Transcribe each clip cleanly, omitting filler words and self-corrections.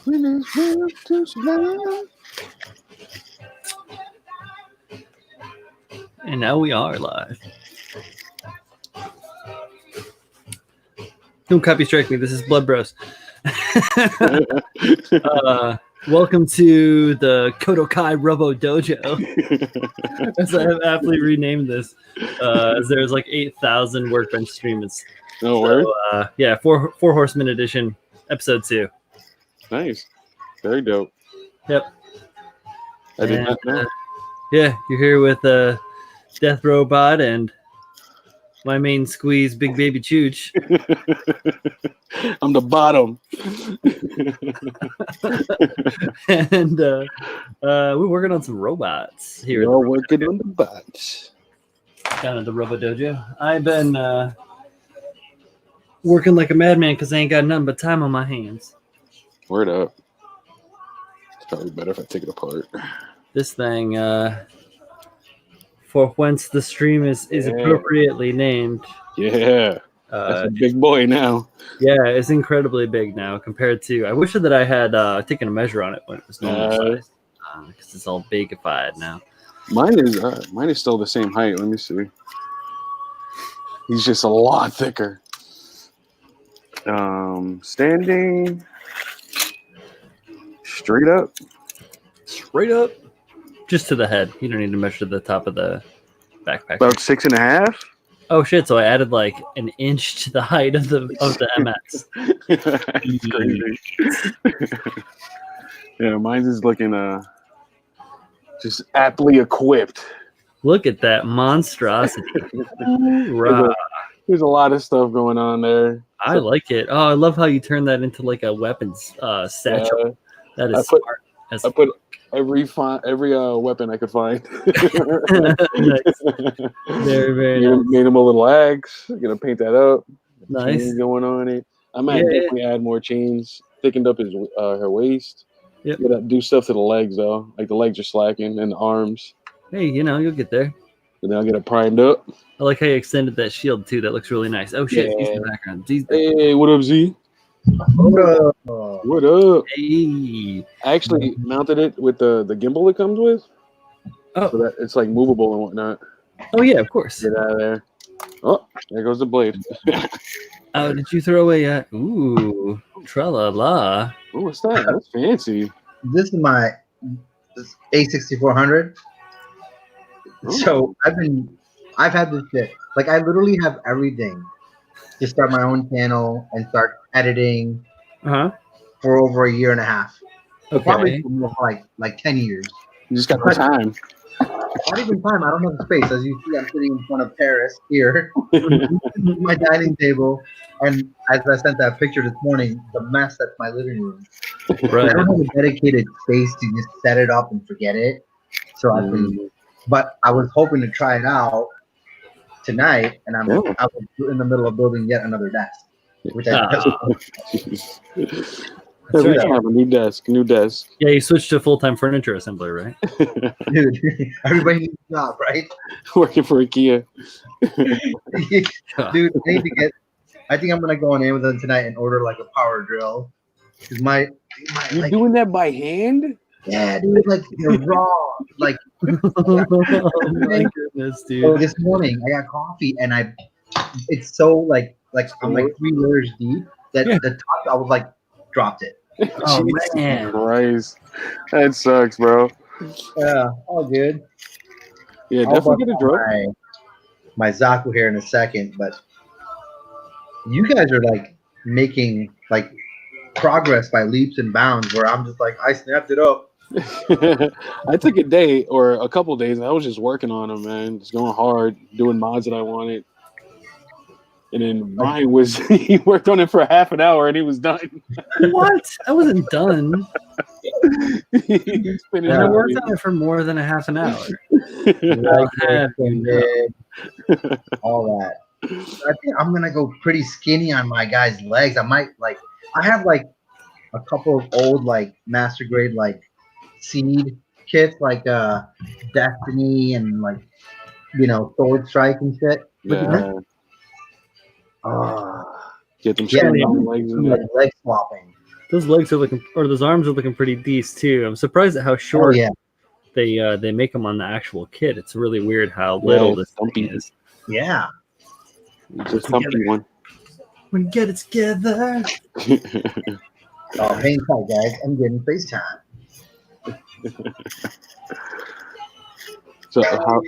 When it's real to smile. And now we are live. Don't copy strike me. This is Blood Bros. Welcome to the KotoKai Robo-Dojo. As I have aptly renamed this, as there's like 8,000 workbench streamers. No word. Yeah, four Horsemen edition, episode 2. Nice. Very dope. Yep. I did not know. Yeah, you're here with Death Robot and my main squeeze, Big Baby Chooch. I'm the bottom. And we're working on some robots here. We're working on the bots. Down at the Robo-Dojo. I've been working like a madman because I ain't got nothing but time on my hands. Word up. It's probably better if I take it apart. This thing, for whence the stream is appropriately named. Yeah. That's a big boy now. Yeah, it's incredibly big now compared to. I wish that I had taken a measure on it when it was normal size, because it's all bigified now. Mine is still the same height. Let me see. He's just a lot thicker. Standing straight up. Straight up, just to the head. You don't need to measure the top of the backpack. About 6.5. Oh shit! So I added like an inch to the height of the MX. It's crazy. Yeah, mine's is looking just aptly equipped. Look at that monstrosity! There's a lot of stuff going on there. I like it. Oh, I love how you turn that into like a weapons satchel. That is smart. I put every weapon I could find. Nice. Very, very nice. Made him a little axe. Gonna paint that up. Nice. Chains going on it. I might definitely add more chains. Thickened up his her waist. Yep. Gotta do stuff to the legs though. Like the legs are slacking and the arms. Hey, you'll get there. And then I'll get it primed up. I like how you extended that shield too. That looks really nice. Oh shit! Yeah. Use the background. Jeez. Hey, what up, Z? What up? What up? Hey. I actually mounted it with the gimbal it comes with. Oh. So that it's like movable and whatnot. Oh yeah, of course. Get out of there. Oh, there goes the blade. Oh, did you throw away? Ooh, tra-la-la. Oh, what's that? That's fancy. This is my A6400. Oh. So I've had this shit. Like I literally have everything to start my own channel and start editing for over a year and a half. Okay. Probably for more like 10 years. You just got the time. Not even time. I don't have the space. As you see, I'm sitting in front of Paris here, my dining table, and as I sent that picture this morning, the mess that's my living room. Right. I don't have a dedicated space to just set it up and forget it. So I've been, but I was hoping to try it out tonight, and I was in the middle of building yet another desk, which We have a new desk. Yeah, you switched to full-time furniture assembler, right? Dude, everybody needs a job, right? Working for IKEA. Dude, I think I'm gonna go on Amazon tonight and order like a power drill. Cause You're doing that by hand? Yeah, dude, like they're raw. Like, Oh my goodness, dude. so this morning I got coffee and it's so like I'm like 3 layers deep that the top I was like dropped it. Oh Jesus man, Christ. That sucks, bro. Yeah, all good. Yeah, I'll definitely get a drill. My Zaku here in a second, but you guys are like making like progress by leaps and bounds where I'm just like I snapped it up. I took a day or a couple days and I was just working on them, man. Just going hard, doing mods that I wanted. And then Ryan he worked on it for half an hour and he was done. what? I wasn't done. And I worked on it for more than a half an hour. All that. I think I'm gonna go pretty skinny on my guy's legs. I might I have like a couple of old like master grade like seed kits like Destiny and like Sword Strike and shit. Get them legs in there. Leg swapping. Those legs are looking, or those arms are looking pretty decent too. I'm surprised at how short they make them on the actual kit. It's really weird how little this thing is. Yeah. Just stumpy one. We get it together. Oh, hang tight, guys. I'm getting FaceTime. So how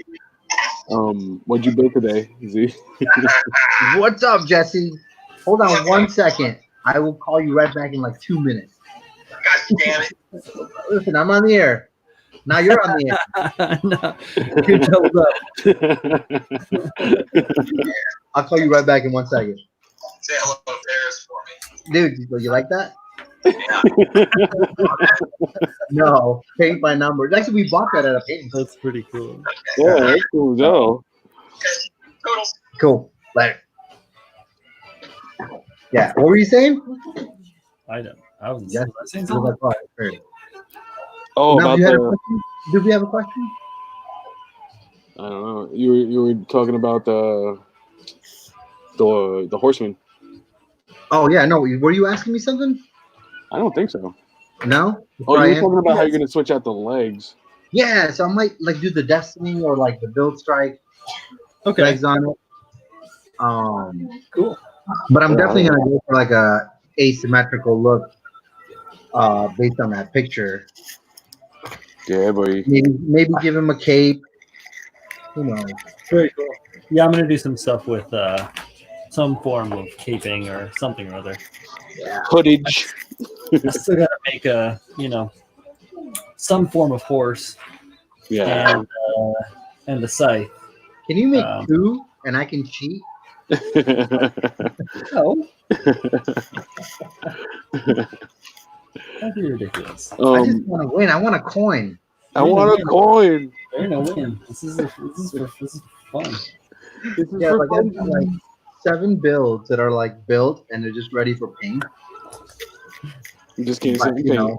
what'd you build today, Z? What's up, Jesse? Hold on 1 second. I will call you right back in like 2 minutes. God damn it. Listen, I'm on the air. Now you're on the air. No. Good I'll call you right back in 1 second. Say hello to Paris for me. Dude, you like that? No, paint by numbers. Actually, we bought that at a painting. That's pretty cool. Yeah, that's cool, Joe. Cool. Later. Yeah. What were you saying? I know. I was Yes. saying something. Oh, Now, about did we have a question? I don't know. You were talking about the Horsemen. Oh yeah, no. Were you asking me something? I don't think so. No. Oh, you were talking about how you're gonna switch out the legs. Yeah, so I might like do the Destiny or like the Build Strike legs on it. Cool. But I'm definitely gonna go for like a asymmetrical look, based on that picture. Yeah, boy. Maybe give him a cape. Who knows? Very cool. Yeah, I'm gonna do some stuff with some form of caping or something or other. Yeah. Footage. I still gotta make some form of horse. Yeah. And the scythe. Can you make two and I can cheat? No. That'd be ridiculous. I just want to win. I want a coin. I want a coin. There ain't no win. This is fun. Yeah, like I have like 7 builds that are like built and they're just ready for paint. You just can't But, see you know,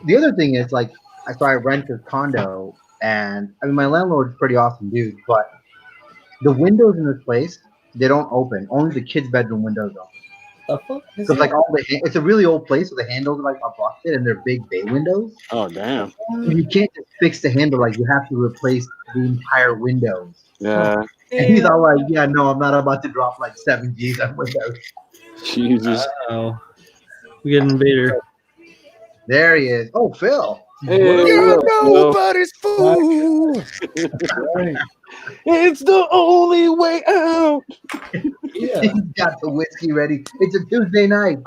the other thing is like I rent this condo, and I mean my landlord's pretty awesome dude, but the windows in this place, they don't open. Only the kids' bedroom windows open. So like it's a really old place, so the handles are busted and they're big bay windows. Oh damn! And you can't just fix the handle; like you have to replace the entire windows. Yeah. And he's all like, "Yeah, no, I'm not about to drop like 7 G's on windows." We Jesus. get an invader. There he is. Oh, Phil. Hey, You're nobody's fool. Right. It's the only way out. Yeah. He's got the whiskey ready. It's a Tuesday night.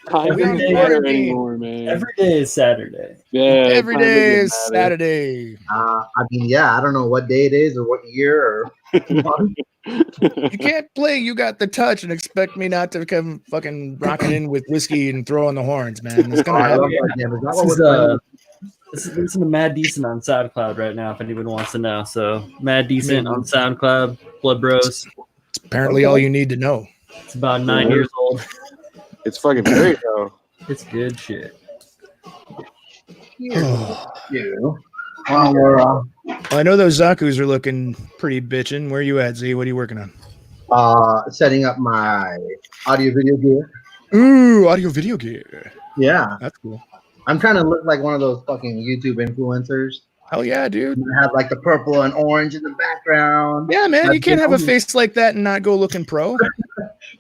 Time We doesn't on matter quarantine. anymore, man. Every day is Saturday. Yeah. Every time day is doesn't matter. Saturday. I mean, yeah, I don't know what day it is or what year or month. You can't play You Got the Touch and expect me not to come fucking rocking in with whiskey and throwing the horns, man. It's gonna I love happen. that game. Is that This what is, we're playing? this is listen to Mad Decent on SoundCloud right now, if anyone wants to know. So Mad Decent on SoundCloud, Blood Bros. It's apparently all you need to know. It's about 9 years old. It's fucking great though. It's good shit. You. Well, we're I know those Zakus are looking pretty bitchin'. Where you at, Z? What are you working on? setting up my audio video gear. Ooh, audio video gear. Yeah, That's cool. I'm trying to look like one of those fucking YouTube influencers. Hell yeah, dude. I have like the purple and orange in the background. Yeah, man. You That's can't have a awesome. face like that and not go looking pro.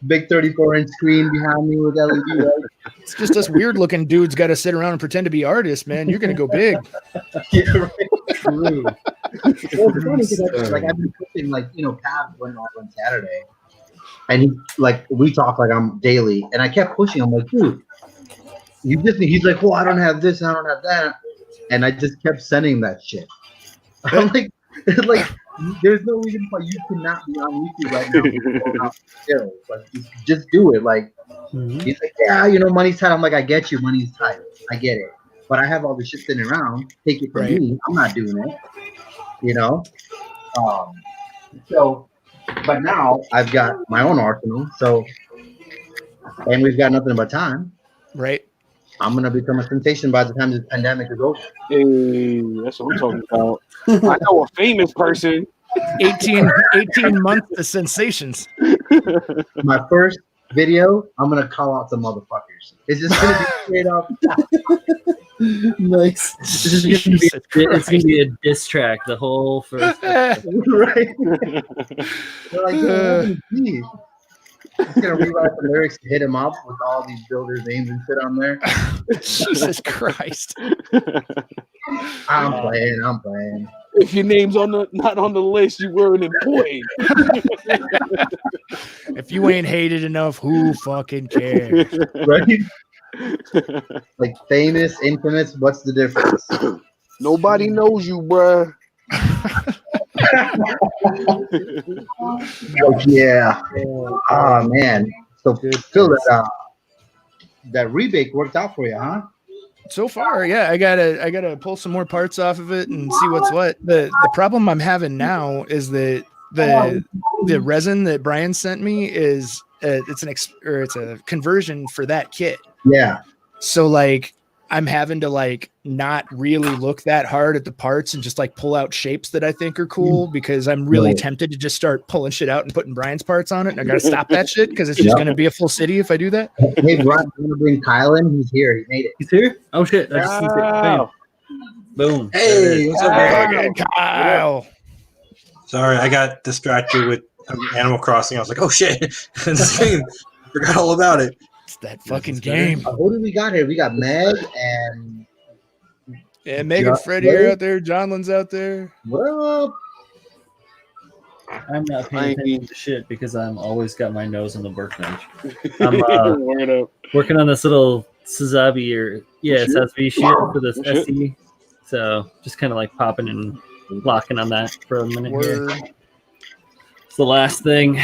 Big 34-inch screen behind me with LED lights. It's just us weird looking dudes got to sit around and pretend to be artists, man. You're gonna go big. Yeah, right. True. Well, it's funny because like I've been pushing Pab went off on Saturday, and he we talk like I'm daily, and I kept pushing. I'm like, dude, he's like, well, I don't have this and I don't have that, and I just kept sending that shit. I'm like, there's no reason why you cannot be on YouTube right now. Like, just do it. Like, he's like, yeah, money's tight. I'm like, I get you, money's tight. I get it. But I have all the shit sitting around. Take it from me. I'm not doing it. So, but now I've got my own arsenal. So, and we've got nothing but time. Right. I'm gonna become a sensation by the time this pandemic is over. Hey, that's what I'm talking about. I know a famous person. 18 months to sensations. My first video, I'm gonna call out some motherfuckers. It's just gonna be straight up. Nice. It's gonna be a diss track. The whole first. Right? They're like, geez. He's gonna rewrite the lyrics to hit him up with all these builders' names and shit on there. Jesus Christ. I'm playing. If your name's not on the list, you were an employee. If you ain't hated enough, who fucking cares? Right? Like famous, infamous, what's the difference? Nobody knows you, bruh. Yeah. Oh man. So Phil, that rebake worked out for you, huh? So far, yeah, I gotta pull some more parts off of it and see what's what. The problem I'm having now is that the resin that Brian sent me is it's a conversion for that kit. Yeah. So like I'm having to like not really look that hard at the parts and just like pull out shapes that I think are cool because I'm really tempted to just start pulling shit out and putting Brian's parts on it. And I got to stop that shit because it's just going to be a full city if I do that. Hey, Brian, I'm going to bring Kyle in. He's here. He made it. He's here? Oh, shit. I just Wow. Boom. Hey, what's up, man? Kyle. Sorry, I got distracted with Animal Crossing. I was like, oh, shit. This game. Forgot all about it. It's that fucking game. Who do we got here? We got Meg and... Yeah, Megan, Freddie are out there. Johnlin's out there. What up? I'm not paying attention to shit because I'm always got my nose on the workbench. I'm working on this little Sazabi Sazabi shield for this SE. So just kind of like popping and locking on that for a minute here. It's the last thing.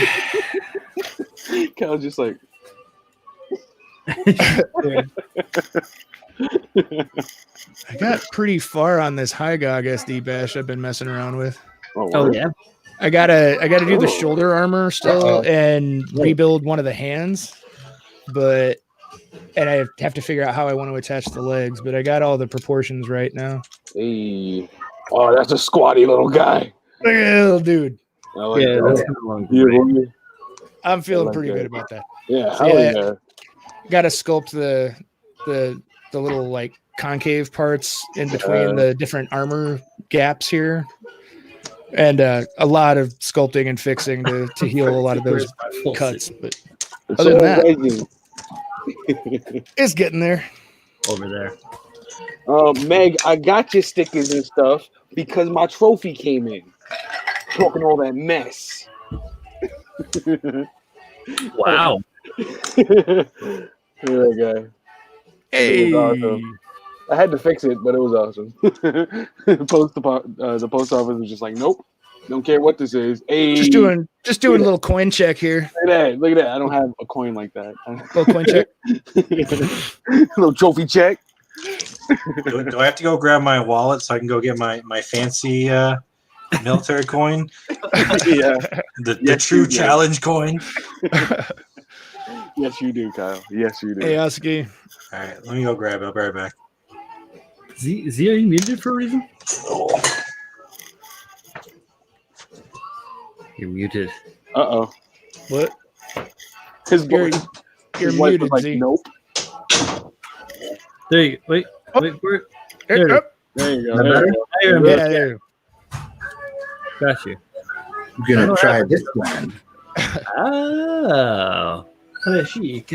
Kyle's just like... I got pretty far on this Hygog SD bash I've been messing around with. Oh yeah. I gotta do the shoulder armor still and rebuild one of the hands, and I have to figure out how I want to attach the legs, but I got all the proportions right now. Hey. Oh, that's a squatty little guy. Look at that little dude. I like that. I'm feeling pretty good about that. Yeah, Got to sculpt the little like concave parts in between the different armor gaps here, and a lot of sculpting and fixing to heal a lot of those cuts. But other than that, it's getting there. Over there. Meg, I got your stickers and stuff because my trophy came in. Talking all that mess. Wow. Here I go. Hey. Awesome. I had to fix it, but it was awesome. The post office was just like, nope, don't care what this is. Hey. Just doing a little coin check here. Look at that. I don't have a coin like that. Little coin check. Little trophy check. Do I have to go grab my wallet so I can go get my fancy military coin? Yeah. The true challenge coin? Yes, you do, Kyle. Yes, you do. Hey, Oski. All right, let me go grab it. I'll be right back. Z, are you muted for a reason? You're muted. Uh-oh. What? You're muted, like, Z. nope. There you go. Wait. There you go. There you go. Yeah. Got you. I'm gonna try this one. Oh. Chic.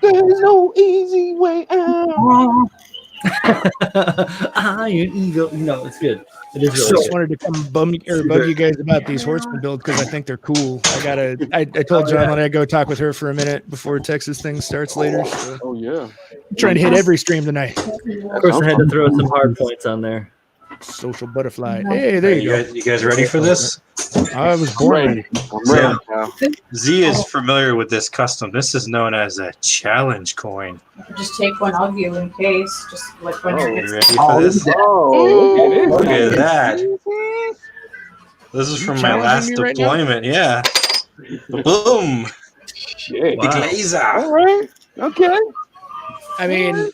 There's no easy way out. Iron Eagle. No, it's good. It is I really just wanted to come bug you guys about these Horsemen builds because I think they're cool. I told John that I'd go talk with her for a minute before Texas thing starts later. So. Oh yeah. I'm trying to hit every stream tonight. Of course, I had to throw some hard points on there. Social butterfly. Hey, there you go. You guys ready for this? I was born. I'm ready now. Z is familiar with this custom. This is known as a challenge coin. Just take one of you in case. Just like when you're You ready for this? Oh, Look at that. This is from my last deployment. Yeah. Boom. Shit. Wow. Laser. All right. Okay. I mean,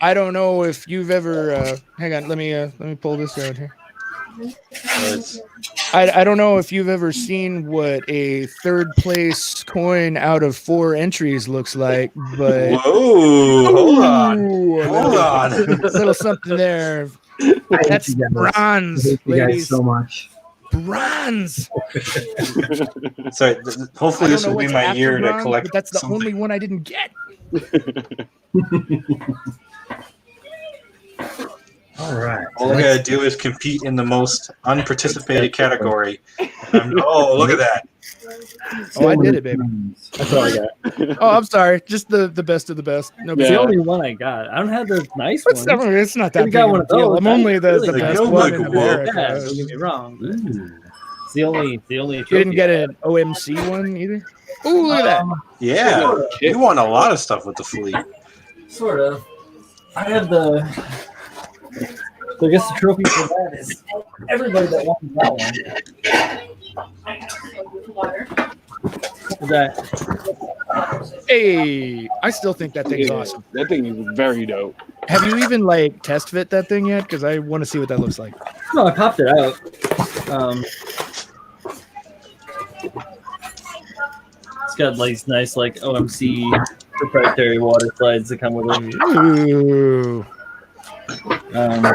I don't know if you've ever. Hang on, let me pull this out here. I don't know if you've ever seen what a third place coin out of 4 entries looks like, but Whoa! Hold on. Ooh, Hold on. a little something there. That's you guys. I bronze, hate you guys ladies. so much. Bronze. Sorry. Hopefully, I this don't know will be what's my after year to bronze, collect but that's the something. only one I didn't get. All right. All I gotta do is compete in the most unparticipated category. Oh, look at that! Oh, I did it, baby. That's all I got. Oh, I'm sorry. Just the best of the best. No, It's big the deal. only one I got. I don't have the nice It's one. not that You big got of one a of deal. those. I'm only the That's best really one good. in America. Yeah, don't get me wrong. But it's the only You trophy didn't get I an OMC one either? Oh, look at that. Yeah, you won a lot of stuff with the fleet. have. Sort of. I have the. So I guess the trophy for that is everybody that won that one. That Hey, I still think that thing's Yeah, awesome. That thing is very dope. Have you even like test fit that thing yet? Because I want to see what that looks like. no, I popped it out. It's got like these nice like OMC proprietary water slides that come with it. Ooh. Yeah,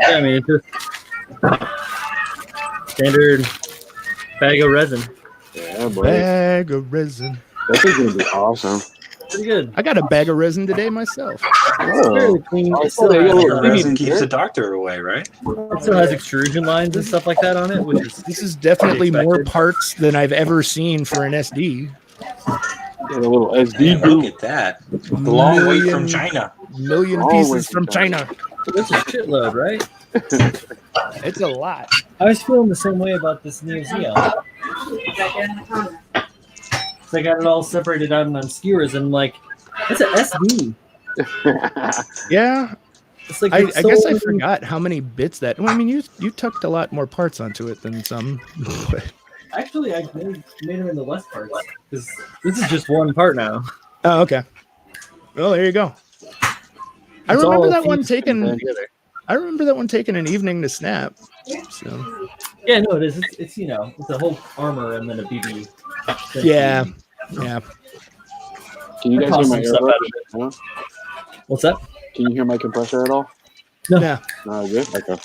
I mean it's just standard bag of resin. Yeah, boy. Bag of resin. That thing's gonna be awesome. Pretty good. I got a bag of resin today myself. It's fairly clean. Oh, It still, they has, got a little Resin Maybe- keeps the doctor away, right? it still has extrusion lines and stuff like that on it, which is This is definitely more Expected. parts than I've ever seen for an SD. Yeah, a little SD Damn, look boot. at that. The long way from China. Million Long pieces way from from China. that's a shitload, right? It's a lot. I was feeling the same way about this Neo Xeon. So I got it all separated out on skewers, and I'm like, it's an SD. Yeah, It's like I it's guess I so- forgot how many bits that. Well, I mean, you tucked a lot more parts onto it than some. Actually, I made them into less parts because this is just one part now. Oh, okay. Well, there you go. I It's remember all that one pieced taking. together. I remember that one taking an evening to snap. So Yeah, no, it is. It's you know, it's a whole armor and then a BB. yeah, yeah. Can you I guys hear tossed my some stuff air out Huh? What's that? Can you hear my compressor at all? No. Yeah. No, good. Okay.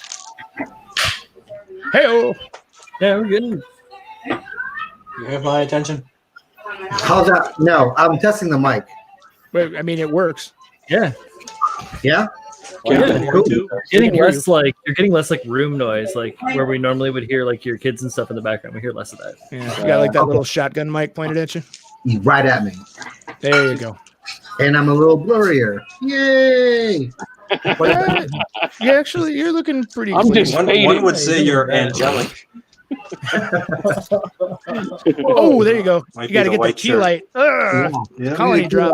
Hey, Yeah, we're good. You have my attention. How's that? No, I'm testing the mic. wait. I mean, it works. Yeah, Yeah? yeah. Cool. You're getting less like room noise, like where we normally would hear like your kids and stuff in the background. We hear less of that. Yeah, you got like that little shotgun mic pointed at you. He's right at me. There you go. And I'm a little blurrier. Yay! You're looking pretty. I'm clean. just- One would say you're angelic. Oh, there you go. Might You got to be the get the white key shirt. light. Ugh. Yeah. Colony Yeah. drop.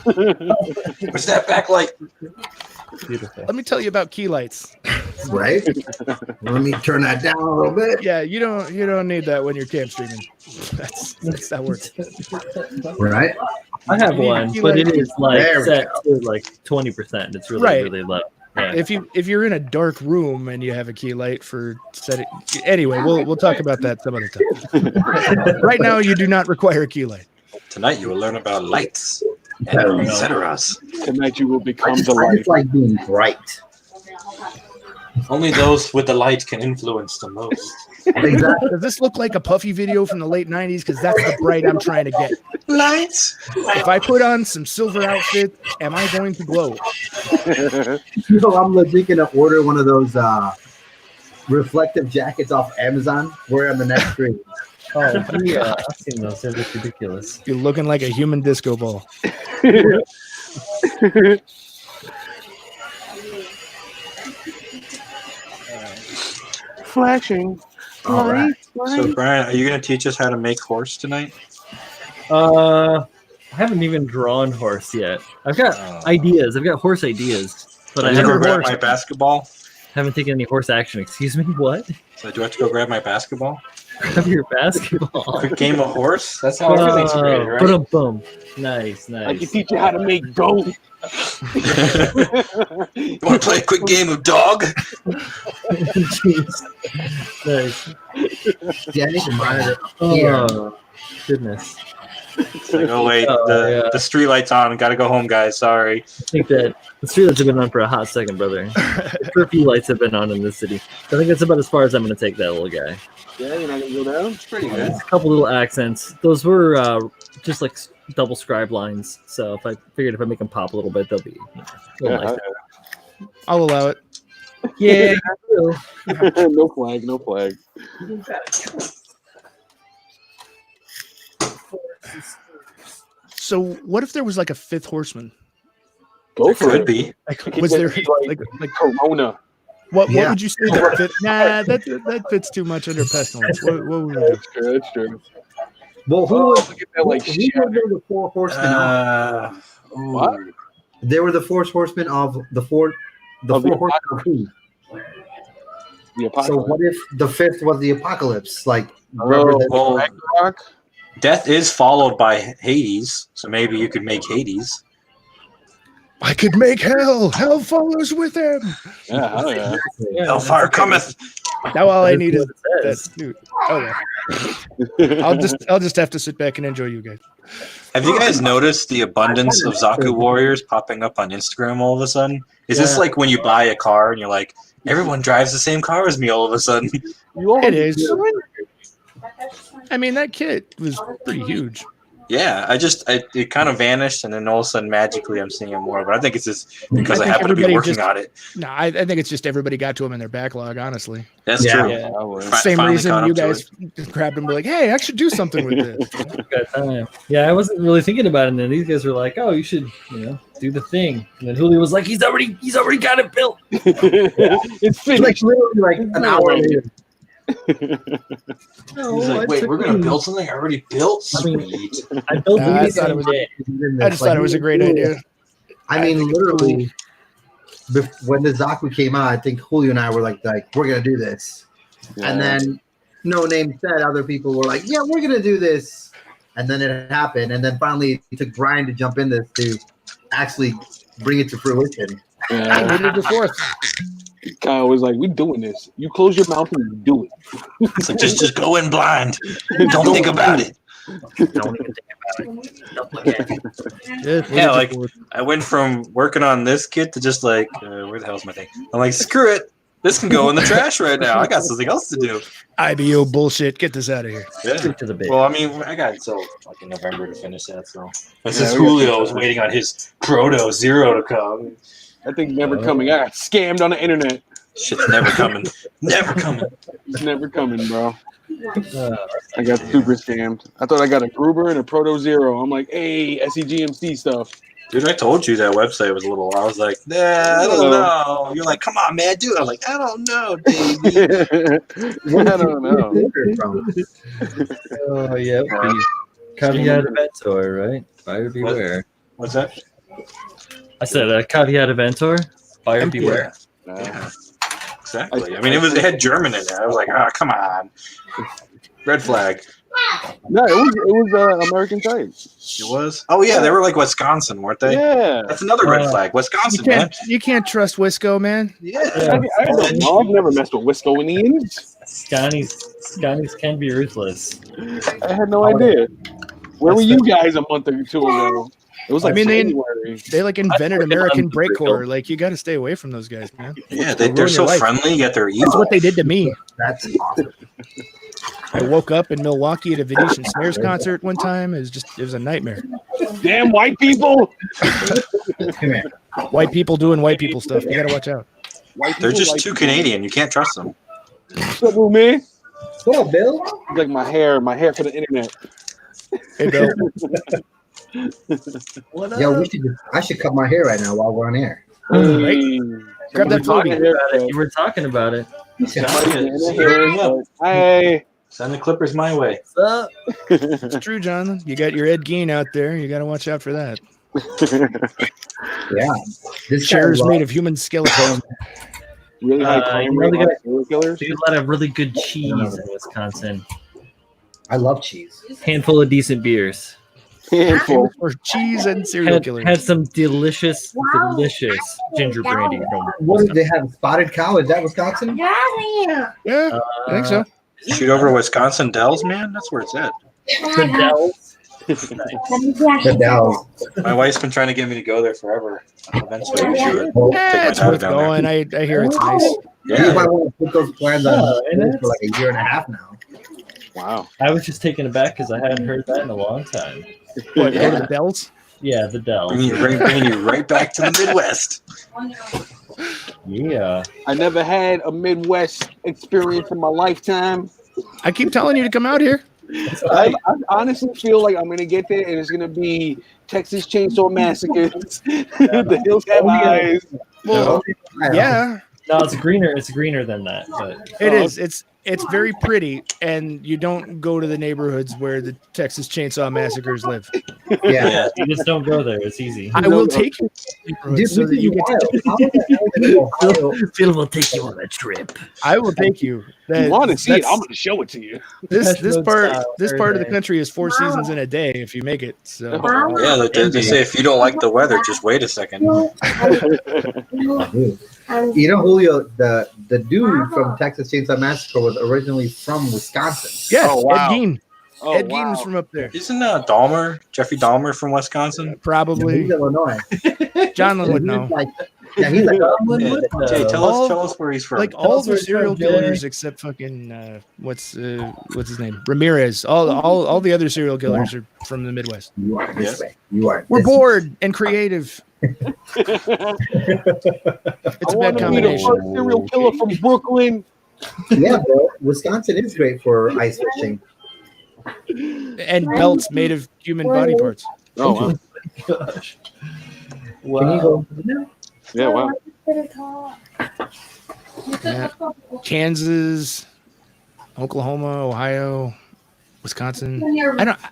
What's that backlight? Beautiful. Let me tell you about key lights. Right? Let me turn that down a little bit. Yeah, you don't need that when you're camp streaming. That's that works. Right? I have You need one, to but like- it is like There we set go. to like 20%. It's really Right. really low. Yeah. If you're in a dark room and you have a key light for setting, anyway, we'll talk about that some other time. Right now, you do not require a key light. Tonight you will learn about lights and There we et go. cetera. Tonight you will I become just, the I light. just like being bright. Only those with the light can influence the most. Exactly. Does this look like a Puffy video from the late '90s? Because that's the bright I'm trying to get. Lights. If I put on some silver outfit, am I going to glow? You know, I'm legit gonna order one of those reflective jackets off Amazon. Wear on the next stream. Oh yeah, I've seen those. They look ridiculous. You're looking like a human disco ball. Flashing. All right. So Brian, are you going to teach us how to make horse tonight? I haven't even drawn horse yet. I've got ideas. I've got horse ideas, but I Do I have to go haven't, grab my basketball? haven't taken any horse action. Excuse me, what? So do I have to go grab my basketball? Grab your basketball. Quick game of horse? That's how everything's created, right? Boom. Nice, I can nice. teach you how to make gold. You want to play a quick game of dog? Jeez. Nice. Yeah, I need to monitor. Oh, goodness. It's like, oh wait, Oh, yeah. the street light's on. Gotta go home, guys. Sorry. I think that the streetlights have been on for a hot second, brother. The curfew lights have been on in this city. I think that's about as far as I'm going to take that little guy. Yeah, you're not gonna go down. It's pretty good. A couple little accents. Those were just like double scribe lines. So if I figured if I make them pop a little bit, they'll be nice. I'll allow it. Yeah. No flag. No flag. So what if there was like a fifth horseman? Go There for could it. be. Like, was there like Corona? what Yeah. would you say that fit? Nah, that fits too much under pestilence. What would we do? That's true. That's true. Well, who Oh, was look at that, like, who were the four horsemen? What? They were the four horsemen of the four. The Of four the horsemen of who? The So apocalypse. what if the fifth was the apocalypse? Like, Oh, represent- well, Ragnarok? Death is followed by Hades, so maybe you could make Hades. I could make hell. Hell follows with him. Yeah, hell yeah. Hellfire cometh. Now all I need is What it that. says. Dude. Oh well. I'll just have to sit back and enjoy you guys. Have you guys noticed the abundance of Zaku warriors popping up on Instagram all of a sudden? Is this Yeah. like when you buy a car and you're like, everyone drives the same car as me all of a sudden? You all It is. I mean, that kit was pretty huge. Yeah, it kind of vanished, and then all of a sudden, magically, I'm seeing it more. But I think it's just because I I think happen to be everybody working just- on it. No, I think it's just everybody got to him in their backlog, honestly. That's Yeah. true. Yeah. Same Finally reason caught you up to guys grabbed him and be like, hey, I should do something with this. Good time. Yeah, I wasn't really thinking about it, and then these guys were like, "Oh, you should, do the thing." And then Julio was like, "He's already got it built." It's It's finished. like literally like an hour later. He's like, wait, we're gonna build something I already built? I mean, Sweet. I built Nah, I these thought it was- day. I just thought it was a great idea. I I mean, think it's literally, when the Zaku came out, I think Julio and I were like, we're gonna do this, and then no name said, other people were like, yeah, we're gonna do this, and then it happened, and then finally it took Brian to jump in this to actually bring it to fruition. I Yeah. needed the fourth. Kyle was like, "We doing this. You close your mouth and you do it. It's like just go in blind. Don't think about it. Don't even think about it. Don't look at it. Yeah, like I went from working on this kit to just like, where the hell's my thing? I'm like, screw it. This can go in the trash right now. I got something else to do. IBO bullshit. Get this out of here. Yeah. Straight to the bit. Well, I mean, I got until fucking November to finish that. So this Yeah, is we got Julio some was time. waiting on his Proto Zero to come. That thing's never coming. I got scammed on the internet. Shit's never coming. Never coming. It's never coming, bro. Uh, I got super scammed. I thought I got a Gruber and a Proto Zero. I'm like, hey, SEGMC stuff. Dude, I told you that website was a little. I was like, nah, I don't know. You're like, come on, man, do it. I'm like, I don't know, baby. I don't know. oh yeah. Caveat Inventor, right? Buyer beware. What's that? I said caveat Inventor. Buyer beware. Yeah, exactly. I mean, it had German in there. I was like, ah, come on. Red flag. No, it was American site. It was. Oh yeah, they were like Wisconsin, weren't they? Yeah. That's another red flag. You Wisconsin, man. can't trust Wisco, man. Yeah. I don't know. I've never messed with Wisconsians. Scotties can be ruthless. I had no idea. Where were you guys a month or two ago? It was like I mean, January. They like invented American Unbreakable. breakcore. Like you got to stay away from those guys, man. Yeah, They'll they're ruin so your life. friendly, yet they're That's evil. what they did to me. That's awesome. I woke up in Milwaukee at a Venetian Snares concert one time. It was a nightmare. Damn white people. Come here. White people doing white people stuff. You got to watch out. White They're people, just white too people. Canadian. You can't trust them. What's up, little man? What up, Bill? It's like my hair for the internet. Hey, Bill. What Yo, I should cut my hair right now while we're on air. Hey. Grab that Somebody Toby. You were talking about it. Hey. Send the Clippers my way. What's up? It's true, Jonathan. You got your Ed Gein out there. You got to watch out for that. Yeah. This guy Chairs loves- made of human skeletons. Really high crime you rate really on serial killers. There's a lot of really good cheese in Wisconsin. I love cheese. Handful of decent beers. Handful. For cheese and serial killers. Had some delicious ginger brandy from. What did they have? Spotted cow? Is that Wisconsin? Yeah, I think so. Shoot over Wisconsin Dells, man. That's where it's at. The Dells. The Dells. My wife's been trying to get me to go there forever. Eventually, we should. It's daughter worth down there. going. I hear it's nice. You Yeah. might want to put those plans on for like a year and a half now. Wow. I was just taken aback because I hadn't heard that in a long time. What, go to the Dells? Yeah, the Dells. Bringing you right back to the Midwest. Yeah. I never had a Midwest experience in my lifetime. I keep telling you to come out here. I honestly feel like I'm gonna get there and it's gonna be Texas Chainsaw Massacres. The hills have eyes. Well, yeah, No, it's greener. It's greener than that. But it is. It's very pretty, and you don't go to the neighborhoods where the Texas Chainsaw Massacres live. Yeah. you just don't go there. It's easy. I will take you to the neighborhoods so that you get to. Phil will take you on a trip. I will take you. You want to see it? I'm gonna show it to you. This part style, this part of the every day. country is 4 seasons in a day if you make it. So Yeah, they say if you don't like the weather, just wait a second. You know, Julio, the dude from Texas Chainsaw Massacre was originally from Wisconsin. yeah, Oh, wow. Ed Gein. Oh, Ed Gein was wow. from up there. Isn't Jeffrey Dahmer from Wisconsin? Probably. He's Illinois. John would He's know. like, yeah, he's like, Jay, tell All- us where he's from. Like all where the he's serial from, Jay. killers except fucking what's his name? Ramirez. All the other serial killers are from the Midwest. you are this Yeah. way. You are. We're this bored and creative. It's I a want bad to be the combination. first serial killer from Brooklyn. way. Yeah, bro. Wisconsin is great for ice fishing. And belts made of human body parts. Oh, wow. Gosh. Can you go? Yeah, wow. Yeah. Kansas, Oklahoma, Ohio, Wisconsin.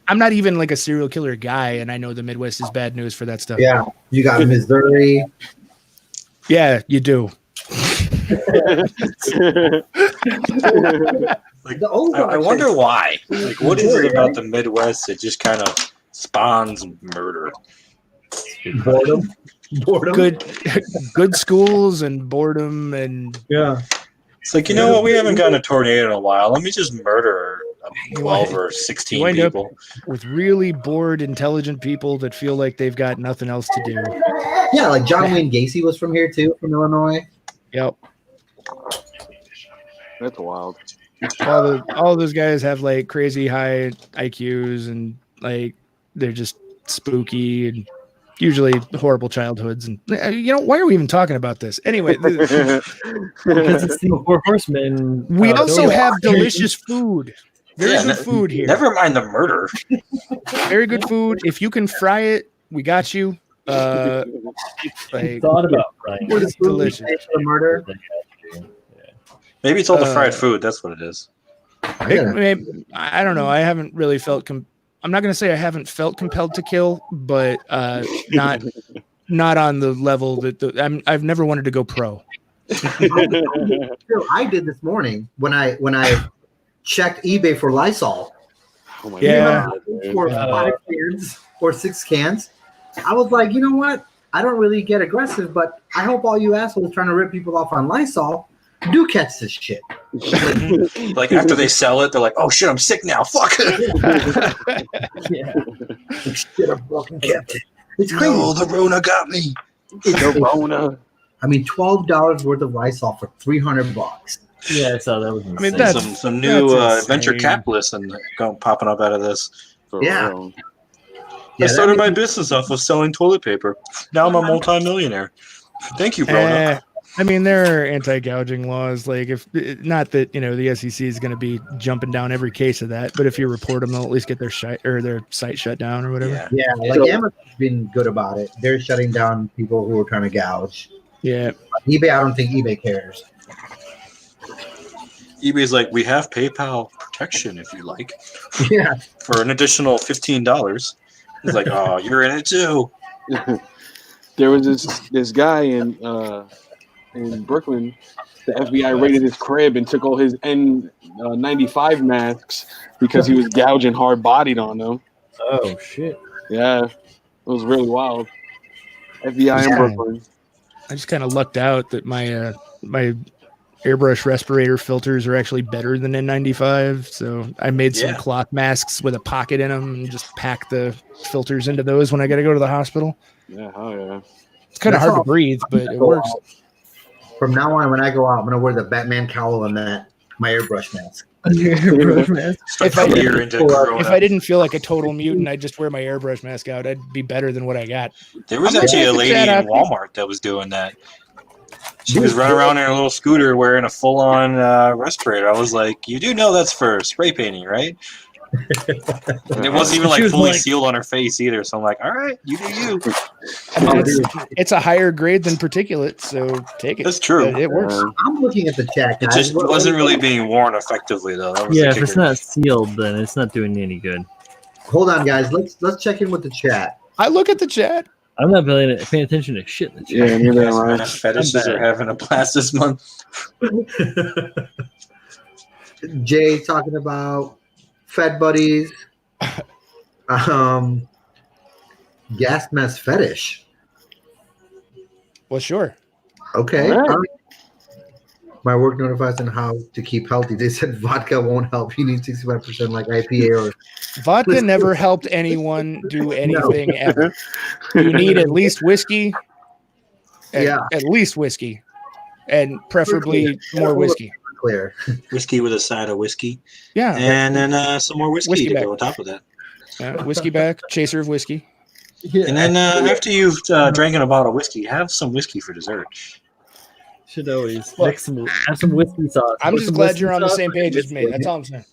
I'm not even like a serial killer guy, and I know the Midwest is bad news for that stuff. Yeah, you got Missouri. Yeah, you do. Like, The old I wonder why. Like, what is it about the Midwest that just kind of spawns murder? boredom. Boredom. Good schools and boredom and Yeah. It's like, you know what? We haven't gotten a tornado in a while. Let me just murder 12 or 16 you wind up people. with really bored, intelligent people that feel like they've got nothing else to do. Yeah, like John Wayne Gacy was from here too, from Illinois. Yep. That's wild. All those guys have like crazy high IQs and like they're just spooky and usually horrible childhoods. And why are we even talking about this? Anyway, Because it's the Four Horsemen. we also Dojo. have delicious food. Very Yeah, good food here. Never mind the murder. Very good food. If you can fry it, we got you. Like Thought about right. What is delicious. the murder? Maybe it's all the fried food. That's what it is. I don't know. I haven't really felt. I'm not going to say I haven't felt compelled to kill, but not on the level that I've never wanted to go pro. I did this morning when I checked eBay for Lysol. Oh my Yeah. God. For 5 cans or 6 cans. I was like, you know what? I don't really get aggressive, but I hope all you assholes trying to rip people off on Lysol do catch this shit. Like, after they sell it, they're like, oh shit, I'm sick now. Fuck. Yeah. Shit, I'm fucking kept it. It's crazy. No, the Rona got me. The Rona. I mean, $12 worth of Lysol for $300. Yeah, I saw that was insane. I mean, that's Some new that's venture insane. capitalists and popping up out of this. For Yeah. real. I started my business off of selling toilet paper. Now I'm a multimillionaire. Thank you, Rona. I mean, there are anti-gouging laws. Like, if not that the SEC is going to be jumping down every case of that, but if you report them, they'll at least get their site shut down or whatever. Yeah. Yeah, like Amazon's been good about it. They're shutting down people who are trying to gouge. Yeah. eBay, I don't think eBay cares. eBay's like, we have PayPal protection if you like, Yeah. for an additional $15. He's like, oh, you're in it too. There was this guy in Brooklyn. The FBI raided his crib and took all his N95 masks because he was gouging hard-bodied on them. Oh shit. Yeah, it was really wild. FBI in Brooklyn. I just kind of lucked out that my my airbrush respirator filters are actually better than N95. So I made some cloth masks with a pocket in them and just pack the filters into those when I got to go to the hospital. Yeah, hell yeah. It's kind of hard to breathe, but it works. From now on, when I go out, I'm gonna wear the Batman cowl and my airbrush mask. If I didn't feel like a total mutant, I'd just wear my airbrush mask out. I'd be better than what I got. There was actually a lady in Walmart that was doing that. She was running around in a little scooter wearing a full-on respirator. I was like, you do know that's for spray painting, right? And it wasn't even like fully sealed on her face either. So I'm like, all right, you do you. I mean, it's a higher grade than particulate, so take it. That's true. It works. I'm looking at the chat. It just wasn't really being worn effectively, though. That was if it's not sealed, then it's not doing any good. Hold on, guys. Let's check in with the chat. I look at the chat. I'm not paying attention to shit in the chat. Yeah, neither am I. Fetishes are having a blast this month. Jay talking about Fed buddies. Gas mask fetish. Well, sure. Okay. All right. My work notifies on how to keep healthy. They said vodka won't help. You need 65% like IPA or vodka never helped anyone do anything ever. You need at least whiskey. At least whiskey. And preferably more whiskey. Clear. Whiskey with a side of whiskey. Yeah. And then some more whiskey to go on top of that. Whiskey back, chaser of whiskey. Yeah. And then after you've drank a bottle of whiskey, have some whiskey for dessert. Should always have some whiskey sauce. I'm just glad you're on the same page as me. That's all I'm saying.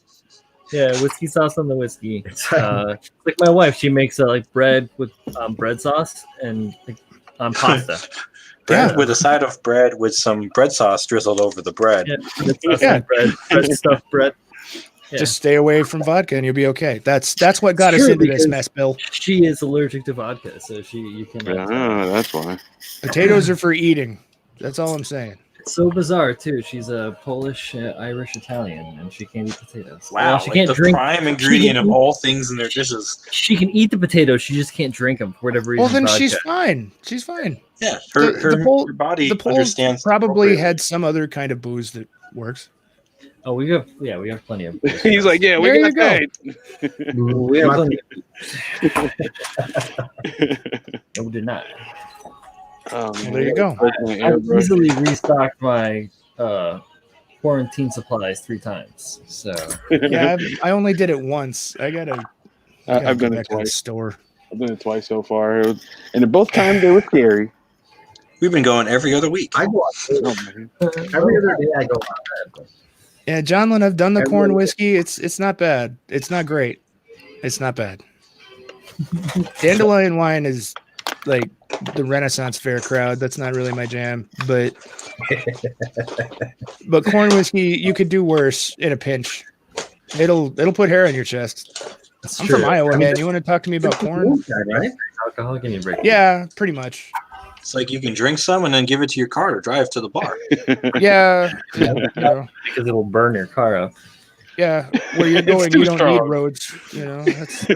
Yeah, whiskey sauce on the whiskey. Like my wife, she makes like bread with bread sauce and pasta. Bread with a side of bread with some bread sauce drizzled over the bread. Bread stuffed bread. Yeah. Just stay away from vodka and you'll be okay. That's what got us into this mess, Bill. She is allergic to vodka, so you can. That's why. Potatoes are for eating. That's all I'm saying. It's so bizarre too. She's a Polish, Irish, Italian, and she can't eat potatoes. Wow, well, she can't drink. Prime ingredient of all things in their dishes. She can eat the potatoes. She just can't drink them for whatever reason. Well, then she's fine. She's fine. Yeah, her body understands. Probably had some other kind of booze that works. Oh, we have plenty of. He's like, yeah, we got that. We have plenty. No, did not. Well, there you go. I've easily restocked my quarantine supplies 3 times. So yeah, I only did it once. I've done it twice. Store. I've done it twice so far, and both times they were scary. We've been going every other week. I go out every other day. I go out. Yeah, John Lynn, I've done the corn whiskey. It's not bad. It's not great. It's not bad. Dandelion wine is like the Renaissance Fair crowd. That's not really my jam, but corn whiskey, you could do worse in a pinch. It'll put hair on your chest. I'm from Iowa, man. You want to talk to me about corn? Right? Alcohol can you break? Yeah, pretty much. It's like you can drink some and then give it to your car or drive to the bar. Yeah, because it'll burn your car up. Yeah, where you're going, you don't need roads. That's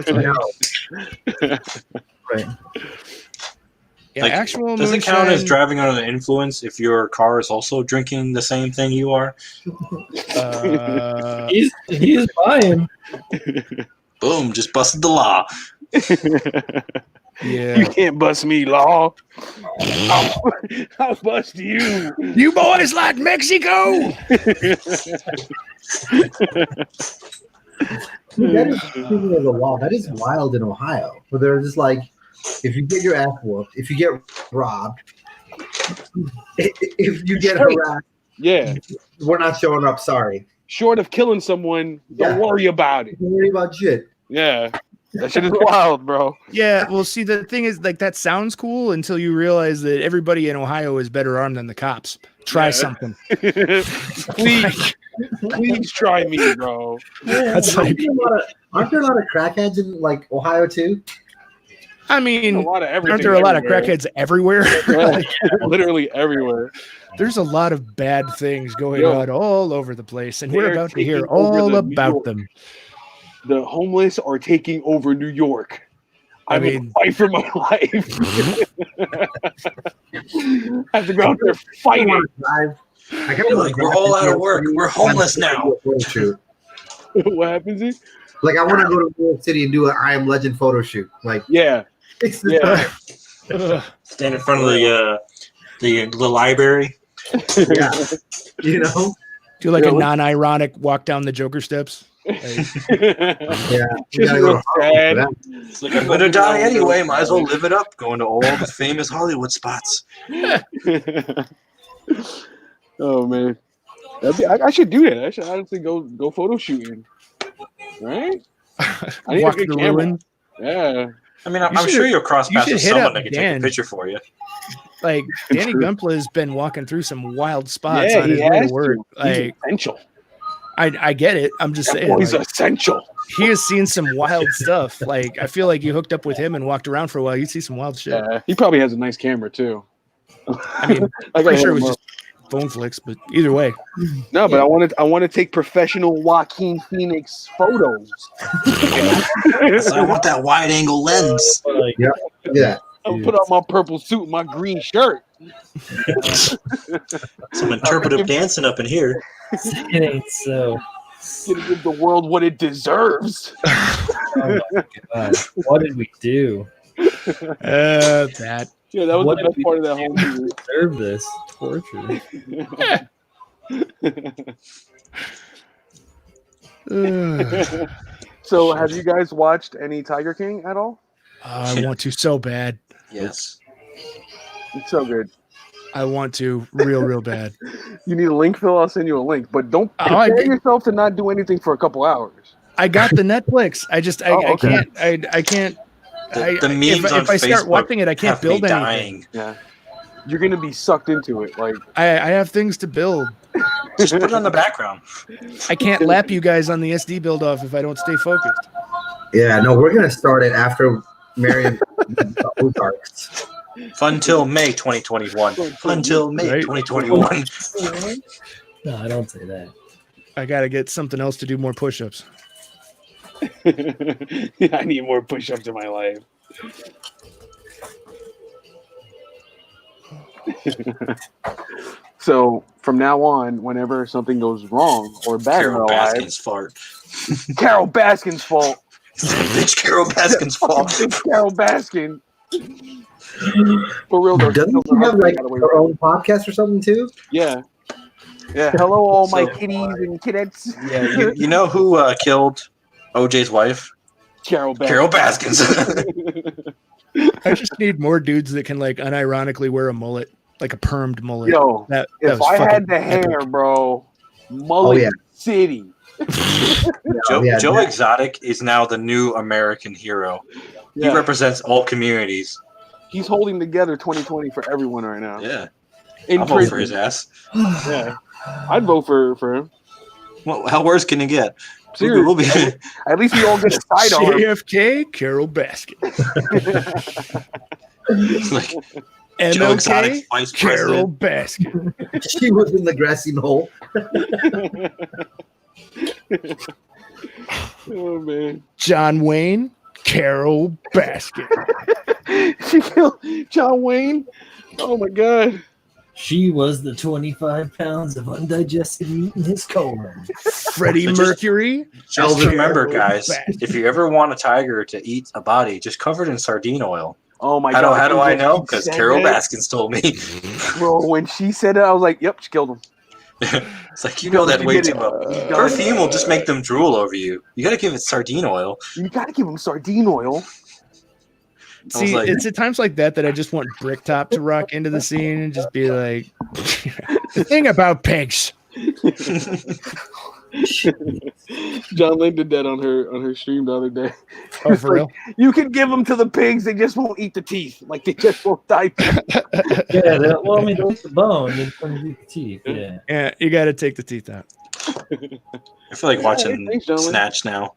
right. Yeah, actual does moonshine, it count as driving under the influence if your car is also drinking the same thing you are? He's buying. Boom! Just busted the law. Yeah, you can't bust me, law. I'll bust you. You boys like Mexico? That is speaking of the law. That is wild in Ohio, where they're just like, if you get your ass whooped, if you get robbed, if you get harassed, we're not showing up. Sorry. Short of killing someone, don't worry about it. Don't worry about shit. Yeah. That shit is wild, bro. Yeah, well, see, the thing is, like, that sounds cool until you realize that everybody in Ohio is better armed than the cops. Try something. Please try me, bro. That's like, aren't there a lot of crackheads in, like, Ohio, too? I mean, aren't there a lot of crackheads everywhere? Like, literally everywhere. There's a lot of bad things going on all over the place, and we're about to hear all about them. The homeless are taking over New York. I'm in a fight for my life. I have to go out there fighting. We're all out of work. We're homeless now. What happens is? Like, I want to go to New York City and do an I Am Legend photo shoot. Like, yeah. It's the time. Stand in front of the library. Yeah. You know? Do like a non-ironic walk down the Joker steps. Like, yeah. It's like, I'm going to die anyway. Might as well live it up. Going to all the famous Hollywood spots. Oh, man. I should do that. I should honestly go photo shooting. Right? I need walk a good the camera. ruin. Yeah. I mean, I'm sure you'll cross paths with someone that can take a Dan. picture for you. Like Danny Gunpla has been walking through some wild spots on he his way has to work. to. He's Like essential. I get it. I'm just saying. He's Like, essential. he has seen some wild stuff. Like I feel like you hooked up with him and walked around for a while. You'd see some wild shit. He probably has a nice camera too. I mean, I'm I pretty sure it was just phone flicks, but either way. No, but I want to take professional Joaquin Phoenix photos. So I want that wide angle lens. Yeah. I'll put on my purple suit, and my green shirt. Some interpretive dancing up in here. It ain't so. Gonna give the world what it deserves. Oh my God. What did we do? That. Yeah, that was What the best did part of that whole movie. Deserve this torture. So, have you guys watched any Tiger King at all? I want to so bad. Yes. It's so good. I want to real bad. You need a link, Phil? I'll send you a link. But don't I prepare did. yourself to not do anything for a couple hours. I got the Netflix. I okay. I can't. The memes on if I start Facebook watching it, I can't have me build anything. dying. Yeah. You're going to be sucked into it. Like I have things to build. Just put it on the background. I can't lap you guys on the SD build off if I don't stay focused. Yeah, no, we're going to start it after Marion Ozarks. Fun till May 2021. Fun till May Right. 2021. No, I don't say that. I got to get something else to do more push-ups. I need more push-ups in my life. So from now on, whenever something goes wong or bad in Carol our Baskin's lives, fart. Carol Baskin's fault. Bitch, Carol Baskin's fault. It's Carol Baskin. For real though. Doesn't she have like her own podcast or something too? Yeah. Yeah. Hello, all my So- kitties and kittettes. Yeah, you know who killed OJ's wife? Carol Baskin. Carol Baskins. I just need more dudes that can like unironically wear a mullet, like a permed mullet. Yo, that if was I had fucking the hair, epic. bro, Mullet yeah. City. Joe that- Exotic is now the new American hero. He Yeah. represents all communities. He's holding together 2020 for everyone right now. Yeah. In I'll vote prison. for his ass. Yeah. I'd vote for him. Well, how worse can it get? Seriously. We'll be At least we all get a sidearm. JFK, Carol Baskin. like Joe Exotic, MLK, vice Carol president. Baskin. She was in the grassy knoll. Oh man. John Wayne, Carol Baskin. She killed John Wayne. Oh my god. She was the 25 pounds of undigested meat in his colon. Freddie Just- Mercury. Just remember, Carol guys, Baskin. if you ever want a tiger to eat a body, just cover it in sardine oil. Oh my How god. do I know? She Because said Carol that, Baskins told me. Bro, when she said it, I was like, yep, she killed him. It's like, you know that way too much. Perfume will just make them drool over you. You got to give it sardine oil. You gotta give him sardine oil. See, like- it's at times like that I just want Bricktop to rock into the scene and just be like, the thing about pigs. John Lynn did that on her stream the other day. Oh, for real? You can give them to the pigs, they just won't eat the teeth. Like they just won't die. Yeah, well, I mean, don't eat the bone, then come eat the teeth. Yeah. Yeah, you got to take the teeth out. I feel like watching thanks, gentlemen. Snatch now.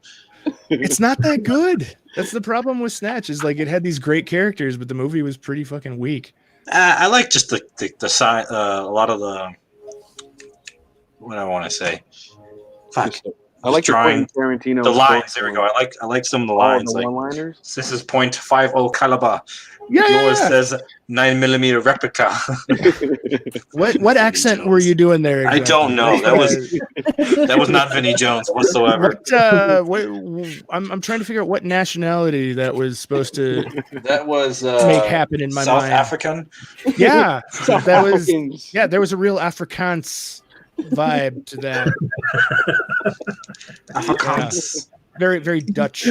It's not that good. That's the problem with Snatch is like it had these great characters, but the movie was pretty fucking weak. I like just the side, a lot of the, what do I want to say? Fuck. I like drawing Tarantino. the lines. There we go. I like some of the lines. The like one-liners. this is .50 caliber. Yeah. Yours says 9mm replica. What accent were you doing there? I don't know. That was not Vinnie Jones whatsoever. I'm trying to figure out what nationality that was supposed to That was make happen in my South mind. African. Yeah, South that Africans. was. Yeah, there was a real Afrikaans vibe to that. Afrikaans. Very, very Dutch.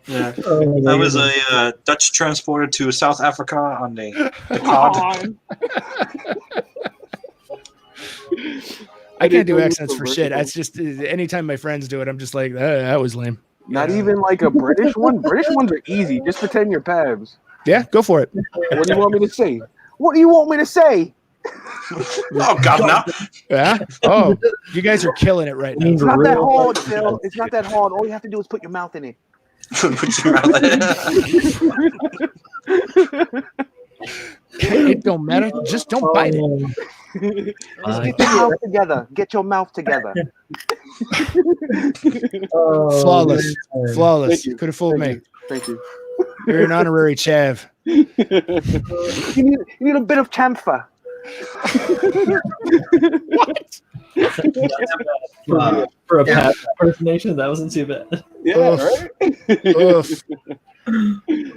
Yeah. I was a Dutch transporter to South Africa on the cod. I can't do accents for shit. That's just anytime my friends do it, I'm just like, that was lame. Not even like a British one. British ones are easy. Just pretend you're Pabs. Yeah, go for it. What do you want me to say? What do you want me to say? Oh, governor. Yeah. Oh, you guys are killing it right now. It's not that hard, Phil. It's not that hard. All you have to do is put your mouth in it. Put your mouth in it. It don't matter. Just don't bite it. Just get your mouth together. Get your mouth together. Flawless. Flawless. Thank you. Could have fooled me. Thank you. You're an honorary chav. You need a bit of chamfer. What? For a past impersonation, that wasn't too bad. Yeah, right? Oof.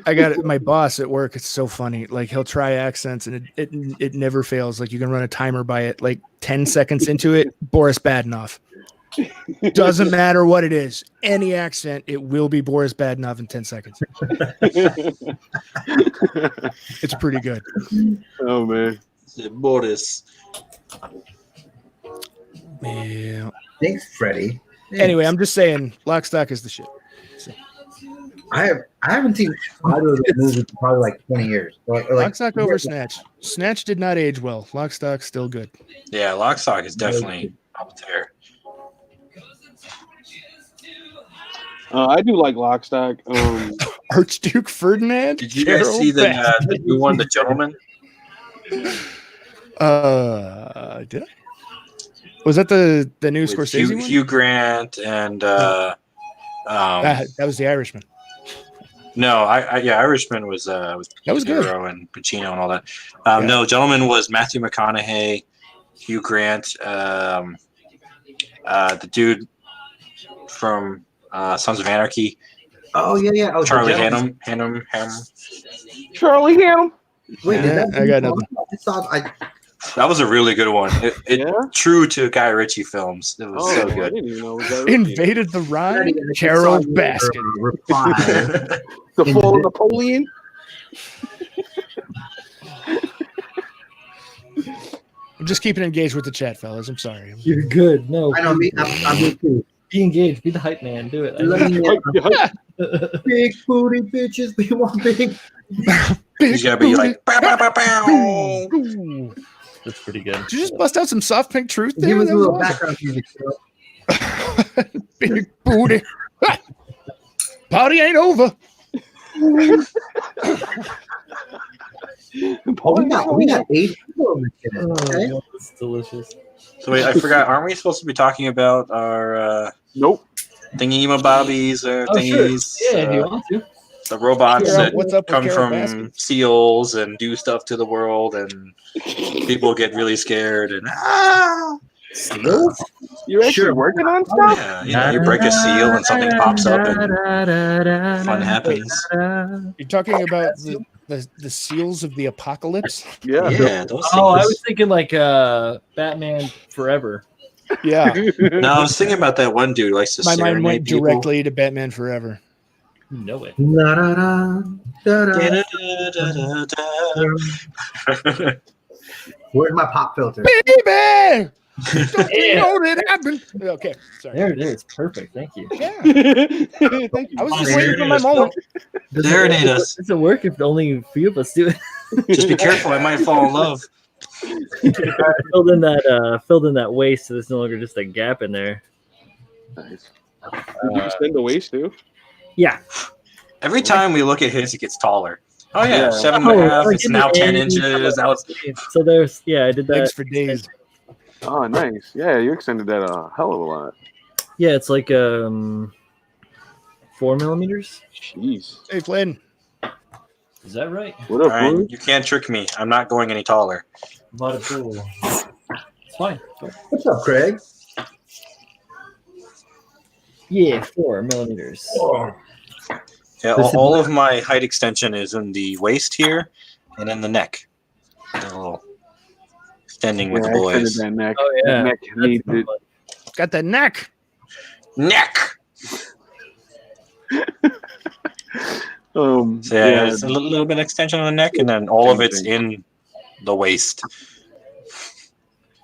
I got it. My boss at work. It's so funny. Like he'll try accents and it never fails. Like you can run a timer by it. Like 10 seconds into it, Boris Badenov. Doesn't matter what it is. Any accent, it will be Boris Badenov in 10 seconds. It's pretty good. Oh man. Boris. Yeah. Thanks, Freddie. Anyway, I'm just saying, Lock, Stock is the shit. So. I haven't seen either of those movies in probably like 20 years. Lock, Stock over Snatch. Snatch did not age well. Lock, Stock still good. Yeah, Lock, Stock is definitely up there. I do like Lock, Stock. Archduke Ferdinand. Did you guys see the new one, The Gentleman? Did I? Was that the new With Scorsese one? Hugh Grant and that was The Irishman. no, Irishman was That was De good. Niro and Pacino and all that. No, Gentleman was Matthew McConaughey, Hugh Grant, the dude from Sons of Anarchy. Oh yeah. Oh, Charlie Gentleman. Hannum. Charlie Hannum. Wait, Yeah, I got nothing. That was a really good one. Yeah? True to Guy Ritchie films. It was so I good. didn't even know it was that. Invaded the Rhine. Carol Baskin. The Fall of Napoleon. I'm just keeping engaged with the chat, fellas. I'm sorry. You're good. No, I know me. I'm good too. be engaged. Be the hype man. Do it. Big booty bitches. We want big. He's gotta be like, bow, bow, bow, bow. That's pretty good. Did you just bust out some soft pink truth there? Give us a That was little awesome. background music. Big booty. Party ain't over. We got 8 people in this kid, okay? Oh, that's delicious. So wait, I forgot. Aren't we supposed to be talking about our Nope. thingy-mabobbies or Oh, sure. thingies? Yeah, if you want to. The robots Figure out that what's up with come Carol from Baskin. seals and do stuff to the world, and people get really scared. And You're actually working on stuff? yeah, you know, you break a seal and something pops up and fun happens. You're talking about the seals of the apocalypse? Yeah. Yeah, those Oh, I things. was thinking like Batman Forever. Yeah. No, I was thinking about that one dude who likes to My mind went serenade people. directly to Batman Forever. You know it. Where's my pop filter? Baby! Don't you know that I've been... Okay, sorry. There it is. Perfect. Thank you. Yeah. Thank you. I was just waiting for my moment. Serenade us. Does it work if only a few of us do it? Just be careful, I might fall in love. Filled in that waist, so there's no longer just a gap in there. Nice. Did you extend the waist too? Yeah. Every time we look at his, it gets taller. Oh yeah, Yeah. 7.5. like It's in now the 10 end, inches. Now it's So I did that. Thanks for days. Oh, nice. Yeah, you extended that a hell of a lot. Yeah, it's like 4 millimeters. Jeez. Hey, Flynn. Is that right? What up, Ryan, bro? you can't trick me. I'm not going any taller. Bought a pool. It's fine. What's up, Craig? Yeah, 4 millimeters. Yeah, This is all of my height extension is in the waist here and in the neck. A little extending with the I extended boys. that neck. Oh, yeah. That neck needs it. Got the neck. Neck! Um, So yeah, it's a little bit extension on the neck, and then all of it's Everything. in the waist.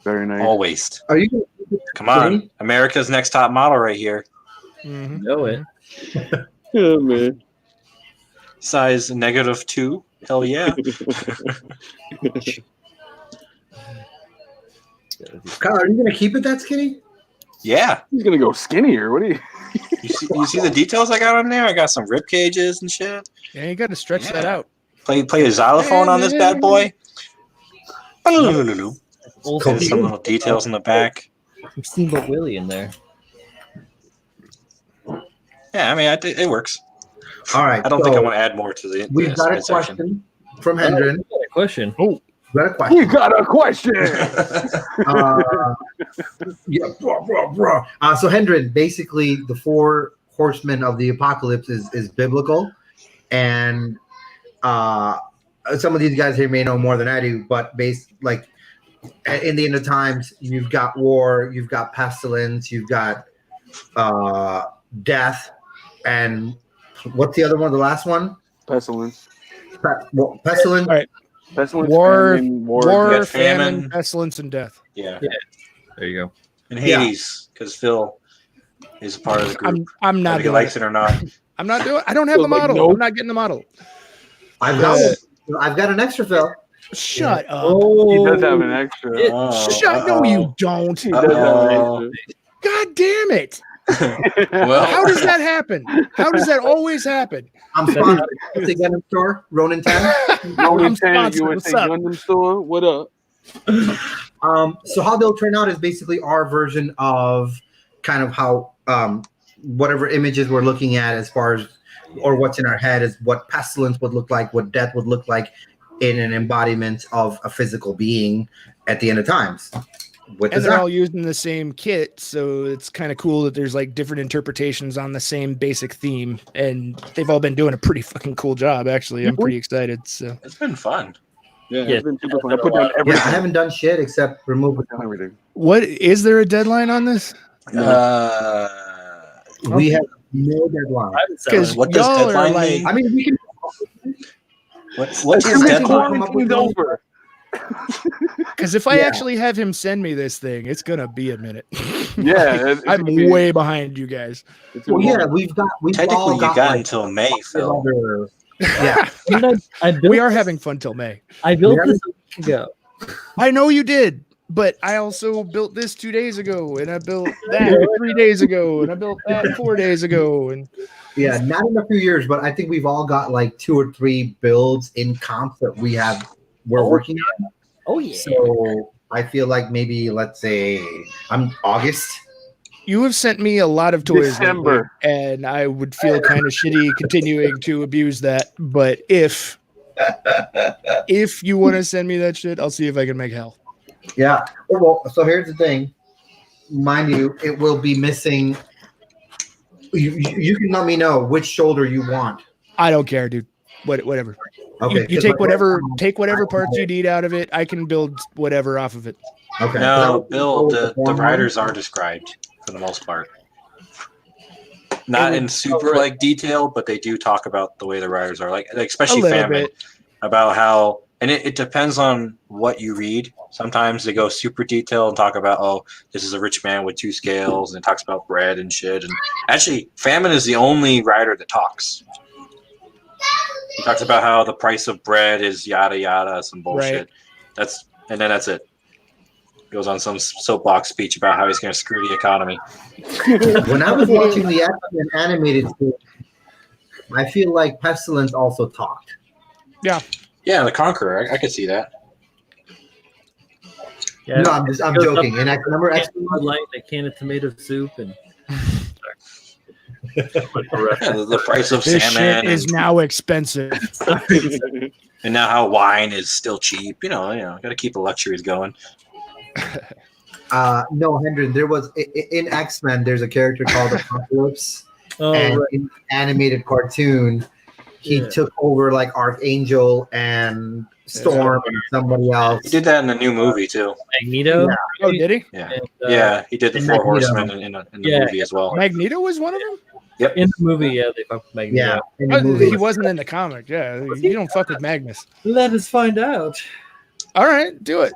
very nice. All waist. Are you? Come on. America's Next Top Model right here. Mhm. Know it. Yeah, man. Size -2. Hell yeah. Kyle, are you gonna keep it that skinny? Yeah. He's gonna go skinnier. What do you? You see the details I got on there? I got some rib cages and shit. Yeah, you got to stretch that Yeah. out. Play a xylophone on this bad boy. Old There's some little details in the back. Steamboat Willie in there. Yeah, I mean, I think it works. All right. I don't think I want to add more to the We've got a midsection. question from Hendren. Got a question. We got a question. You got a question. Yeah, bro. So Hendren, basically, the 4 horsemen of the apocalypse is biblical, and some of these guys here may know more than I do, but like in the end of times, you've got war, you've got pestilence, you've got death, and what's the other one? The last one? Pestilence. Pestilence. All right. Pestilence. War, famine, war, You got famine, famine. pestilence, and death. Yeah. There you go. And Hades, because Phil is a part of the group. I'm not Whether he doing likes it. it or not. I'm not doing. I don't have the Feels like model. nope. I'm not getting the model. I've got an extra Phil. Shut up. He does have an extra. Oh, Shut. No, you don't. He does have Uh-oh. an God damn it. extra. Well, How does that happen? How does that always happen? I'm sponsored by the Gundam store, Ronin 10. Ronin I'm 10, sponsored. USA What's up? Gundam store. What up? So how they'll turn out is basically our version of kind of how whatever images we're looking at as far as or what's in our head is what pestilence would look like, what death would look like in an embodiment of a physical being at the end of times. And they're all using the same kit, so it's kind of cool that there's like different interpretations on the same basic theme, and they've all been doing a pretty fucking cool job. Actually, I'm pretty excited. So it's been fun. Yeah, Yeah. it's been super fun. I put down I everything. haven't done shit except remove it. Everything. what is there a deadline on this? We have no deadline. Because What does y'all are deadline like, mean? I mean, we can. What's As his soon as deadline? quarantine's over. because if I Yeah. actually have him send me this thing, it's gonna be a minute. Yeah, it's I'm gonna be- way behind you guys. it's Well, gonna yeah, be- we've Technically, all you got got like, until May, Phil. other- yeah. I built We are having fun till May. I built Yeah. this a week ago. I know you did, but I also built this 2 days ago, and I built that 3 days ago, and I built that 4 days ago, and Yeah, not in a few years, but I think we've all got like 2 or 3 builds in comps that we're working on. Oh yeah. So I feel like maybe let's say August. you have sent me a lot of toys, December. lately, and I would feel kind of shitty continuing to abuse that. But if you want to send me that shit, I'll see if I can make hell. Yeah. Well, so here's the thing. Mind you, it will be missing. You can let me know which shoulder you want. I don't care, dude. Whatever. Okay. You take whatever parts you need out of it. I can build whatever off of it. Okay. No, Bill, the riders are described for the most part. Not in super like detail, but they do talk about the way the riders are, like especially A little Famine, bit. about how, and it depends on what you read. Sometimes they go super detailed and talk about, oh, this is a rich man with 2 scales, and it talks about bread and shit. And actually, Famine is the only rider that talks. He talks about how the price of bread is yada yada, some bullshit. Right. That's it. Goes on some soapbox speech about how he's going to screw the economy. When I was watching the X-Men animated series, I feel like Pestilence also talked. Yeah, the Conqueror. I could see that. Yeah. No, I'm joking. And I remember X-Men. Like a can of tomato soup and The price of This salmon shit is now expensive. and now how wine is still cheap. You know, got to keep the luxuries going. No, Hendren, there was in X-Men. There's a character called Apocalypse, and right. in the animated cartoon, he took over like Archangel and Storm and somebody else. He did that in the new movie too. Magneto. Yeah. Oh, did he? Yeah, And, he did the and Four Magneto. Horsemen in the movie as well. Magneto was one of them? in the movie, they fuck with Magneto. Yeah, in the Oh, movie. he wasn't in the comic. Yeah, you don't fuck with Magnus. Let us find out. All right, do it.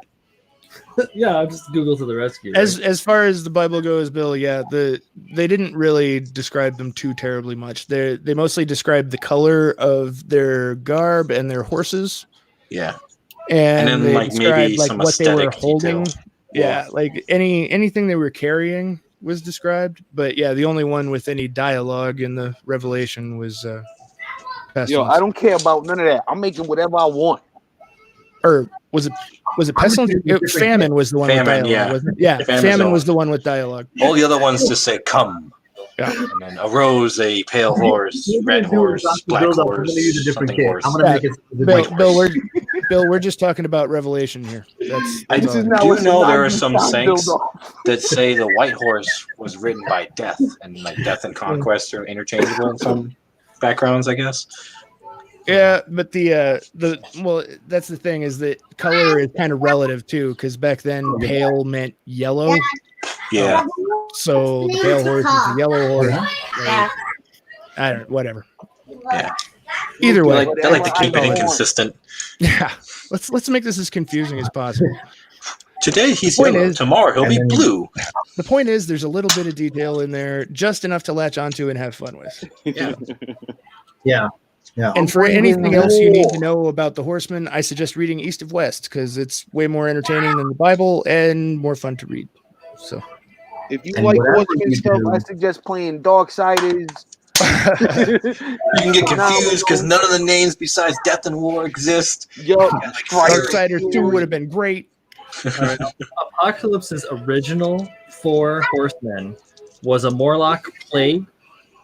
Yeah, I'll just Google to the rescue. As far as the Bible goes, Bill, yeah, they didn't really describe them too terribly much. They mostly described the color of their garb and their horses. Yeah, And then, they like, described maybe like some what they were aesthetic holding. detail. Yeah, like anything they were carrying was described. But yeah, the only one with any dialogue in the Revelation was Pestilence. Yo, I don't care about none of that. I'm making whatever I want. Or was it Pestilence? Famine was the one with Famine, dialogue, yeah. wasn't it? Yeah, Famine's Famine all- was the one with dialogue. All the other ones just say "come," Yeah. and then arose a pale horse, red horse, black I'm horse, gonna use a different something kid. horse. I'm gonna make it. Bill, we're just talking about Revelation here. I That's all. do know there are some saints that say the white horse was written by Death, and like Death and Conquest are interchangeable in some backgrounds, I guess. Yeah, but well, that's the thing is that color is kind of relative too, because back then pale meant yellow. Yeah, So the pale horse is the yellow horse. Like, I don't whatever. yeah. Either way, They like to keep it inconsistent. yeah. Let's make this as confusing as possible. Today he's Point yellow. is- Tomorrow he'll be blue. The point is, there's a little bit of detail in there, just enough to latch onto and have fun with. Yeah. And for anything else you need to know about the Horsemen, I suggest reading East of West because it's way more entertaining than the Bible and more fun to read. So, If you And like whatever Horsemen you stuff, do- I suggest playing Darksiders. You can get confused because none of the names besides Death and War exist. Yo, Darksiders 2 would have been great. Apocalypse's original 4 horsemen was a Morlock plague,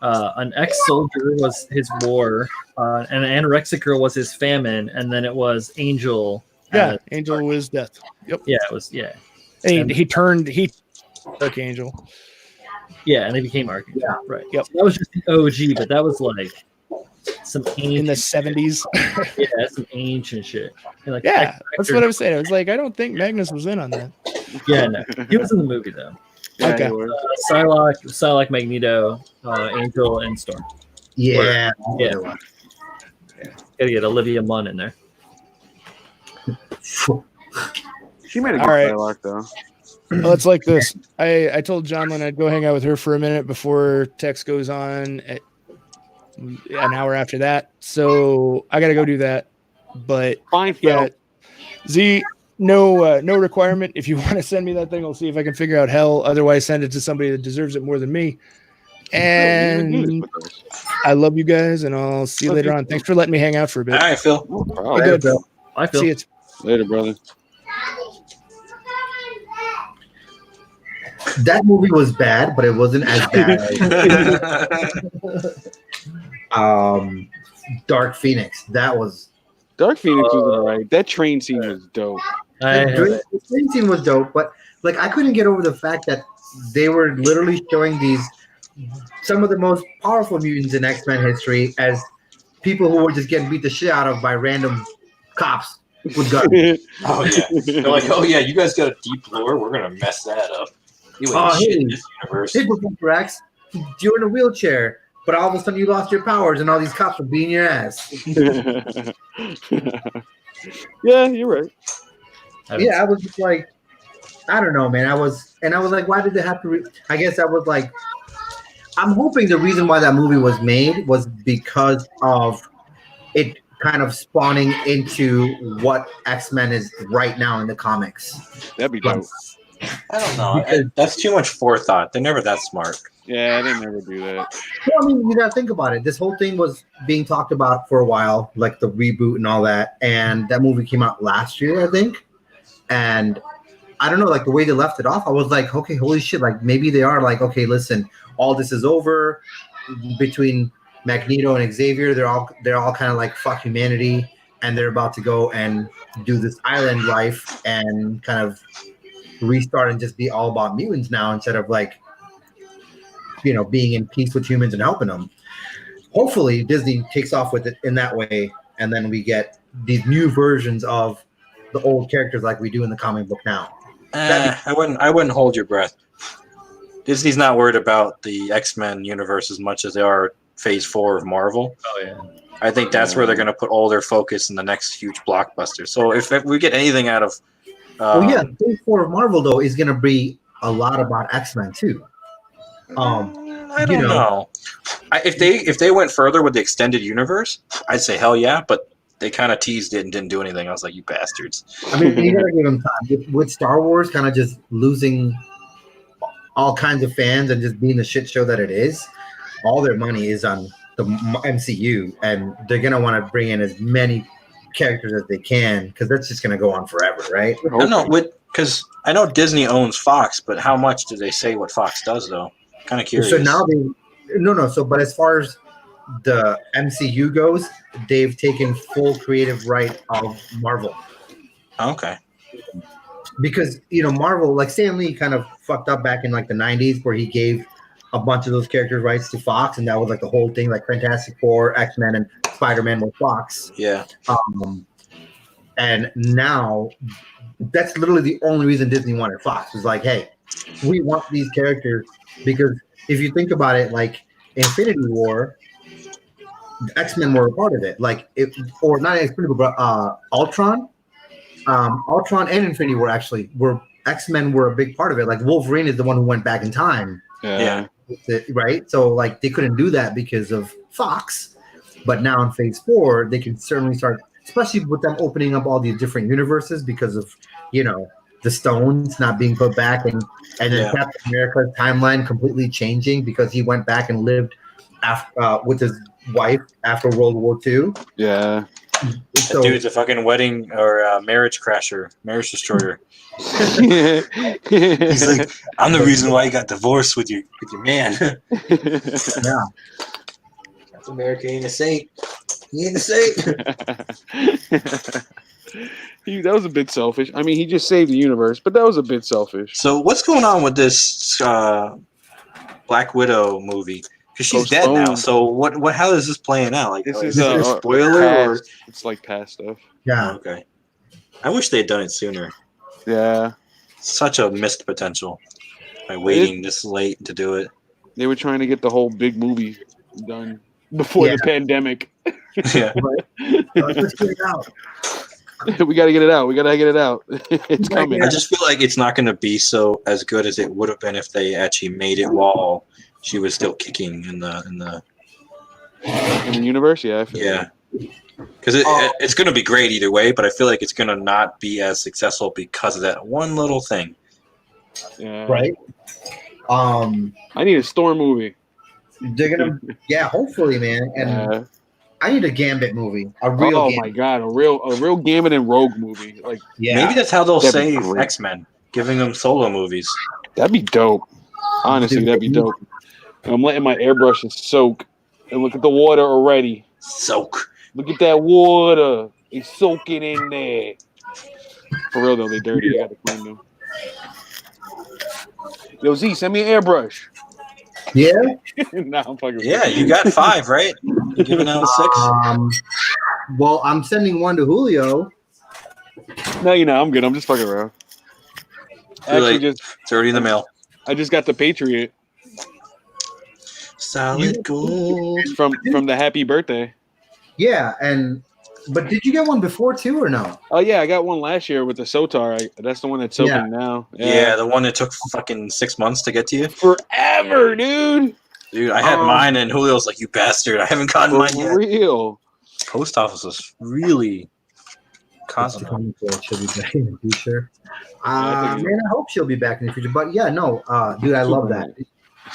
an ex-soldier was his war, and an anorexic girl was his famine, and then it was Angel. Yeah, Angel was death. Yep. Yeah, it was. Yeah, And he took Angel. yeah, and they became Archangel. Yeah. Right. Yep. So that was just the OG, but that was like some ancient. In the 70s. Yeah, some ancient shit. And like, Yeah, that's what I was saying. I was like, I don't think Magnus was in on that. Yeah, no, he was in the movie though. Okay. Psylocke, Magneto, Angel, and Storm. Yeah. Yeah. Gotta get Olivia Munn in there. She made a All good right. dialogue though. Well, it's like this. I told Johnlyn I'd go hang out with her for a minute before Tex goes on at an hour after that. So I got to go do that. But Fine, yeah, Phil. Z, no requirement. If you want to send me that thing, I'll see if I can figure out hell. Otherwise, send it to somebody that deserves it more than me. And I love you guys, and I'll see you later on. Thanks for letting me hang out for a bit. All right, Phil. Oh, Be good. I feel See you. later, brother. That movie was bad, but it wasn't as bad as Dark Phoenix. That was Dark Phoenix was alright. That train scene was dope. the train scene was dope, but like I couldn't get over the fact that they were literally showing some of the most powerful mutants in X-Men history as people who were just getting beat the shit out of by random cops with guns. Oh yeah. They're like, oh yeah, you guys got a deep lore. We're gonna mess that up. You ain't Oh, shit in hey. this universe. Hey, Professor X, you're in a wheelchair, but all of a sudden you lost your powers and all these cops are beating your ass. Yeah, you're right. Yeah, I was just like, I don't know, man. I was like, why did they have to? I guess I was like, I'm hoping the reason why that movie was made was because of it kind of spawning into what X-Men is right now in the comics. That'd be dope. I don't know. That's too much forethought. They're never that smart. Yeah, I didn't never do that. Well, I mean, you gotta think about it. This whole thing was being talked about for a while, like the reboot and all that. And that movie came out last year, I think. And I don't know, like the way they left it off, I was like, okay, holy shit, like maybe they are like, okay, listen, all this is over. between Magneto and Xavier, they're all kind of like fuck humanity, and they're about to go and do this island life and kind of restart and just be all about mutants now instead of like, being in peace with humans and helping them. Hopefully Disney takes off with it in that way, and then we get these new versions of the old characters like we do in the comic book now. I wouldn't hold your breath. Disney's not worried about the X-Men universe as much as they are Phase 4 of Marvel. Oh yeah. I think that's where they're going to put all their focus in the next huge blockbuster. So if we get anything out of, Phase 4 of Marvel though is going to be a lot about X-Men too. I don't know. If they went further with the extended universe, I'd say hell yeah. But they kind of teased it and didn't do anything. I was like, you bastards. I mean, you gotta give them time. With Star Wars kind of just losing all kinds of fans and just being the shit show that it is, all their money is on the MCU, and they're gonna want to bring in as many characters as they can because that's just gonna go on forever, right? I don't know, because I know Disney owns Fox, but how much do they say what Fox does though? Kind of curious. So now but as far as the MCU goes, they've taken full creative right of Marvel. Okay. Because Marvel, like Stan Lee kind of fucked up back in like the 90s where he gave a bunch of those characters rights to Fox, and that was like the whole thing, like Fantastic Four, X-Men, and Spider-Man with Fox. Yeah. And now that's literally the only reason Disney wanted Fox, was like, hey, we want these characters, because if you think about it, like Infinity War, X-Men were a part of it. Like or not Infinity War, but Ultron. Ultron and Infinity War actually were X-Men were a big part of it. Like Wolverine is the one who went back in time. Yeah. Right. So like they couldn't do that because of Fox, but now in Phase 4 they can certainly start, especially with them opening up all these different universes because of the stones not being put back, and then Captain America's timeline completely changing because he went back and lived after with his wife after World War II. Yeah. So, that dude's a fucking wedding or marriage crasher, marriage destroyer. He's like, I'm the reason why you got divorced with your man. Yeah. Captain America ain't a saint. He ain't a saint. That was a bit selfish. I mean, he just saved the universe, but that was a bit selfish. So what's going on with this Black Widow movie? Because she's dead now. So what? How is this playing out? Like, this is it a spoiler or it's like past stuff? Yeah. Oh, okay. I wish they had done it sooner. Yeah. Such a missed potential by waiting this late to do it. They were trying to get the whole big movie done before the pandemic. Yeah. Let's get it out. We got to get it out. We got to get it out. It's coming. I just feel like it's not going to be as good as it would have been if they actually made it while she was still kicking in the universe. Yeah. I feel yeah. Because it's going to be great either way, but I feel like it's going to not be as successful because of that one little thing. Yeah. Right. I need a Storm movie. They're gonna, hopefully, man. And I need a Gambit movie. A real. Gambit. My god, a real Gambit and Rogue movie. Like, maybe that's how they'll save X-Men, giving them solo movies. That'd be dope. Honestly, that'd be dope. I'm letting my airbrushes soak, and look at the water already. Soak. Look at that water. It's soaking in there. For real though, they dirty. I got to clean them. Yo, Z, send me an airbrush. Yeah. Nah, I'm fucking. Yeah, you got 5, right? You giving out 6? Well, I'm sending one to Julio. No, I'm good. I'm just fucking around. Actually, it's already in the mail. I just got the Patriot. Solid gold from the Happy Birthday. Yeah, but did you get one before too, or no? Oh yeah, I got one last year with the Sotar. That's the one that's soaking now. Yeah, the one that took fucking 6 months to get to you. Forever, dude. Dude, I had mine, and Julio's like, "You bastard! I haven't gotten mine yet." For real. Post office was really constant. She'll be back in the future. Man, I hope she'll be back in the future. But yeah, no, dude, I love that.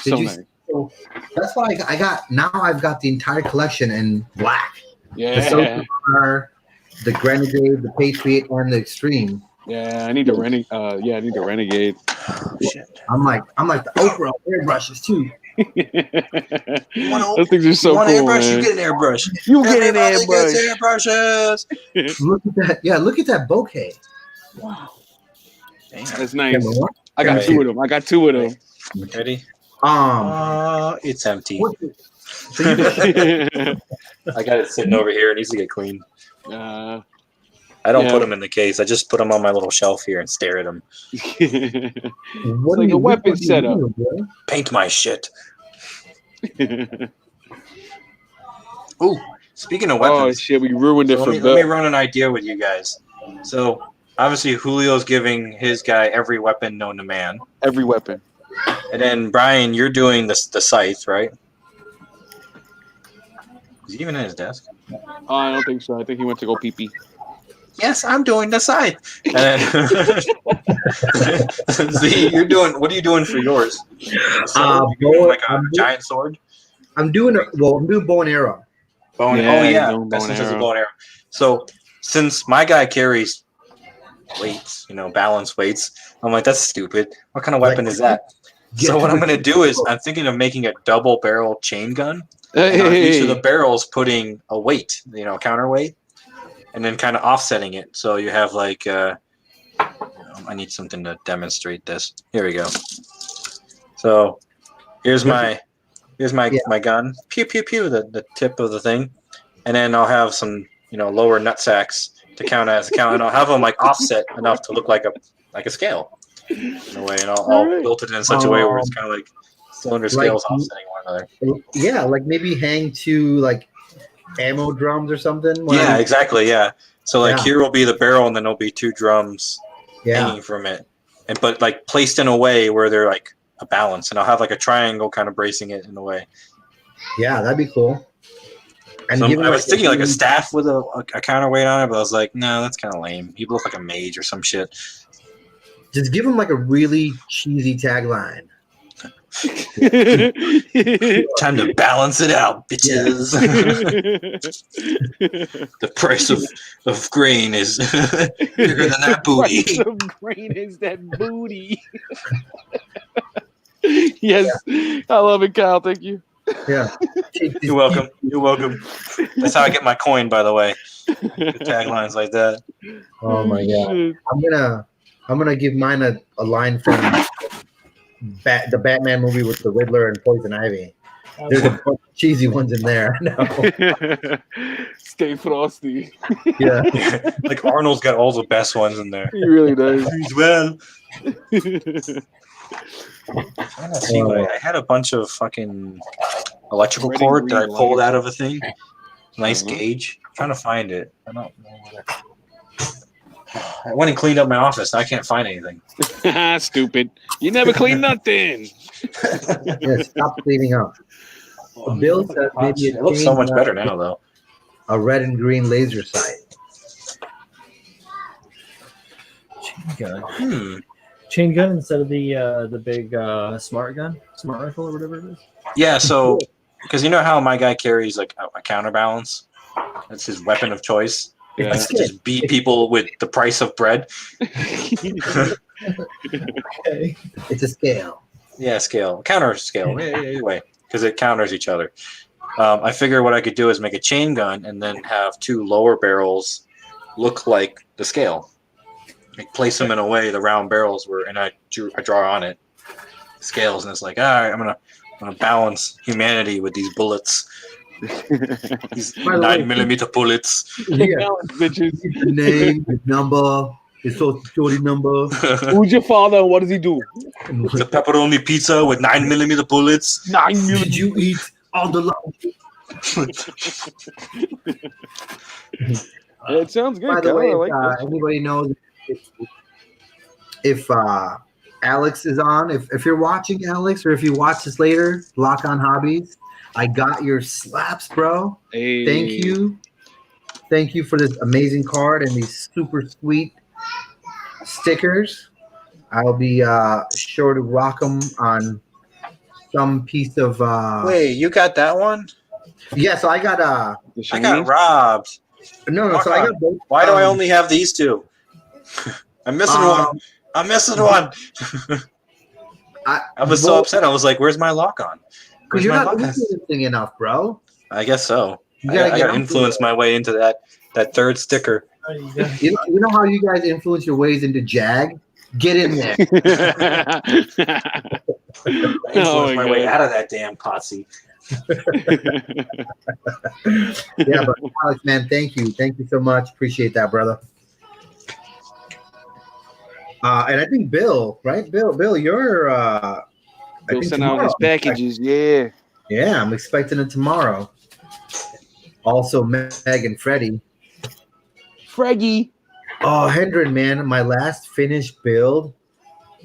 Did you? Nice. So that's why I got. Now I've got the entire collection in black. Yeah. The Sotar, the Grenade, the Patriot, and the Extreme. Yeah, I need the Renegade. I need the Renegade. Oh, shit. I'm like the Oprah airbrushes too. Those things are so cool, airbrush? man. You get an airbrush. You get an Everybody airbrush. gets airbrushes. Look at that. Yeah, look at that bouquet. Wow. Damn. That's nice. Camera one. I got two of them. Ready? It's empty. What- so you I got it sitting over here. It needs to get cleaned. uh, I don't Yeah. put them in the case. I just put them on my little shelf here and stare at them. what like do a you- weapon what do you setup. do, boy? Paint my shit. Ooh, speaking of Oh weapons, shit, we ruined it so for let me Bill. run an idea with you guys. So obviously Julio's giving his guy every weapon known to man, Every weapon. and then Brian, you're doing the scythe, right? Is he even at his desk? Oh, I don't think so. I think he went to go pee pee. Yes, I'm doing the scythe. And then, see, you're doing. What are you doing for yours? Sword? You doing like a giant sword? I'm doing bow and arrow. Bow and, Yeah, oh he's yeah, doing bow and Essence is a arrow. bow and arrow. So since my guy carries weights, balance weights, I'm like, that's stupid. What kind of weapon is that? So what I'm gonna do is I'm thinking of making a double barrel chain gun. And on each of the barrels putting a weight, counterweight, and then kind of offsetting it. So you have like, I need something to demonstrate this. Here we go. So here's my gun. Pew pew pew. The tip of the thing, and then I'll have some lower nut sacks to count as a count, and I'll have them like offset enough to look like a scale in a way, and I'll build it in such a way where it's kind of like cylinder scales offsetting one another. Yeah, like maybe hang two like ammo drums or something. Yeah, exactly. Yeah. So like Yeah. here will be the barrel, and then there'll be two drums hanging from it, but like placed in a way where they're like a balance, and I'll have like a triangle kind of bracing it in a way. Yeah, that'd be cool. And So give I him, was thinking like a staff with a counterweight on it, but I was like, no, that's kind of lame. He look like a mage or some shit. just give him like a really cheesy tagline. Time to balance it out, bitches. The price of grain is bigger than that booty. The price of grain is that booty. Yes, I love it, Kyle. Thank you. Yeah. You're welcome. You're welcome. That's how I get my coin, by the way. Good taglines like that. Oh my god. I'm gonna give mine a line from the Batman movie with the Riddler and Poison Ivy. There's a bunch of cheesy ones in there. No. Stay frosty. Yeah. Like Arnold's got all the best ones in there. He really does. He's well. Let's see, I had a bunch of fucking electrical Red and cord that I green pulled lights. out of a thing. Nice Uh-huh. gauge. I'm trying to find it. I don't know where. I went and cleaned up my office. I can't find anything. Stupid. You never clean nothing. Yeah, stop cleaning up. Bill says maybe It looks so much better now, though. a red and green laser sight. Chain gun. Hmm. Chain gun instead of the big smart rifle or whatever it is. Yeah, so because you know how my guy carries like a counterbalance. That's his weapon of choice. Yeah. Like to just beat people with the price of bread. Okay. It's a scale. Yeah, scale, counter scale. Anyway, because it counters each other. I figure what I could do is make a chain gun and then have two lower barrels look like the scale. Like place them in a way the round barrels were, and I draw on it scales, and it's like, all right, I'm gonna balance humanity with these bullets. These By the way, 9mm bullets. Yeah. Balance, bitches. The name, the number, his social security number. Who's your father and what does he do? The pepperoni pizza with 9mm bullets. 9 Did million. you eat all the lunch? It sounds good. By the Kyle. way, I like this. anybody knows if Alex is on, if you're watching Alex, or if you watch this later, Lock On Hobbies, I got your slaps, bro. Hey. Thank you for this amazing card and these super sweet stickers. I'll be sure to rock them on some piece of. Wait, you got that one? Yeah, so I got The I got shiny? robbed. no. So I got both. Why do I only have these two? I'm missing one. I'm missing one. I was so upset. I was like, "Where's my lock on?" Because you're not influencing enough, bro. I guess so. You I gotta got to influence my way into that third sticker. You know how you guys influence your ways into Jag? Get in there. I influence my way out of that damn posse. Yeah, but Alex, man, thank you so much. Appreciate that, brother. And I think Bill, right? Bill, you're Bill sent out his packages. Yeah, I'm expecting it tomorrow. Also, Meg and Freddie. Oh, Hendren, man, my last finished build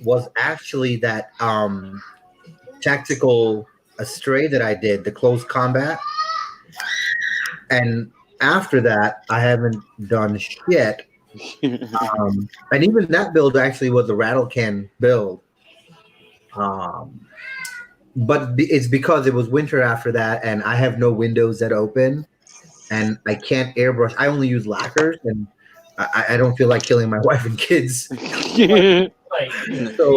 was actually that tactical Astray that I did, the close combat. And after that, I haven't done shit. And even that build actually was a rattle can build. But it's because it was winter after that, and I have no windows that open, and I can't airbrush. I only use lacquers, and I don't feel like killing my wife and kids. So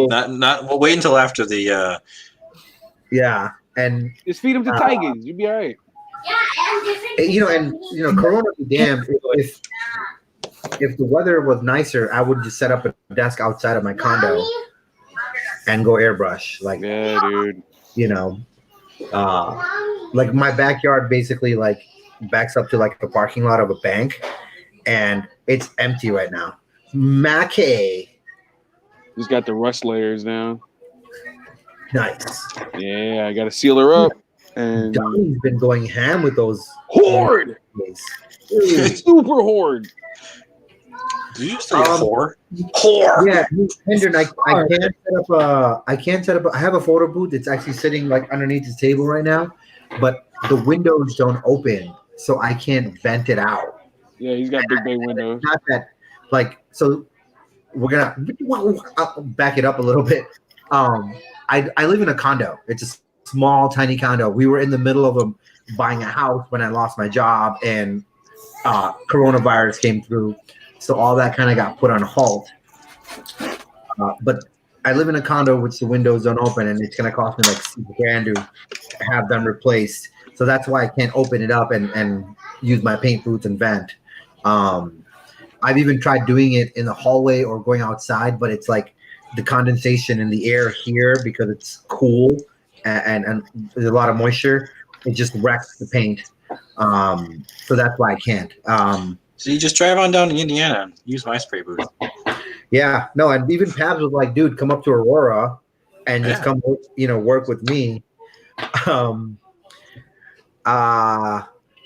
we'll wait until after the. Yeah, and just feed them to tigers. You'll be all right. And Corona be damned. If the weather was nicer, I would just set up a desk outside of my condo and go airbrush. Like, yeah, dude. Like my backyard basically like backs up to like the parking lot of a bank, and it's empty right now. Mackay. He's got the rust layers down. Nice. Yeah, I got to seal her up. And Donnie's been going ham with those horde. Super horde. Did you say whore? Whore. Yeah, Hendren, I can't set up. I have a photo booth that's actually sitting like underneath his table right now, but the windows don't open, so I can't vent it out. Yeah, he's got big bay windows. Not that, so we're gonna I'll back it up a little bit. I live in a condo. It's a small, tiny condo. We were in the middle of buying a house when I lost my job, and coronavirus came through. So all that kind of got put on halt. But I live in a condo which the windows don't open, and it's going to cost me like $6,000 to have them replaced. So that's why I can't open it up and use my paint booth and vent. I've even tried doing it in the hallway or going outside, but it's like the condensation in the air here, because it's cool and there's a lot of moisture, it just wrecks the paint. So that's why I can't. So you just drive on down to Indiana and use my spray booth. Yeah, no, and even Pabs was like, dude, come up to Aurora and just come, work with me.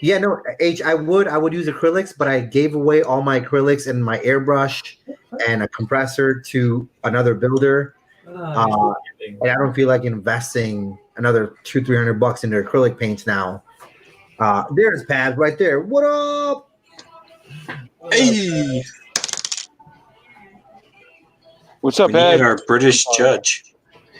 Yeah, no, I would use acrylics, but I gave away all my acrylics and my airbrush and a compressor to another builder. And I don't feel like investing another $200-300 into acrylic paints now. There's Pabs right there. What up? Hey, what's up, we need Pabs? our British judge.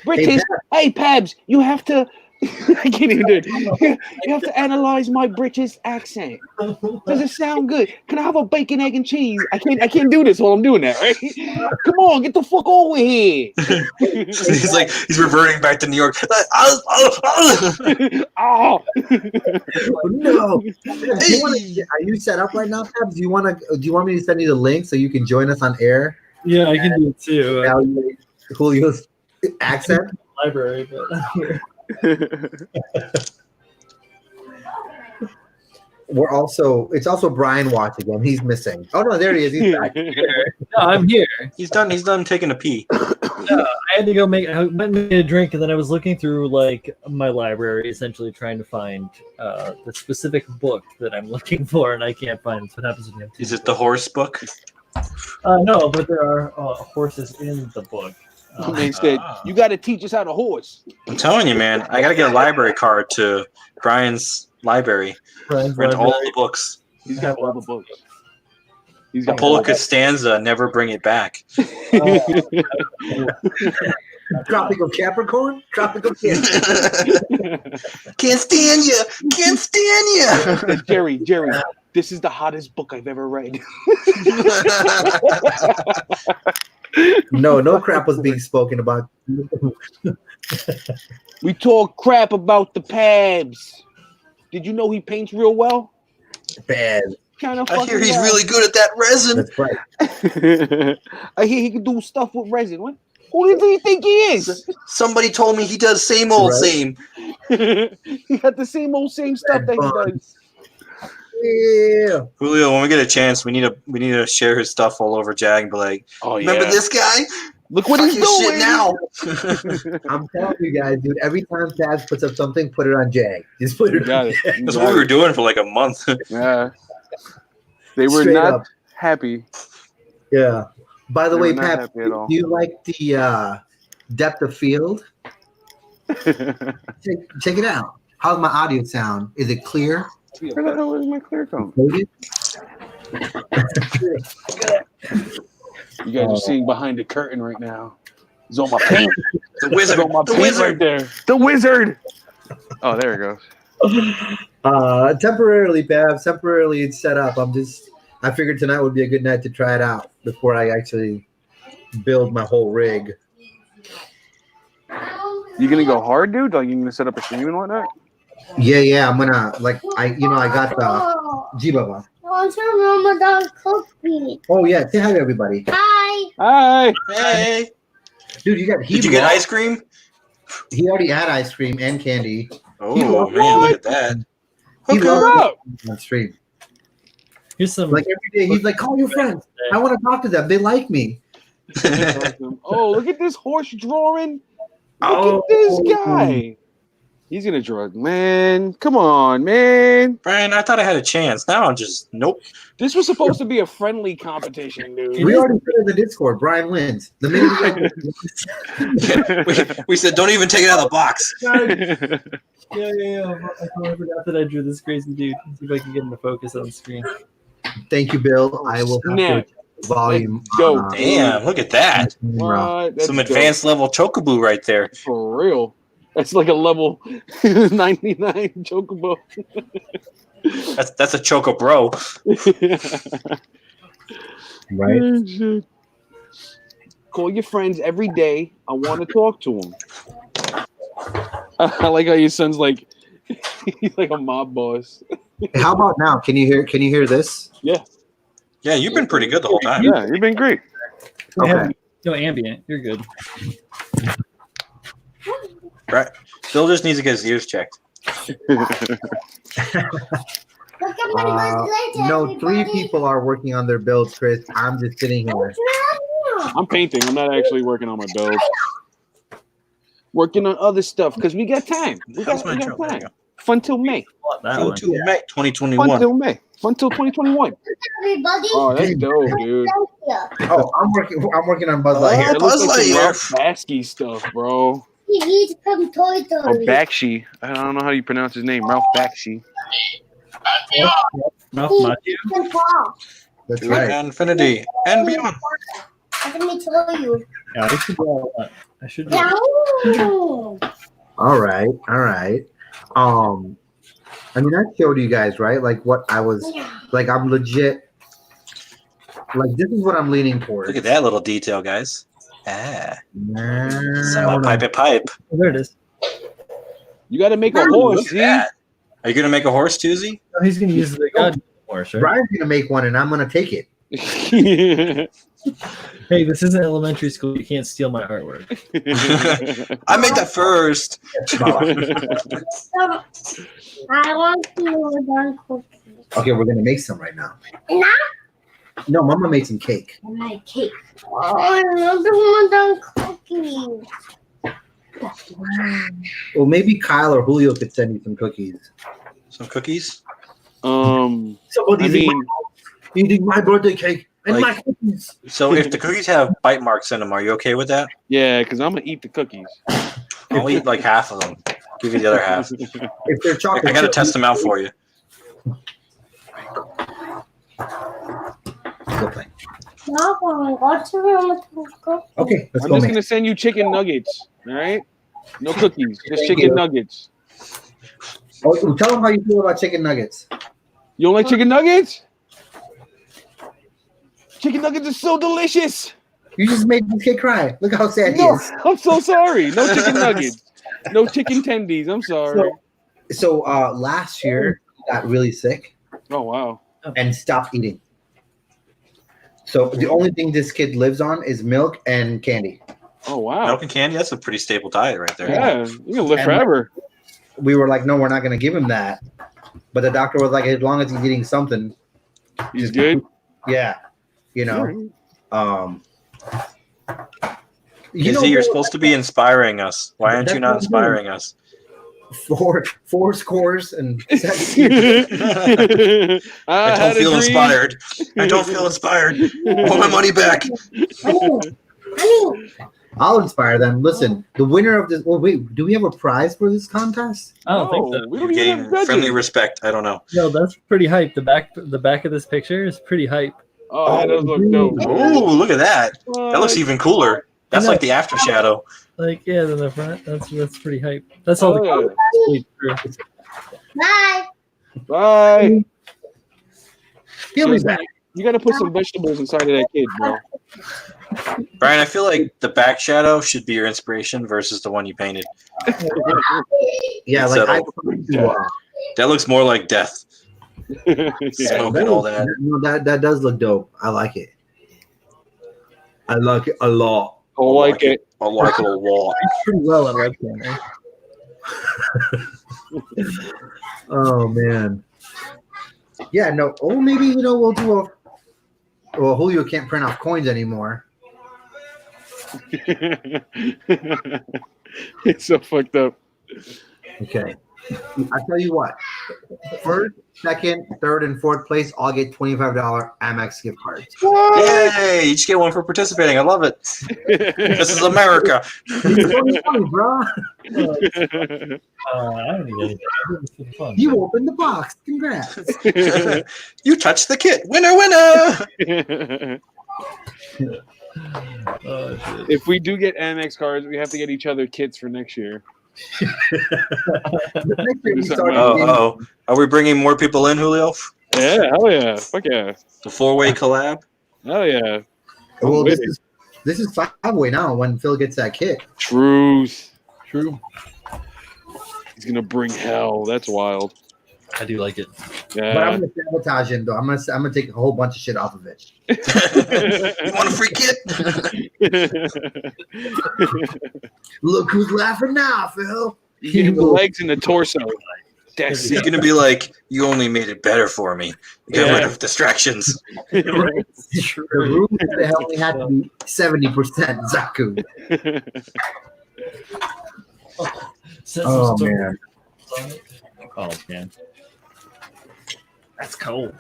British. Hey, Pabs, you have to. I can't even do it. You have to analyze my British accent. Does it sound good? Can I have a bacon, egg, and cheese? I can't do this while I'm doing that, right? Come on, get the fuck over here. he's reverting back to New York. Oh no! Are you set up right now, Pabs? Do you want me to send you the link so you can join us on air? Yeah, I can do it too. Julio's accent. Library, but. It's also Brian Watts again. He's missing. Oh no, there he is. He's back. No, I'm here. He's done taking a pee. I had to go make a drink, and then I was looking through like my library, essentially trying to find the specific book that I'm looking for, and I can't find it. So what happens when you have Is it the horse book? No, but there are horses in the book. Instead, you got to teach us how to horse. I'm telling you, man. I got to get a library card to Brian's library. Rent all the books. He's got all the books. He's got Apollo Costanza, Never Bring It Back. Tropical Capricorn? Tropical Capricorn. Can't stand you. Can't stand you. Jerry, this is the hottest book I've ever read. No crap was being spoken about. We talk crap about the Pabs. Did you know he paints real well? Bad. Kind of. I hear he's really good at that resin. That's right. I hear he can do stuff with resin. What? Who do you think he is? Somebody told me he does same old Right. same. He got the same stuff that he does. Yeah. Julio, when we get a chance, we need to share his stuff all over Jag and be like, Oh remember this guy? Look what Fuck he's his doing shit now. I'm telling you guys, dude. Every time Taz puts up something, put it on Jag. Just put it on Jag. That's what we were doing for like a month. Yeah. They were Straight not up. happy. Yeah. By the They way, were not Pat, happy at all. do you like the depth of field? Check it out. How's my audio sound? Is it clear? Where the hell is my clear cone? Loaded? You guys are seeing behind the curtain right now. It's on my paint. The wizard. It's on my The paint wizard. right there. The wizard. Oh, there it goes. Temporarily, Babs. Temporarily, it's set up. I figured tonight would be a good night to try it out before I actually build my whole rig. You gonna go hard, dude? Like you gonna set up a stream and whatnot? Yeah. I'm gonna I got the Jibaba. What's your Ramadan cookie? Oh yeah, say hi to everybody. Hi. Hi. Hey. Dude, Did you get ice cream? He already had ice cream and candy. Oh, He man, loved look at that. He Hook loves her up. it on stream. Here's some. Like every day, he's like, "Call your friends. I want to talk to them. They like me." Oh, look at this horse drawing. Look at this guy. He's gonna draw. Man, come on, man. Brian, I thought I had a chance. Now I'm just nope. This was supposed to be a friendly competition, dude. We already put in the Discord. Brian wins. The minute we said don't even take it out of the box. Yeah. I forgot that I drew this crazy dude. Let's see if I can get him to focus on the screen. Thank you, Bill. I will have Snap. to volume. Let's go. Damn, look at that. What? That's Some dope. advanced level Chocobo right there. For real. That's like a level 99 chocobo. That's a Choco Bro. Right. Oh, shit. Call your friends every day. I want to talk to them. I like how your son's like he's like a mob boss. How about now? Can you hear this? Yeah. Yeah, you've been pretty good the whole time. Yeah, you've been great. Okay. No ambient. You're good. Right. Bill just needs to get his ears checked. No, 3 people are working on their builds, Chris. I'm just sitting here. I'm painting. I'm not actually working on my build. Working on other stuff because we got time. We got There you time. go. Fun till May. That Go one. to May Fun 2021. till May. Fun till 2021. Everybody. Oh, that's dope, dude. Oh, I'm working on Buzz Oh, Lightyear. It looks Buzz like some Lightyear. Ralph Bakshi stuff, bro. He needs some toy Or toys. Bakshi. I don't know how you pronounce his name. Ralph Bakshi. Ralph Macchio? That's right. Infinity and beyond. Let me tell you. Yeah, I should do all that. I should do. No. All right. I mean, I showed you guys, right? Like what I was, like I'm legit, like this is what I'm leaning towards. Look at that little detail, guys. Ah, Nah, pipe. Oh, there it is. You got to make a horse, Look at see? that. Are you gonna make a horse, Tuesy? Oh, he's gonna use the god horse, right? Brian's gonna make one, and I'm gonna take it. Hey, this isn't elementary school. You can't steal my artwork. I made that first. I want Ramadan cookies. Okay, we're gonna make some right now. Now? No, Mama made some cake. And my cake. Oh, I love the Ramadan cookies. Well, maybe Kyle or Julio could send you some cookies. Some cookies. Somebody's eating my birthday cake and Like- my cookies. So if the cookies have bite marks in them, are you okay with that? Yeah, because I'm going to eat the cookies. I'll eat like half of them. Give you the other half. If they're chocolate, I gotta chip, test them out for you. Go play. Mom, what's the Ramadan cookies? Okay, let's I'm go just make. going to send you chicken nuggets, all right? No cookies, just chicken nuggets. Oh, tell them how you feel about chicken nuggets. You don't like chicken nuggets? Chicken nuggets are so delicious. You just made this kid cry. Look how sad he No, is. I'm so sorry. No chicken nuggets. No chicken tendies. I'm sorry. So last year he got really sick Oh wow. and stopped eating. So the only thing this kid lives on is milk and candy. Oh wow. Milk and candy, that's a pretty staple diet right there. Yeah, you can live And- forever. We were like, no, we're not going to give him that. But the doctor was like, as long as he's eating something, He's good. yeah, you know. Izzy, you're supposed to be inspiring us. Why aren't you not inspiring us? Four scores and I don't feel inspired. I don't feel inspired. I want my money back. I'll inspire them. Listen, the winner of this. Well, wait, do we have a prize for this contest? I don't think so. We You're don't even getting have judges. friendly respect. I don't know. No, that's pretty hype. The back of this picture is pretty hype. Oh, that does look dope. Oh, look at that. That looks even cooler. That's like the after shadow. Like, yeah, then the front. That's pretty hype. That's all the Oh, colors. Bye. Bye. He'll be back. You got to put some vegetables inside of that kid, bro. Brian, I feel like the back shadow should be your inspiration versus the one you painted. Yeah, It's like settled. That looks more like death. Smoke and all that. No, that does look dope. I like it. I like it a lot. I like it. I like it a lot. It's pretty well on webcam. Eh? Oh man. Yeah, no. Oh, maybe we'll do a. Well, Julio can't print off coins anymore. It's so fucked up. Okay. I tell you what. First, second, third, and fourth place all get $25 Amex gift cards. Yay! You just get one for participating. I love it. This is America. It's funny, bro. I don't need anything. I do this for fun. You opened the box. Congrats. You touched the kit. Winner, winner. Oh, shit. If we do get Amex cards, we have to get each other kits for next year. The next year we start Oh. Are we bringing more people in, Julio? Yeah, hell yeah. Fuck yeah. The 4-way collab? Hell yeah. Well, with this is 5-way now when Phil gets that kit. Truth. True. He's going to bring hell. That's wild. I do like it. But Yeah. I'm gonna sabotage him though. I'm gonna take a whole bunch of shit off of it. You want a free kit? Look who's laughing now, Phil. You get him the legs and the torso. That's He's it. going to be like, you only made it better for me. Get rid of distractions. The room only had to be 70% Zaku. Oh man. Oh man. That's cold.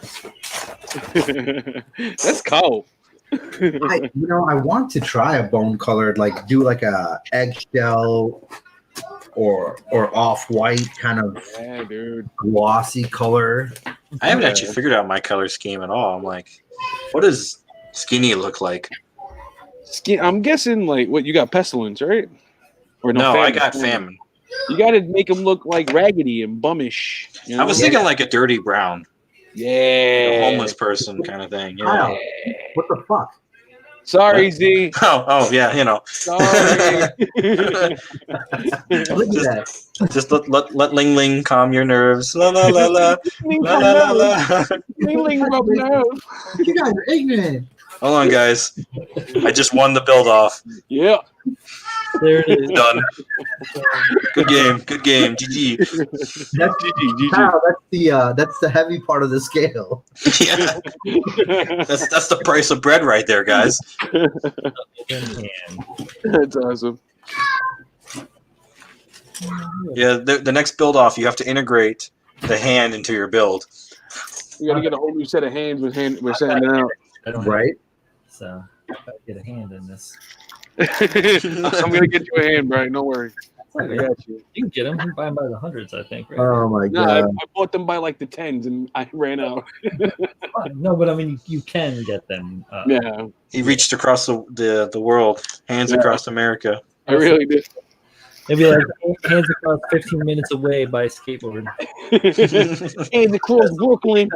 That's cold. I want to try a bone colored, like do like a eggshell or off white kind of glossy color. I haven't actually figured out my color scheme at all. I'm like, what does skinny look like? I'm guessing like what you got, pestilence, right? Or no, I got famine. You got to make them look like raggedy and bummish. You know? I was thinking like a dirty brown. Yeah, a homeless person kind of thing. Yeah. Wow. What the fuck? Sorry, Z. Oh, yeah, Sorry. Look at that. Just let Ling Ling calm your nerves. La la la la. La la la. Ling Ling rub nerve. You guys are ignorant. Hold on, guys. I just won the build-off. Yeah. There it is. Done. Good game. Good game. GG. That's GG. Kyle, that's the heavy part of the scale. Yeah. That's the price of bread right there, guys. That's awesome. Yeah, the next build-off, you have to integrate the hand into your build. You got to get a whole new set of hands with we're sending out. I don't Right? So I gotta get a hand in this. I'm gonna get you a hand, Brian. Don't worry. I got you. You can get them. You can buy them by the hundreds, I think. Right? Oh my No, god. I bought them by like the tens, and I ran out. No, but I mean, you can get them. Yeah, He reached across the world, hands across America. I really did. Maybe like hands across 15 minutes away by skateboard. Hands across Brooklyn.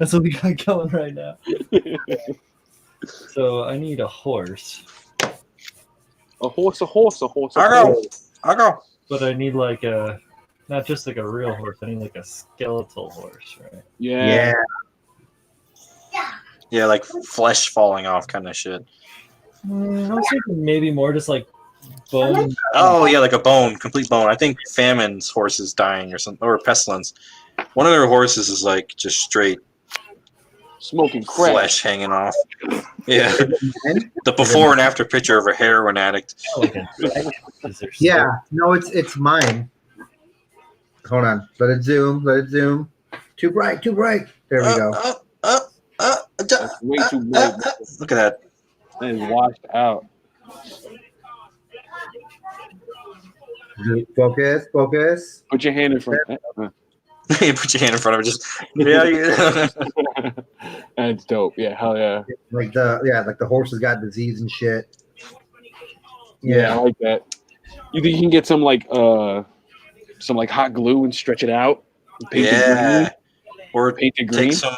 That's what we got going right now. So I need a horse. A horse, a horse, a horse. I'll go. but I need like a not just like a real horse. I need like a skeletal horse, right? Yeah. Yeah, like flesh falling off kind of shit. I was thinking maybe more just like bone. Oh yeah, like a bone, complete bone. I think Famine's horse is dying or something, or Pestilence. One of their horses is like just straight Smoking crack. flesh hanging off. Yeah, the before and after picture of a heroin addict. Yeah, no, it's mine. Hold on, let it zoom. Too bright. There we go. That's way too bright. Look at that. That is washed out. Focus. Put your hand in front. You put your hand in front of it. Just yeah. That's dope. Yeah, hell yeah. Like the horse has got disease and shit. Yeah, I like that. You think you can get some like hot glue and stretch it out? Paint it green? Or paint it green. Take some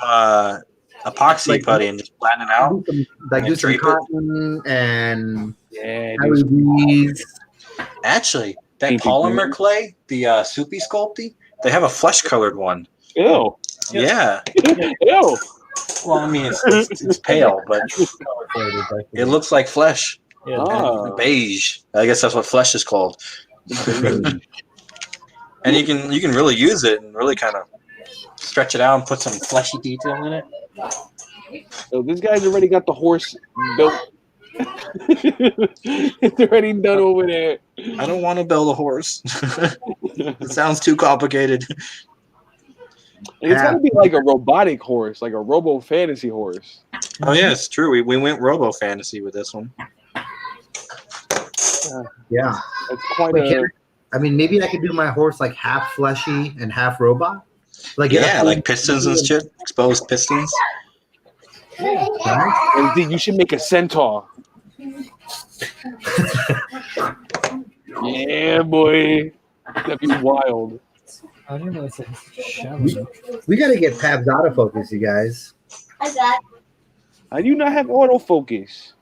epoxy putty and just flatten it out. Do some cotton and LEDs. Actually, that Paint it polymer green. clay, the Soupy Sculpty, they have a flesh colored one. Ew. Yeah. Ew. Well, I mean, it's pale, but it looks like flesh. Ah. Beige. I guess that's what flesh is called. And you can really use it and really kind of stretch it out and put some fleshy detail in it. So this guy's already got the horse built. It's already done over there. I don't want to build a horse. It sounds too complicated. And it's gotta be like a robotic horse, like a Robo Fantasy horse. Oh yeah, it's true. We went Robo Fantasy with this one. Yeah. It's quite a. I mean, maybe I could do my horse like half fleshy and half robot. Like like pistons and shit, exposed pistons. And dude, you should make a centaur. Yeah, boy, that'd be wild. I don't know. It's a shadow. We got to get Pabs autofocus, you guys. I do not have autofocus.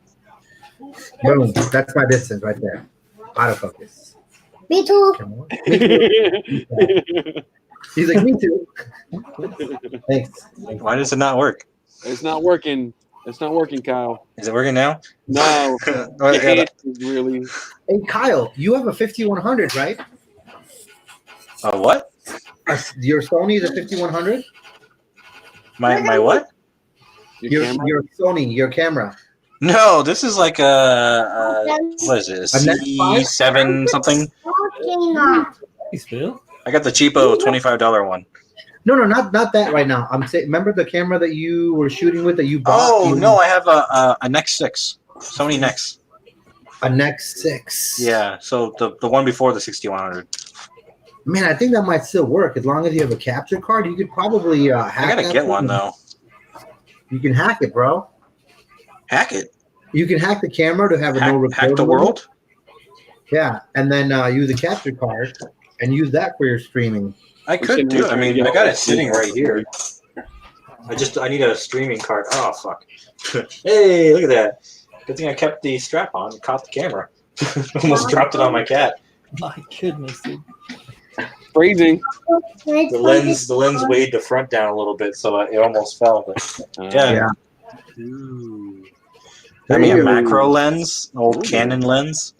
Boom. That's my distance right there. Autofocus. Me too. He's like, me too. Thanks. Why does it not work? It's not working. It's not working, Kyle. Is it working now? No. Really. Hey, Kyle, you have a 5100, right? What? Your Sony is a 5100? My what? Your Sony, your camera. No, this is like what is it? A C7 something? Thanks, Bill. I got the cheapo $25 one. No, not that right now. I'm saying, remember the camera that you were shooting with that you bought? Oh no, I have a Nex 6, Sony Nex. A Nex 6. Yeah, so the one before the 6100. Man, I think that might still work as long as you have a capture card. You could probably hack. I gotta get one though. You can hack it, bro. Hack it. You can hack the camera to have no record. Hack the world. Yeah, and then use a capture card and use that for your streaming. I could do it. I mean, I got it sitting right here. I need a streaming card. Oh fuck! Hey, look at that. Good thing I kept the strap on and caught the camera. Almost dropped it on my cat. My goodness, dude. Freezing. The lens weighed the front down a little bit, so it almost fell. But yeah. Ooh. I mean, a macro lens, old Canon lens.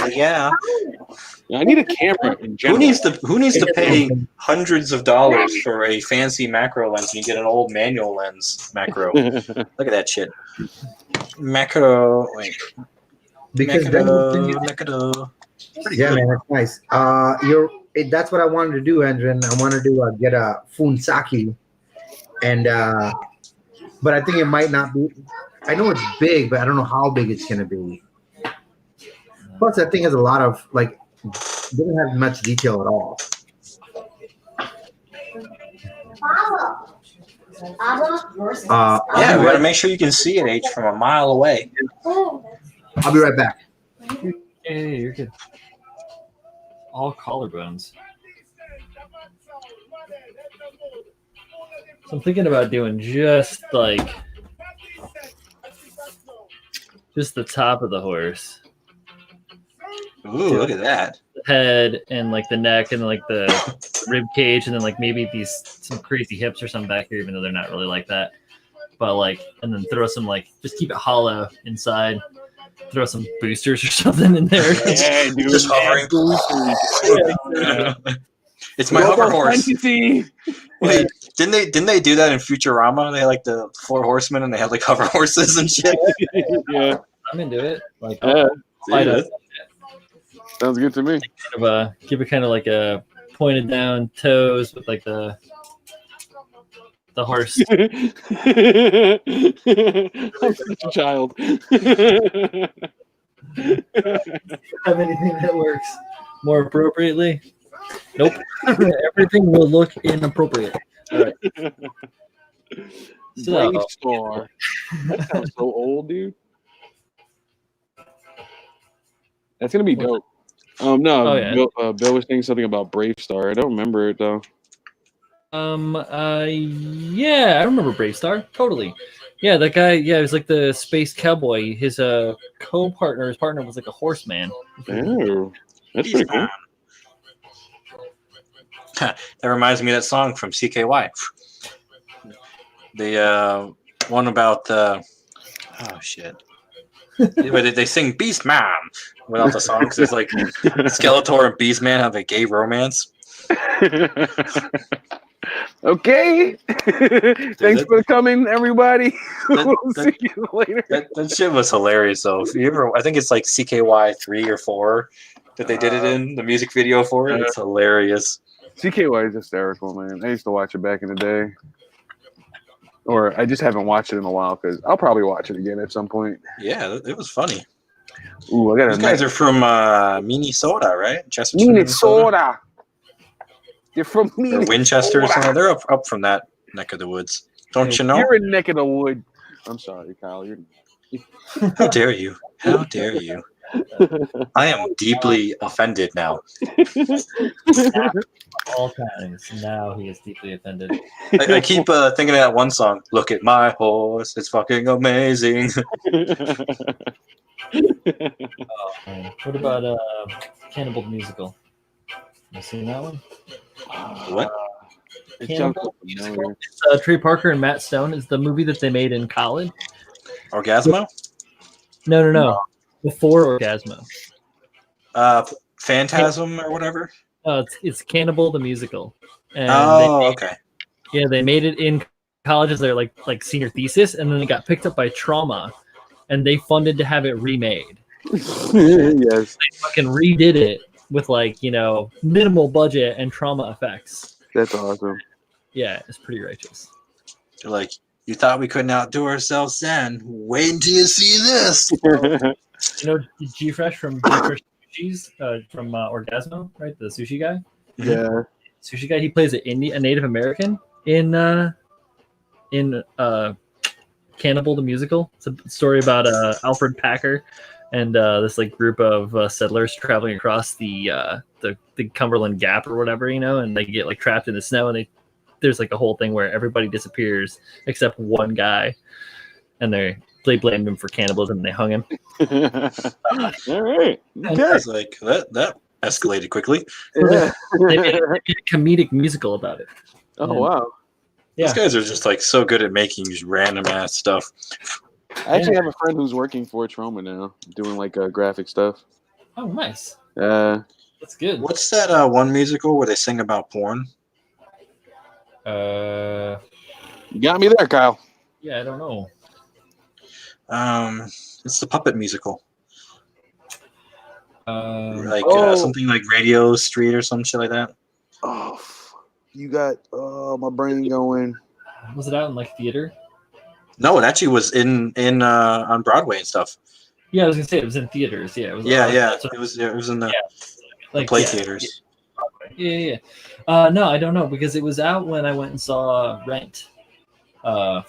Yeah. I need a camera in general. Who needs to pay hundreds of dollars for a fancy macro lens when you get an old manual lens macro? Look at that shit. Macro. Wait. Because macro. Yeah, man, that's nice. That's what I wanted to do, Andren. I wanted to get a Funsaki, and but I think it might not be. I know it's big, but I don't know how big it's gonna be. Plus, that thing has a lot of doesn't have much detail at all. Yeah, we gotta make sure you can see it, H, from a mile away. I'll be right back. Hey, you're good. All collarbones. So I'm thinking about doing just the top of the horse. Ooh, look at that. head and like the neck and like the rib cage and then like maybe some crazy hips or something back here, even though they're not really like that. But like, and then throw some like, just keep it hollow inside. Throw some boosters or something in there. Yeah, dude. Just hovering. It's my hover horse. Wait, didn't they do that in Futurama? They had like the 4 horsemen and they had like hover horses and shit. Yeah, I'm into it. Like, sounds good to me. Kind of give it kind of like a pointed down toes with like the horse. I'm such a child. Have anything that works more appropriately? Nope. Everything will look inappropriate. All right. So, Bravestar. That sounds so old, dude. That's gonna be dope. No, Oh, yeah. Bill was saying something about Bravestar. I don't remember it though. Yeah, I remember Bravestar. Totally. Yeah, that guy. Yeah, he was like the space cowboy. His his partner was like a horseman. Oh, that's pretty cool. That reminds me of that song from CKY. The one about the they sing Beast Man without the song because it's like Skeletor and Beast Man have a gay romance. Okay. Thanks for coming, everybody. We'll see you later. That shit was hilarious though. If you ever, I think it's like CKY 3 or 4 that they did it in the music video for it. It's hilarious. CKY is hysterical, man. I used to watch it back in the day. Or I just haven't watched it in a while because I'll probably watch it again at some point. Yeah, it was funny. Ooh, I got These guys are from Minnesota, right? Minnesota. They're from Minnesota. Or Winchester or something. They're up from that neck of the woods. Don't you know? You're a neck of the wood. I'm sorry, Kyle. How dare you? How dare you? I am deeply offended now. All times. Now he is deeply offended. I keep thinking of that one song. Look at my horse. It's fucking amazing. What about Cannibal the Musical? You seen that one? What? Cannibal the Musical. It's Trey Parker and Matt Stone. Is the movie that they made in college. Orgasmo? No. Before Orgasmo. Phantasm or whatever? It's Cannibal the Musical. And okay. Yeah, they made it in college as their like senior thesis, and then it got picked up by Trauma, and they funded to have it remade. Yes. They fucking redid it with minimal budget and Trauma effects. That's awesome. Yeah, it's pretty righteous. They're like, you thought we couldn't outdo ourselves then? Wait until you see this. G-Fresh from G-Fresh Sushi's from Orgasmo, right? The sushi guy. Yeah. Sushi guy. He plays a Native American in Cannibal the Musical. It's a story about Alfred Packer and this group of settlers traveling across the Cumberland Gap or whatever, and they get trapped in the snow, and there's a whole thing where everybody disappears except one guy, and they blamed him for cannibalism and they hung him. All right. I was like, that escalated quickly. Yeah. They made a comedic musical about it. Oh, wow. Yeah. These guys are just so good at making random ass stuff. I actually have a friend who's working for Trauma now, doing graphic stuff. Oh, nice. That's good. What's that one musical where they sing about porn? You got me there, Kyle. Yeah, I don't know. It's the puppet musical. Oh. Something like Radio Street or some shit like that. Oh, you got my brain going. Was it out in theater? No, it actually was in on Broadway and stuff. Yeah, I was gonna say it was in theaters. Yeah, it was. It was in the play theaters. Yeah. No, I don't know because it was out when I went and saw Rent. 10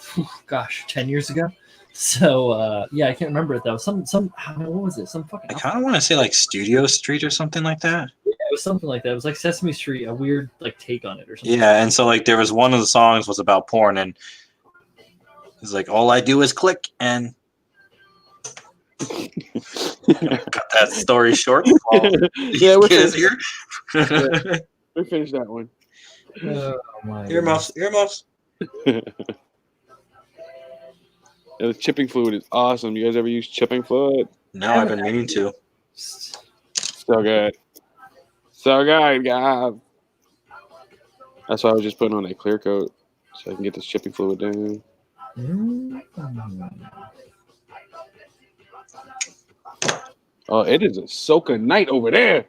years ago. So I can't remember it though. What was it? Some fucking. I kind of want to say Studio Street or something like that. Yeah, it was something like that. It was like Sesame Street, a weird take on it or something. Yeah, and so there was one of the songs was about porn, and it's all I do is click and. Cut that story short. Yeah, we're Get us finished. here. We finished that one. Oh my Earmuffs. Earmuffs. Yeah, the chipping fluid is awesome. You guys ever use chipping fluid? No, I've been meaning to. So good. So good, God. That's why I was just putting on a clear coat so I can get this chipping fluid down. Oh, it is a soaking night over there.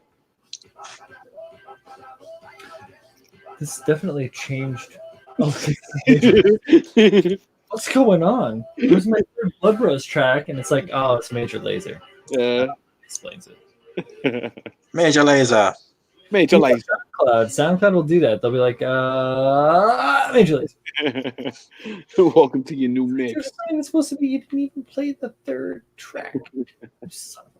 This definitely changed. Okay. What's going on? Where's my third blood rose track? And it's like, oh, it's Major Laser. Yeah. Explains it. Major Laser. Major Laser. SoundCloud will do that. They'll be like, Major Laser. Welcome to your new mix. You're saying it's supposed to be, you didn't even play the third track. Son of a...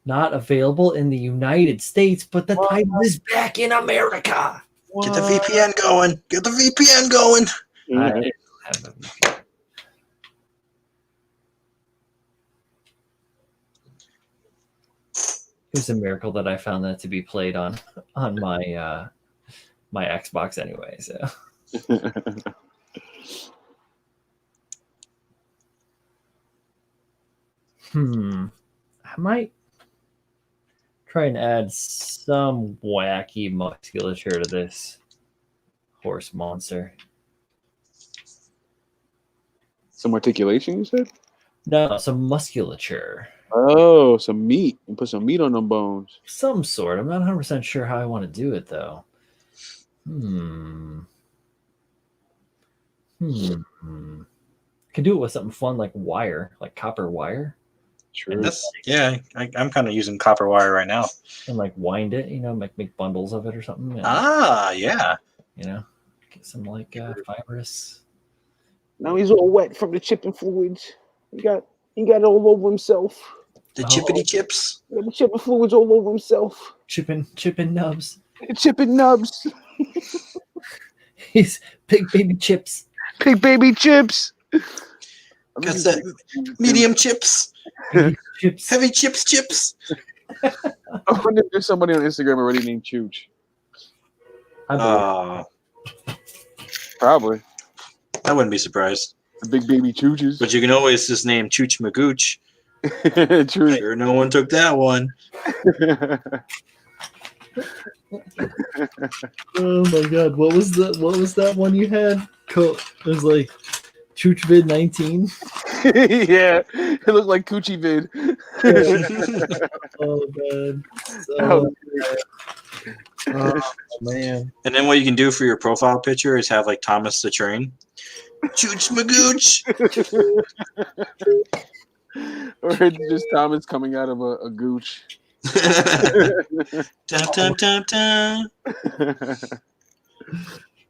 Not available in the United States, but the title is back in America. Get the VPN going. Get the VPN going. I don't have a VPN. It was a miracle that I found that to be played on my my Xbox anyway. So I might try and add some wacky musculature to this horse monster. Some articulation, you said? No, some musculature. Oh, some meat. And put some meat on them bones. Some sort. I'm not 100% sure how I want to do it, though. Could do it with something fun like wire, like copper wire. True. I'm kind of using copper wire right now. And like wind it, make bundles of it or something. And, Yeah. Get some like fibrous. Now he's all wet from the chipping fluids. He got it all over himself. The chippity chips. The chipping fluids all over himself. Chipping nubs. Chipping nubs. He's big baby chips. Big baby chips. Got that medium chips. Chips. Heavy chips. I wonder if there's somebody on Instagram already named Chooch. Probably. I wouldn't be surprised. The big baby Chooches. But you can always just name Chooch Magooch. True. Sure, no one took that one. Oh my god, what was that one you had? It was like ChoochVid 19. Yeah, it looked like Coochie Vid. Oh man. Oh man. And then what you can do for your profile picture is have like Thomas the Train. Chooch Magooch. Or it's just Thomas coming out of a gooch. Dun, dun, dun, dun.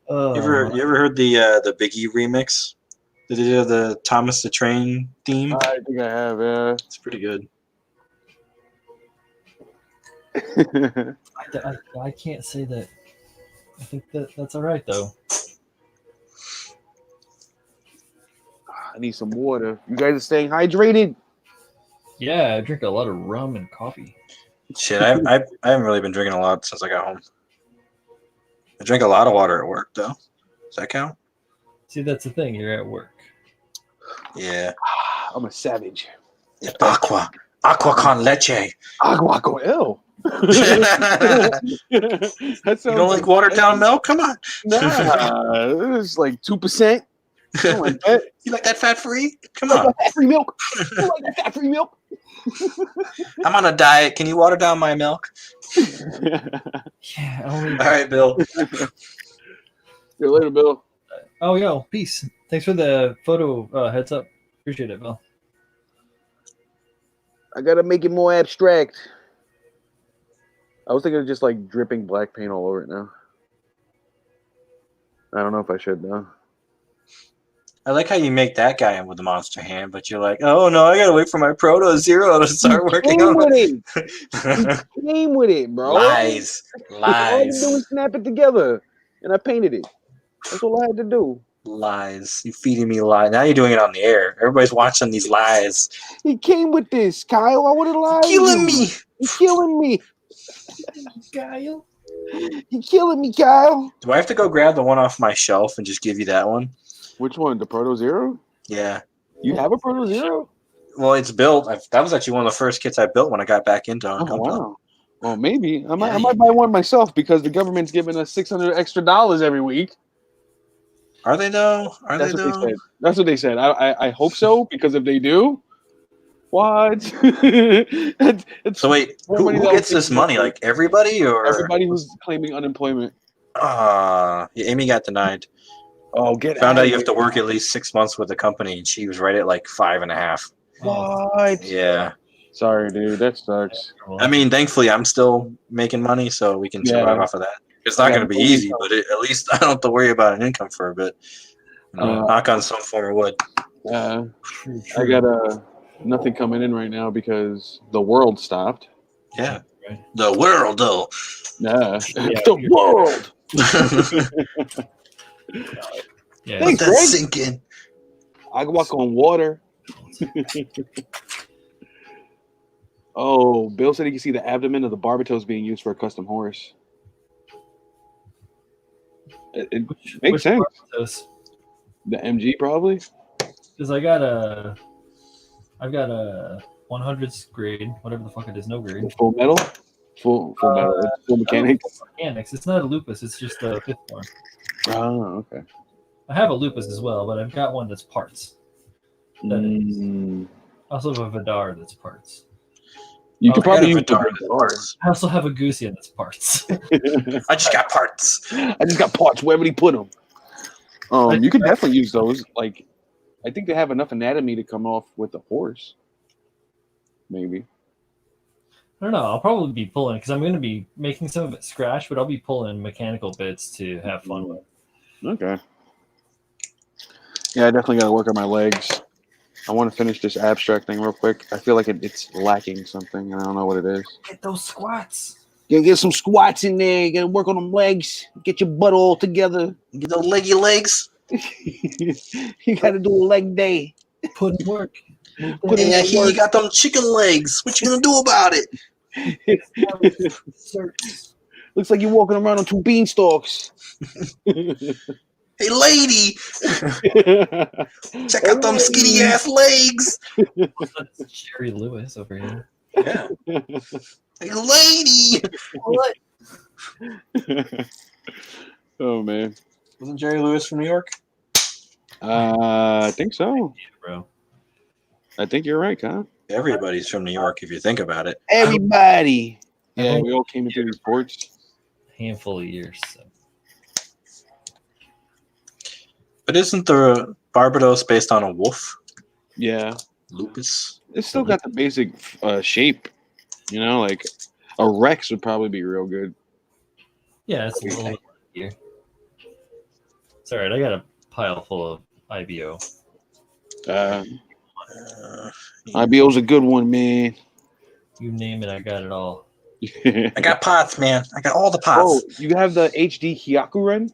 Oh, You ever heard the Biggie remix? Did they do the Thomas the Train theme? I think I have, yeah. It's pretty good. I can't say that. I think that's all right though. I need some water. You guys are staying hydrated? Yeah, I drink a lot of rum and coffee. Shit, I haven't really been drinking a lot since I got home. I drink a lot of water at work, though. Does that count? See, that's the thing. You're at work. Yeah. I'm a savage. Aqua con leche. Agua con ew. That sounds You don't like watered down milk? Come on. Nah, it's like 2%. Like that. You like that fat free? Come You like on. that fat-free milk? You like that fat-free milk? I'm on a diet. Can you water down my milk? Yeah. All right, Bill. See you later, Bill. Oh, yo, peace. Thanks for the photo heads up. Appreciate it, Bill. I gotta make it more abstract. I was thinking of just like dripping black paint all over it now. I don't know if I should though. I like how you make that guy in with the monster hand, but you're like, oh no, I gotta wait for my Proto Zero to start working on it. it. Came with it, bro. Lies. All I had to do was snap it together, and I painted it. That's all I had to do. Lies. You feeding me lies. Now you're doing it on the air. Everybody's watching these lies. He came with this, Kyle. I would have lied. Killing me. He's killing me. Kyle. He's killing me, Kyle. Do I have to go grab the one off my shelf and just give you that one? Which one? The Proto Zero? Yeah. You have a Proto Zero? Well, it's built. That was actually one of the first kits I built when I got back into Oh, Gunpla. wow. Well, maybe I might buy one myself because the government's giving us $600 extra every week. Are they though? That's what they said. That's what they said. I hope so because if they do, what? So wait, who gets this money? Like everybody or everybody who's claiming unemployment? Yeah, Amy got denied. Oh, Found out you have to work at least 6 months with the company, and she was right at like 5.5. What? Yeah. Sorry, dude. That sucks. I mean, thankfully, I'm still making money, so we can survive off of that. It's not going to be easy, but at least I don't have to worry about an income for a bit. Knock on some form of wood. I got nothing coming in right now because the world stopped. Yeah. The world, though. Yeah. The world. Yeah. Thanks, Let that Greg. sink in. I can walk on water. Oh, Bill said he can see the abdomen of the Barbatos being used for a custom horse. It makes sense. Barbatos? The MG probably. Because I've got a 100s grade, whatever the fuck it is, no grade. Full metal. Full metal. It's full mechanics. Mechanics. It's not a lupus. It's just a fifth form. Oh, okay. I have a lupus as well, but I've got one that's parts. I also have a Vidar that's parts. You could probably use parts. I also have a Gusian that's parts. I just got parts. I just got parts. Wherever he put them. You could definitely use those. Like, I think they have enough anatomy to come off with a horse. Maybe. I don't know. I'll probably be pulling because I'm going to be making some of it scratch, but I'll be pulling mechanical bits to have fun with. Okay. Yeah, I definitely got to work on my legs. I want to finish this abstract thing real quick. I feel like it's lacking something, and I don't know what it is. Get those squats. Gotta get some squats in there. Gotta work on them legs. Get your butt all together. Get those leggy legs. You gotta do a leg day. Put in work. Hey, I hear you got them chicken legs. What you gonna do about it? Looks like you're walking around on two beanstalks. Hey, lady, check out them skinny ass legs. Jerry Lewis over here. Yeah. Hey, lady. What? Oh man, Wasn't Jerry Lewis from New York? I think so. Yeah, bro. I think you're right, Kyle. Everybody's from New York if you think about it. Everybody. Yeah, we all came into these ports. Handful of years. So. But isn't the Barbados based on a wolf? Yeah. Lupus? It's still got the basic shape. You know, like a Rex would probably be real good. Yeah, it's a little bit here. It's all right. I got a pile full of IBO. IBO's a good one, man. You name it, I got it all. I got pots, man. I got all the pots. Oh, you have the HD Hyakuren?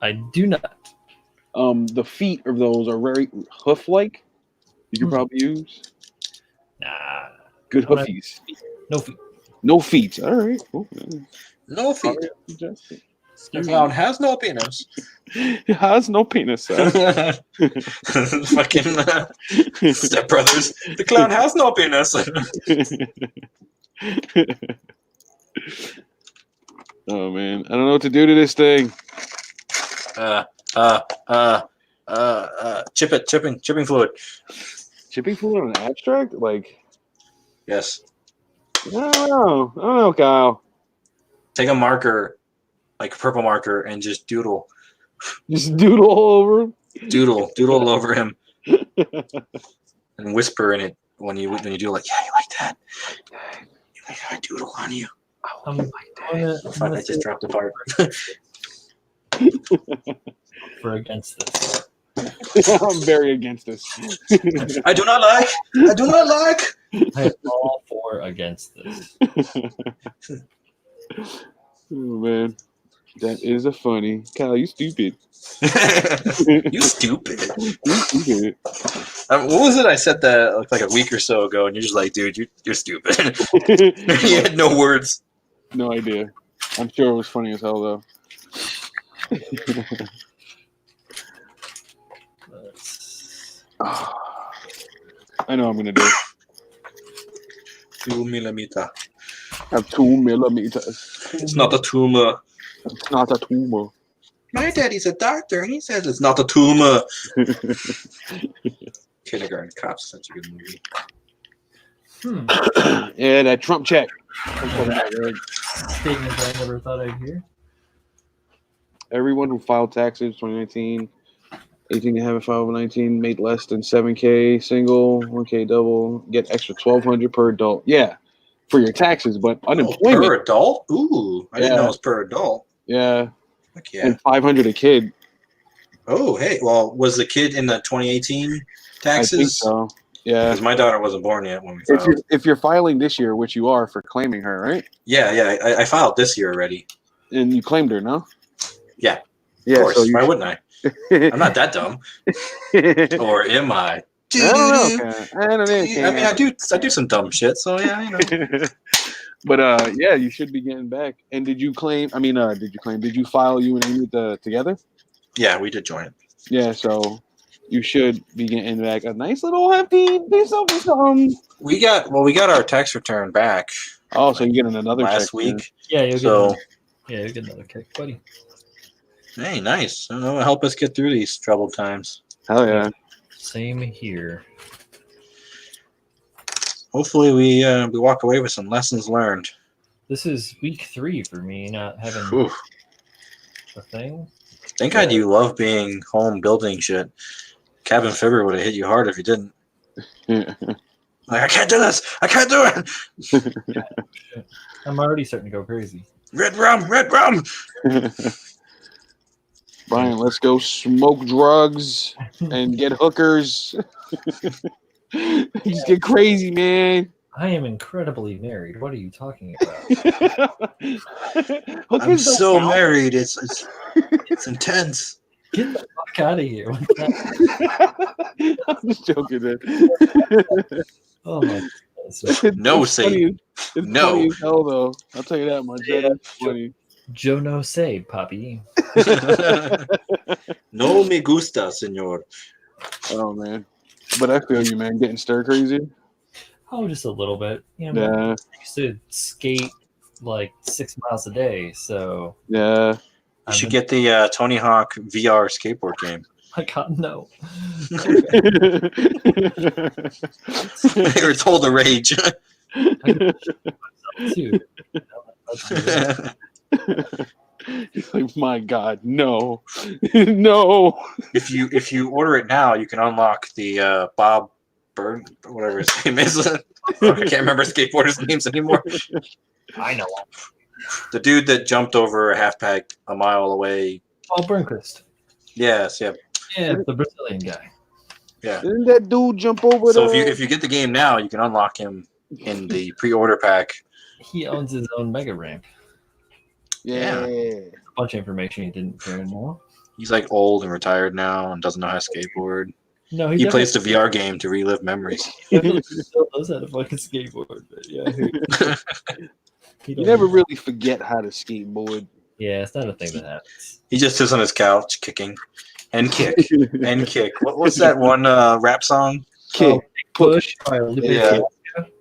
I do not. The feet of those are very hoof-like. You could probably use. Nah. Good hoofies. No feet. No feet. All right. Cool. No feet. The clown has no penis. He has no penis, sir. Fucking Step Brothers. The clown has no penis. Oh man, I don't know what to do to this thing. Chipping fluid. Chipping fluid on an abstract? Like, Yes. I don't know, Kyle. Take a marker, like a purple marker, and just doodle. Just doodle all over him. Doodle all over him, and whisper in it when you do like, yeah, you like that? You like how I doodle on you? I'm like that. Fuck, I just dropped a part. For against this. I'm very against this. I do not like. I am all for against this. Oh man. That is a funny. Kyle, you stupid. You stupid. You stupid. What was it? I said that like a week or so ago, and you're just like, dude, you're stupid. You had no words. No idea. I'm sure it was funny as hell though. I know I'm gonna do it. 2 millimeter. I have 2 millimeters. It's not a tumor. It's not a tumor. My daddy's a doctor, and he says it's not a tumor. Kindergarten Cop's such a good movie. Yeah, that Trump check. Statement I never thought I'd hear. Everyone who filed taxes 2019, 18 and haven't filed 19, made less than 7K single, 1K double, get extra $1,200 per adult. Yeah, for your taxes, but unemployment. Per adult? Ooh, I didn't know it was per adult. Yeah. Heck yeah. And $500 a kid. Oh, hey. Well, was the kid in the 2018 taxes? I think so. Yeah. Because my daughter wasn't born yet when we filed. If you're filing this year, which you are for claiming her, right? Yeah. I filed this year already. And you claimed her, no? Yeah. Yeah. Of course. So Why wouldn't I? I'm not that dumb. Or am I? I don't know. I don't know. I mean, I do some dumb shit, so yeah, you know. But yeah, you should be getting back. And did you claim? Did you file you and Amy together? Yeah, we did join it. Yeah, so you should be getting back a nice little hefty something. We got our tax return back. Oh, so you're getting another last check week. Yeah, you'll get another kick, buddy. Hey, nice. It'll help us get through these troubled times. Hell yeah. Same here. Hopefully we walk away with some lessons learned. This is week 3 for me, not having a thing. Thank God you love being home building shit. Cabin fever would have hit you hard if you didn't. Like, I can't do this. I can't do it. I'm already starting to go crazy. Red rum. Brian, let's go smoke drugs and get hookers. Just get crazy, man. I am incredibly married. What are you talking about? I'm so married. It's intense. Get the fuck out of here. I'm just joking, man. Oh my goodness. No, Satan. It's No. funny as hell, though. I'll tell you that much. That's funny. Yo no sé, papi. No me gusta, senor. Oh, man. But I feel you, man. Getting stir crazy. Oh, just a little bit. You know, Yeah. I used to skate like 6 miles a day, so Yeah. You should get the Tony Hawk VR skateboard game. I got no. You were told to rage. I can too. He's like, my God, no, no. If you order it now, you can unlock the Bob Bird, whatever his name is. I can't remember skateboarders' names anymore. I know. The dude that jumped over a half pipe a mile away. Oh, Burnquist. Yes, yeah. Yeah, the Brazilian guy. Yeah. Didn't that dude jump over So the... if you get the game now, you can unlock him in the pre-order pack. He owns his own mega ramp. Yeah. A bunch of information you didn't care to know. He's like old and retired now and doesn't know how to skateboard. No, He plays the VR game to relive memories. He still knows how to fucking skateboard, but yeah. You never really forget how to skateboard. Yeah, it's not a thing that happens. He just sits on his couch kicking and kick and kick. What's that one rap song? Kick, push. Lupe Yeah. Fiasco,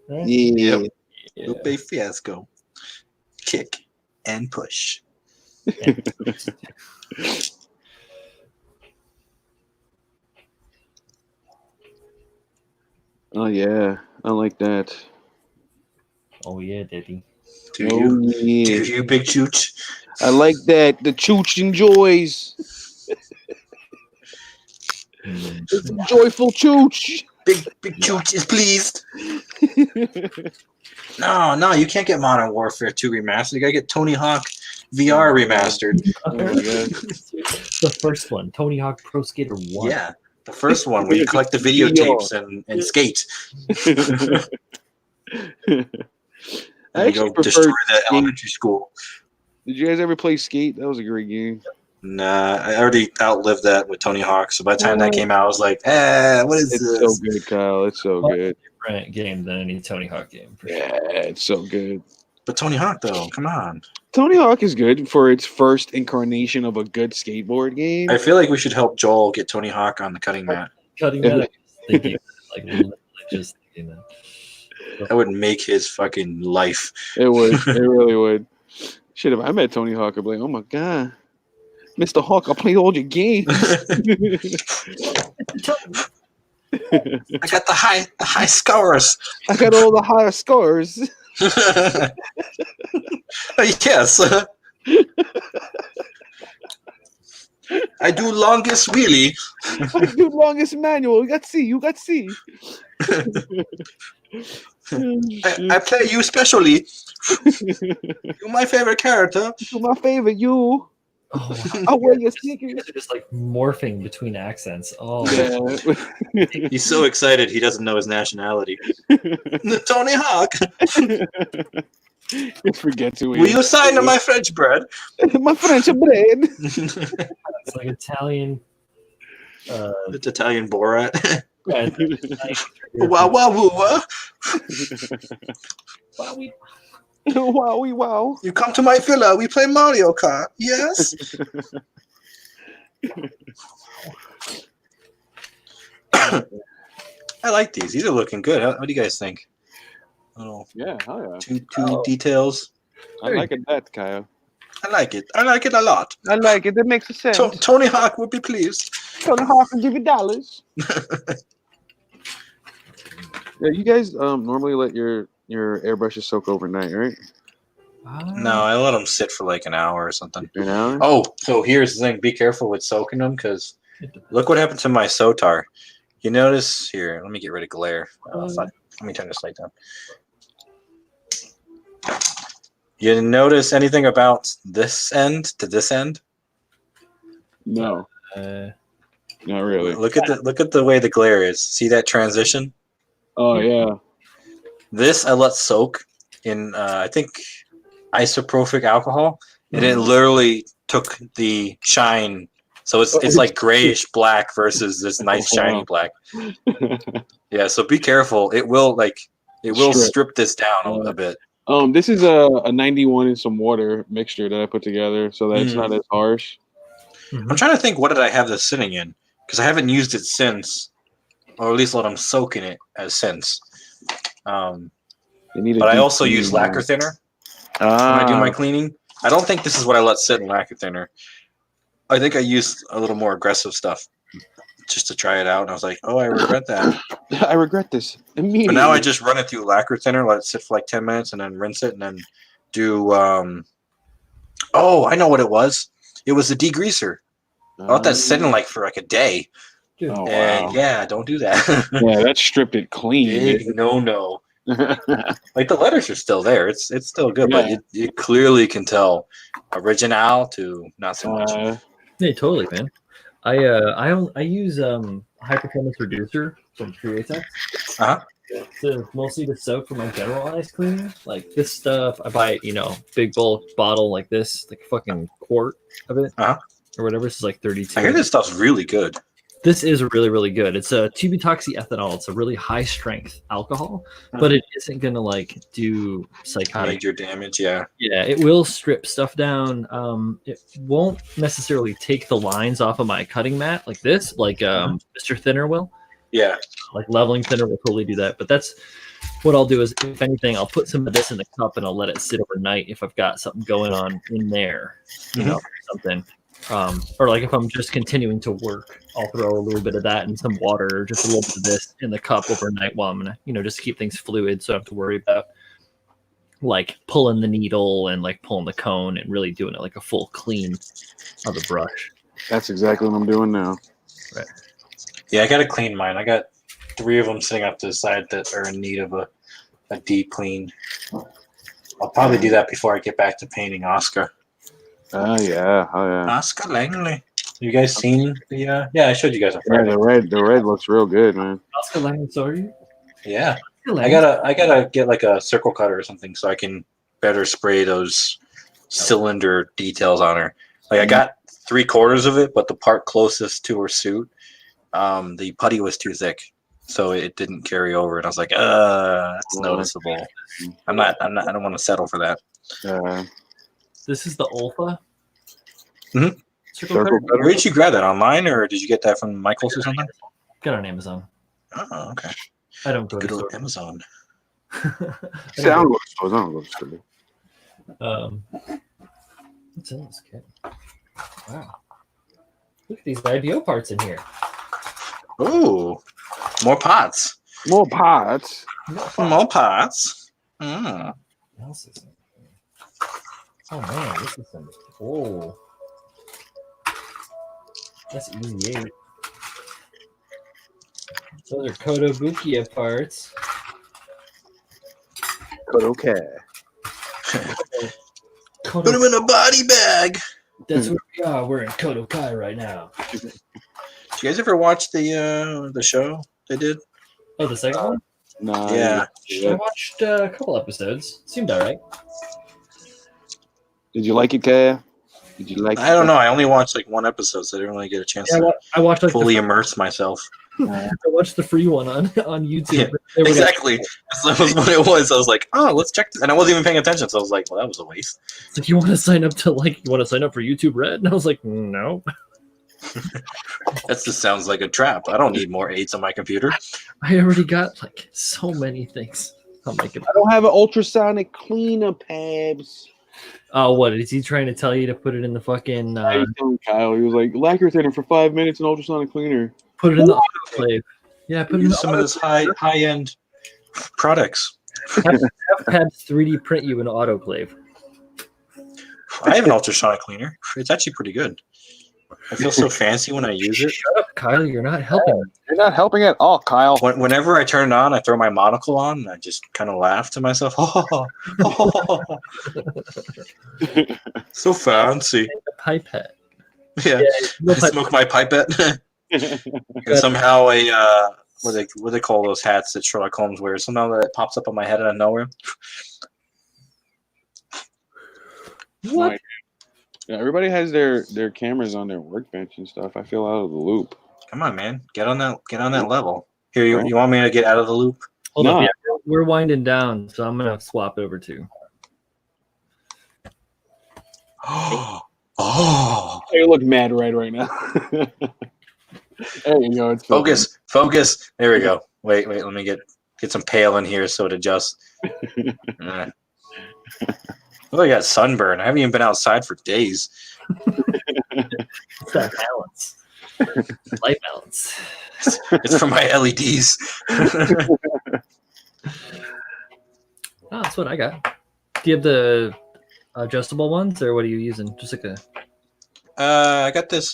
right? Yeah. Yeah. Lupe Fiasco. Kick and push. Oh yeah, I like that. Oh yeah, Daddy. Do Yeah. you big chooch? I like that. The chooch enjoys. It's a joyful chooch. Big chooch is pleased. No, you can't get Modern Warfare 2 remastered. You gotta get Tony Hawk VR remastered. Oh my God. The first one, Tony Hawk Pro Skater 1. Yeah, the first one where you collect the videotapes and skate. I And you go actually destroy prefer the elementary school. Did you guys ever play Skate? That was a great game. Nah, I already outlived that with Tony Hawk. So by the time that came out, I was like, what is It's this? so good, Kyle. It's so good. Different game than any Tony Hawk game. For Yeah, sure. it's so good. But Tony Hawk, though, come on. Tony Hawk is good for its first incarnation of a good skateboard game. I feel like we should help Joel get Tony Hawk on the cutting mat. Cutting that, I was thinking, like literally just thinking that. That would make his fucking life. It would. It really would. Shit, if I met Tony Hawk, I'd be like, oh my God. Mr. Hawk, I played all your games. I got the high scores. I got all the higher scores. Yes. I do longest wheelie. I do longest manual. You got C. I play you specially. You're my favorite character. You're my favorite. You. Oh, wow. I wear your You sneakers. guys are just like morphing between accents. Oh, Yeah. He's so excited he doesn't know his nationality. Tony Hawk. Forget to Will you sign my French bread? my French bread. it's like Italian. It's Italian Borat. Wow. Wow, wow, wow. Wow. You come to my villa, we play Mario Kart. Yes? I like these. These are looking good. What do you guys think? Oh, Yeah, oh yeah. two details. I like it that, Kyle. I like it. I like it a lot. I like it. That makes sense. Tony Hawk would be pleased. Tony Hawk will give you dollars. Yeah, you guys normally let your airbrushes soak overnight, right? No, I let them sit for like an hour or something. An hour? Oh, so here's the thing. Be careful with soaking them because look what happened to my Sotar. You notice here, let me get rid of glare. Let me turn this light down. You notice anything about this end to this end? No, not really. Look at the way the glare is. See that transition? Oh yeah. This I let soak in I think isopropyl alcohol, and it literally took the shine. So it's like grayish black versus this nice shiny black. Yeah, so be careful. It will strip this down a bit. This is a 91 in some water mixture that I put together, so that it's not as harsh. I'm trying to think, what did I have this sitting in? Because I haven't used it since, or at least let them soak in it as since. But I also use lacquer thinner when I do my cleaning. I don't think this is what I let sit in lacquer thinner. I think I used a little more aggressive stuff just to try it out, and I was like, oh, I regret that. I regret this immediately. But now I just run it through lacquer thinner, let it sit for like 10 minutes, and then rinse it, and then do. Oh, I know what it was. It was a degreaser. I let that sit in for like a day. Oh, and wow. yeah, don't do that. Yeah, that stripped it clean. Big no. Like the letters are still there. It's still good, but you clearly can tell original to not so much. Yeah, totally, man. I use high performance reducer from Createx. Mostly to soak for my generalized cleaning. Like this stuff, I buy big bulk bottle like this, like fucking quart of it or whatever. This is like 32. I hear this stuff's really good. This is really, really good. It's a 2-butoxyethanol. It's a really high strength alcohol, but it isn't gonna do psychotic major damage. Yeah, it will strip stuff down. It won't necessarily take the lines off of my cutting mat like this, like Mr. Thinner will. Yeah, like leveling thinner will totally do that. But that's what I'll do is, if anything, I'll put some of this in the cup and I'll let it sit overnight if I've got something going on in there, something. Or like if I'm just continuing to work, I'll throw a little bit of that in some water, or just a little bit of this in the cup overnight while I'm gonna, just to keep things fluid, so I don't have to worry about like pulling the needle and like pulling the cone and really doing it like a full clean of the brush. That's exactly what I'm doing now. Right. Yeah, I gotta clean mine. I got 3 of them sitting up to the side that are in need of a deep clean. I'll probably do that before I get back to painting Oscar. Oh yeah. Oscar Langley. You guys seen the? Yeah, I showed you guys on Friday. Yeah, the red looks real good, man. Oscar Langley, sorry. Yeah, I gotta get like a circle cutter or something so I can better spray those cylinder details on her. Like I got 3/4 of it, but the part closest to her suit, the putty was too thick, so it didn't carry over. And I was like, that's noticeable. I don't want to settle for that. This is the Olfa. Mm-hmm. Circle Where did you grab that, online, or did you get that from Michael's or something? Got on Amazon. Oh, okay. I don't go Good to old stores. Amazon. See, I don't go to stores. I don't go to stores. What's in this kit? Wow. Look at these IBO parts in here. Ooh, more pots. More pots. More pots. Mm. What else is in here? Oh man, this is some. Oh, that's easy 8. Those are KotoBukiya parts. KotoKai. Put them in a body bag. That's where we are. We're in KotoKai right now. Did you guys ever watch the show they did? Oh, the second one? No. Yeah. I watched a couple episodes. Seemed alright. Did you like it, Kai? Did you like it? I don't know. I only watched like one episode, so I didn't really get a chance to I watched like fully immerse myself. I watched the free one on YouTube. Yeah, They were exactly. That was what it was. I was like, oh, let's check this. And I wasn't even paying attention, so I was like, well, that was a waste. It's like, you want to sign up for YouTube Red? And I was like, no. That just sounds like a trap. I don't need more aids on my computer. I already got like so many things on my computer. I don't have an ultrasonic cleaner, Pabs. Oh, what is he trying to tell you to put it in the fucking? I was telling Kyle, he was like, lacquer thinner for 5 minutes and ultrasonic cleaner. Put it in the autoclave. Yeah, put it in Use some of this high end products. Have Pabs 3D print you an autoclave. I have an ultrasonic cleaner. It's actually pretty good. I feel so fancy when I use it. Shut up, Kyle. You're not helping. You're not helping at all, Kyle. Whenever I turn it on, I throw my monocle on, and I just kind of laugh to myself. So fancy. A pipette. Yeah, I smoke my pipette. And somehow what do they call those hats that Sherlock Holmes wears? Somehow that pops up on my head out of nowhere. What? Yeah, everybody has their cameras on their workbench and stuff. I feel out of the loop. Come on, man, get on that level. Here, you want me to get out of the loop? Hold No. on. Yeah, we're winding down, so I'm gonna swap over to. Oh, You look mad right now. There you go. It's focus. There we go. Wait. Let me get some pale in here so it adjusts. Oh, I got sunburn. I haven't even been outside for days. It's that balance. Light balance. It's for my LEDs. Oh, that's what I got. Do you have the adjustable ones, or what are you using? Just like a. I got this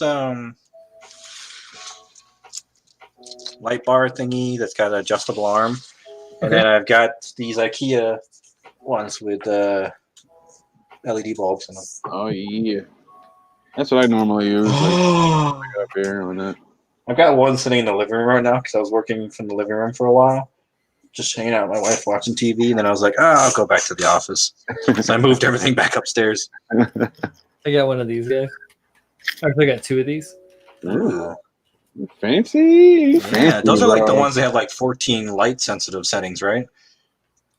light bar thingy that's got an adjustable arm, and then I've got these IKEA ones with LED bulbs in them. Oh yeah, that's what I normally use. Like, up here on that. I've got one sitting in the living room right now because I was working from the living room for a while, just hanging out with my wife watching TV, and then I was like, I'll go back to the office. So I moved everything back upstairs. I got one of these guys. Actually, I got 2 of these. Ooh. Fancy. Yeah, those are like the ones that have like 14 light sensitive settings, right?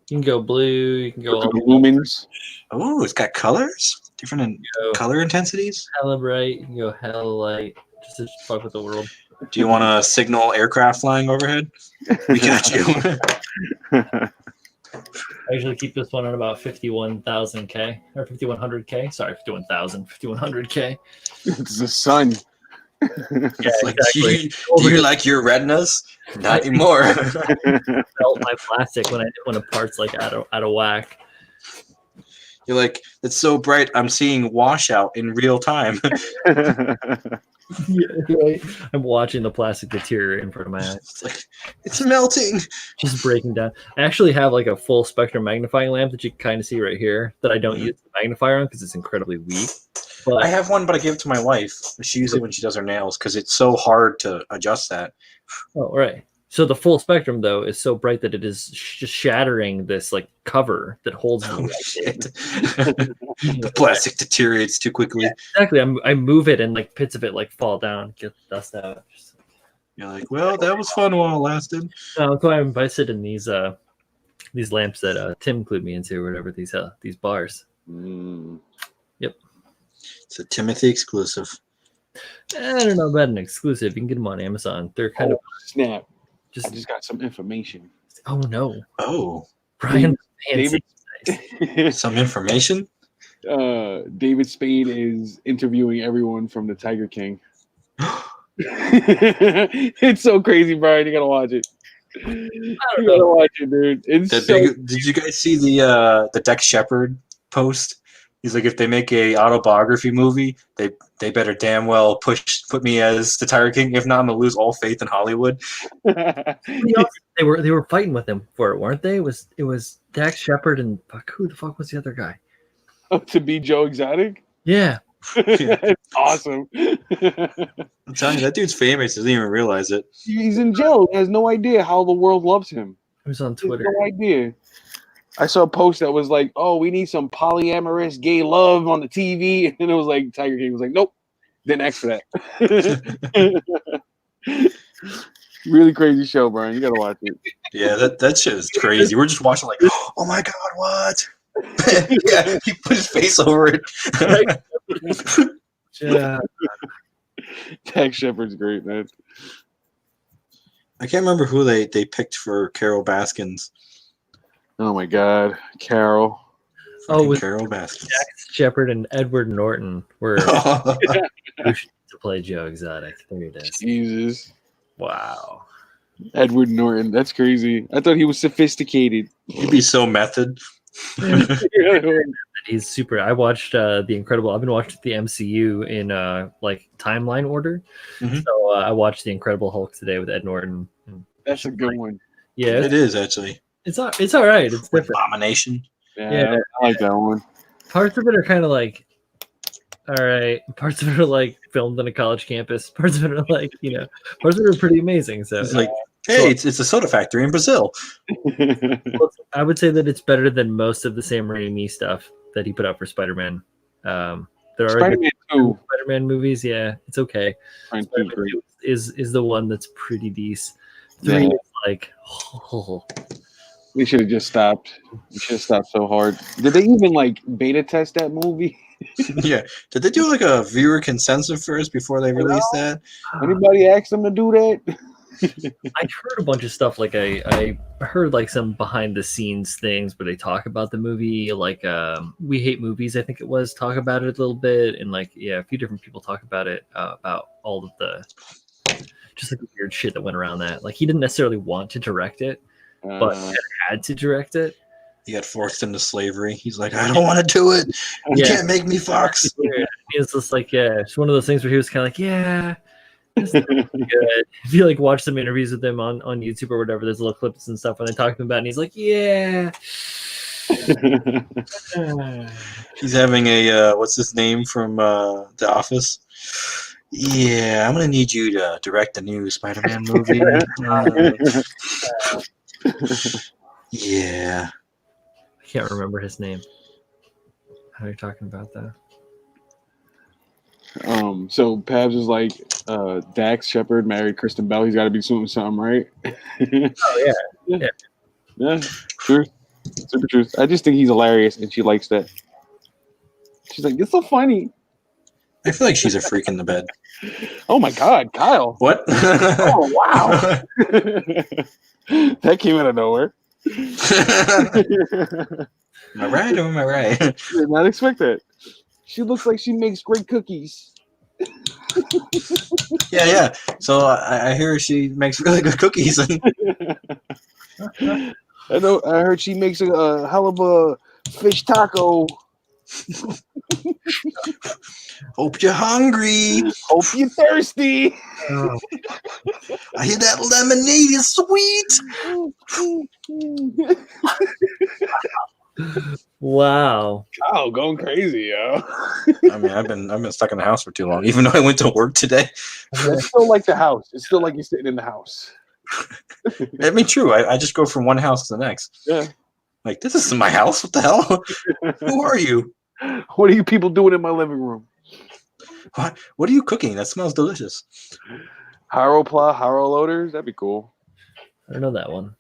You can go blue. You can go lumens. Oh, it's got colors, different color intensities. hella bright. You can go hella light. Just to fuck with the world. Do you want to signal aircraft flying overhead? We got you. I usually keep this one at about 51,000K or 5100K. Sorry, 51,000, 5100K. It's the sun. Yeah, It's like, exactly. do you like your retinas? Not anymore. Felt my plastic when a part's like out of whack. You're like, it's so bright. I'm seeing washout in real time. Yeah, right. I'm watching the plastic deteriorate in front of my eyes. It's like, it's melting. Just breaking down. I actually have like a full spectrum magnifying lamp that you can kind of see right here that I don't use the magnifier on because it's incredibly weak. But I have one, but I give it to my wife. She uses it when she does her nails because it's so hard to adjust that. oh, right. So the full spectrum though is so bright that it is just shattering this like cover that holds the Oh shit! The plastic deteriorates too quickly. Yeah, exactly. I move it and like bits of it like fall down, get the dust out. You're like, well, that was fun while it lasted. That's why I'm invested in these lamps that Tim clued me into, or whatever, these bars. Yep. It's a Timothy exclusive. I don't know about an exclusive. You can get them on Amazon. They're kind of snap. I just. just got some information. Oh no, Oh, Brian. David, some information. David Spade is interviewing everyone from the Tiger King. It's so crazy, Brian. You gotta watch it. You gotta watch it, dude. It's Did you guys see the Dex Shepard post? He's like, if they make a autobiography movie, they better damn well put me as the Tiger King. If not, I'm gonna lose all faith in Hollywood. They were fighting with him for it, weren't they? It was Dax Shepard and who the fuck was the other guy? Oh, to be Joe Exotic? Yeah. That's awesome. I'm telling you, that dude's famous. Doesn't even realize it. He's in jail. He has no idea how the world loves him. It was on Twitter. No idea. I saw a post that was like, "Oh, we need some polyamorous gay love on the TV," and it was like Tiger King was like, "Nope, didn't ask for that." Really crazy show, Brian. You gotta watch it. Yeah, that shit is crazy. We're just watching like, oh my god, what? Yeah, he put his face over it. Yeah. Dax Shepard's great, man. I can't remember who they picked for Carol Baskins. Oh my god, Carol. Oh, it was Carol Baskins. Dax Shepard and Edward Norton were to play Joe Exotic. There it is. Jesus. Wow. Edward Norton. That's crazy. I thought he was sophisticated. He'd be so method. He's super. I watched The Incredible. I've been watching the MCU in like timeline order. Mhm. So I watched The Incredible Hulk today with Ed Norton. That's a good one. Yeah, It is actually. it's all right. It's different. Abomination. Yeah, I like that one. Parts of it are kind of like, all right. Parts of it are like filmed on a college campus. Parts of it are like, parts of it are pretty amazing. So It's like, hey, it's a soda factory in Brazil. I would say that it's better than most of the Sam Raimi stuff that he put out for Spider-Man. There are Spider-Man 2. Spider-Man movies. Yeah, it's okay. Spider-Man 2 is the one that's pretty decent. 3 is like, We should have just stopped. We should have stopped so hard. Did they even like beta test that movie? Yeah. Did they do like a viewer consensus first before they released that? Anybody asked them to do that? I heard a bunch of stuff. Like I heard like some behind the scenes things where they talk about the movie. Like We Hate Movies, I think it was, talk about it a little bit, and like a few different people talk about it, about all of the just like the weird shit that went around that. Like he didn't necessarily want to direct it, but had to direct it. He got forced into slavery. He's like, I don't want to do it. You can't make me Fox. It's just like, it's one of those things where he was kind of like, it's not really good. If you like watch some interviews with him on YouTube or whatever, there's little clips and stuff when they talk to him about it, and he's like, He's having a what's his name from The Office? Yeah, I'm gonna need you to direct the new Spider-Man movie. Yeah. I can't remember his name. How are you talking about that? So Pabs is like, Dax Shepard married Kristen Bell. He's got to be doing something, right? Oh yeah. Yeah, true. Super true. I just think he's hilarious, and she likes that. She's like, "It's so funny." I feel like she's a freak in the bed. Oh my God, Kyle! What? Oh wow, that came out of nowhere. Am I right or am I right? Did not expect that. She looks like she makes great cookies. Yeah. So I hear she makes really good cookies. I know. I heard she makes a hell of a fish taco. Hope you're hungry. Hope you're thirsty. I hear that lemonade is sweet. Wow. Oh, going crazy, yo. I mean, I've been stuck in the house for too long, even though I went to work today. It's still like the house. It's still like you're sitting in the house. I mean, true. I just go from one house to the next. Yeah. Like, this isn't my house. What the hell? Who are you? What are you people doing in my living room? What are you cooking? That smells delicious. Harrow plow, harrow loaders. That'd be cool. I don't know that one.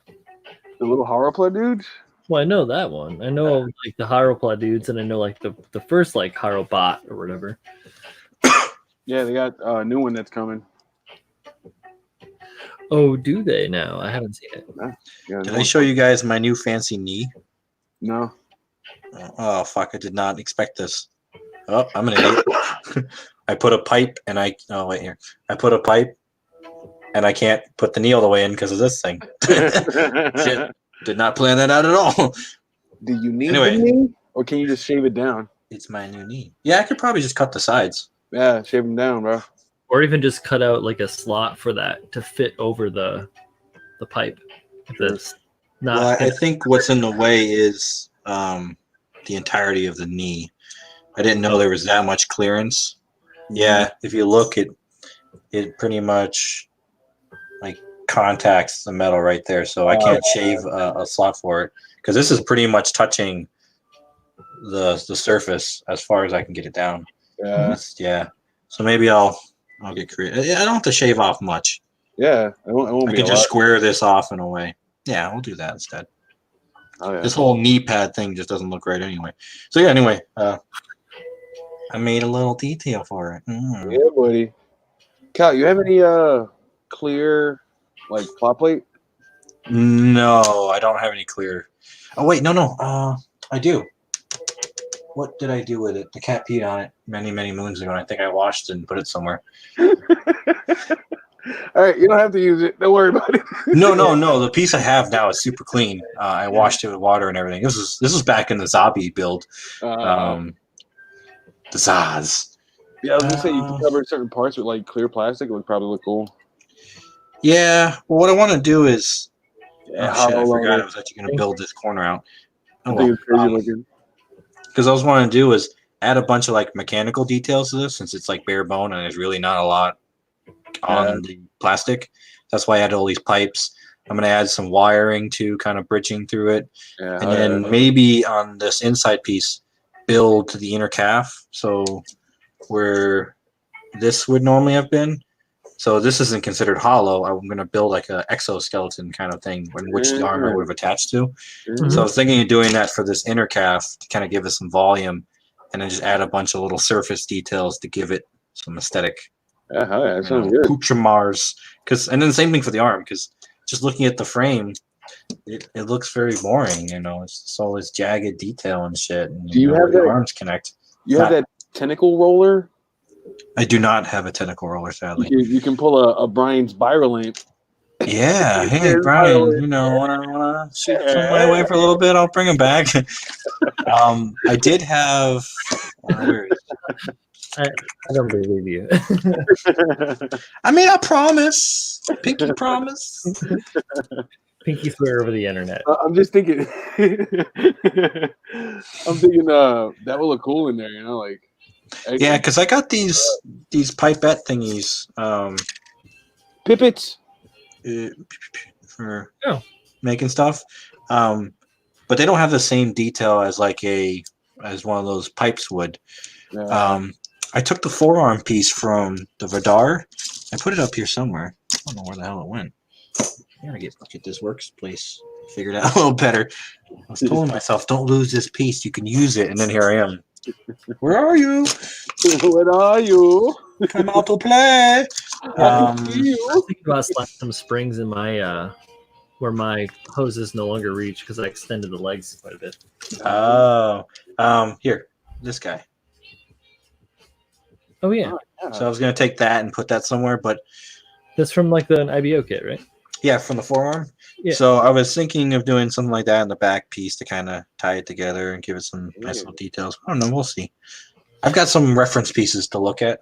The little harrow plow dudes. Well, I know that one. I know like the Haropla dudes, and I know like the first like Harobot or whatever. Yeah, they got a new one that's coming. Oh, do they now? I haven't seen it. Yeah, Did I show you guys my new fancy knee? No. Oh, fuck. I did not expect this. Oh, I'm an idiot. I put a pipe and I put a pipe and I can't put the knee all the way in because of this thing. Shit. Did not plan that out at all. Do you need the knee, or can you just shave it down? It's my new knee. Yeah, I could probably just cut the sides. Yeah, shave them down, bro. Or even just cut out like a slot for that to fit over the pipe. If that's not. Well, I think what's in the way is the entirety of the knee. I didn't know there was that much clearance. Yeah, if you look, it pretty much like contacts the metal right there, so I can't shave a slot for it because this is pretty much touching the surface as far as I can get it down. Yeah. So maybe I'll get creative. I don't have to shave off much. Yeah, it won't I be can a just lot. square this off in a way. Yeah, we'll do that instead. Oh, yeah. This whole knee pad thing just doesn't look right anyway. So yeah, anyway, I made a little detail for it. Yeah, buddy. Cal, you have any clear like flat plate? No, I don't have any clear. Oh wait, no. I do. What did I do with it? The cat peed on it many moons ago, and I think I washed it and put it somewhere. All right, you don't have to use it. Don't worry about it. No. The piece I have now is super clean. I washed it with water and everything. This was back in the zombie build. The Zaz. Yeah, I was gonna say you can cover certain parts with like clear plastic. It would probably look cool. Yeah. Well, what I want to do is. Yeah, I forgot I was actually going to build this corner out. I think it's crazy looking. Because I was wanting to do is add a bunch of like mechanical details to this, since it's like bare bone and there's really not a lot on the plastic. That's why I added all these pipes. I'm going to add some wiring to kind of bridging through it, and then maybe on this inside piece build to the inner calf, so where this would normally have been. So this isn't considered hollow. I'm going to build like an exoskeleton kind of thing in which the armor would have attached to. So I was thinking of doing that for this inner calf to kind of give it some volume, and then just add a bunch of little surface details to give it some aesthetic. Yeah, that sounds good. Accoutrements. And then the same thing for the arm, because just looking at the frame, it looks very boring. It's just all this jagged detail and shit. And, do you have the that, arms connect? You have that tentacle roller? I do not have a tentacle roller, sadly. You can pull a Brian's Spiral lamp. Yeah, hey Brian, wanna shoot somebody away for a little bit? I'll bring him back. I did have. Where is it? I don't believe you. I mean, I promise. Pinky promise. Pinky swear over the internet. I'm just thinking. That would look cool in there. Like. Yeah, because I got these pipette thingies. Pippets. For making stuff, but they don't have the same detail as as one of those pipes would. I took the forearm piece from the Vidar. I put it up here somewhere. I don't know where the hell it went. I gotta get this workplace figured out a little better. I was telling myself, don't lose this piece. You can use it, and then here I am. Where are you? Where are you? Come out to play. I'm thinking about slapping some springs in my where my hoses no longer reach because I extended the legs quite a bit. Here, this guy. Oh yeah. So I was gonna take that and put that somewhere, but that's from like an IBO kit, right? Yeah, from the forearm. Yeah. So I was thinking of doing something like that in the back piece to kind of tie it together and give it some nice little details. I don't know. We'll see. I've got some reference pieces to look at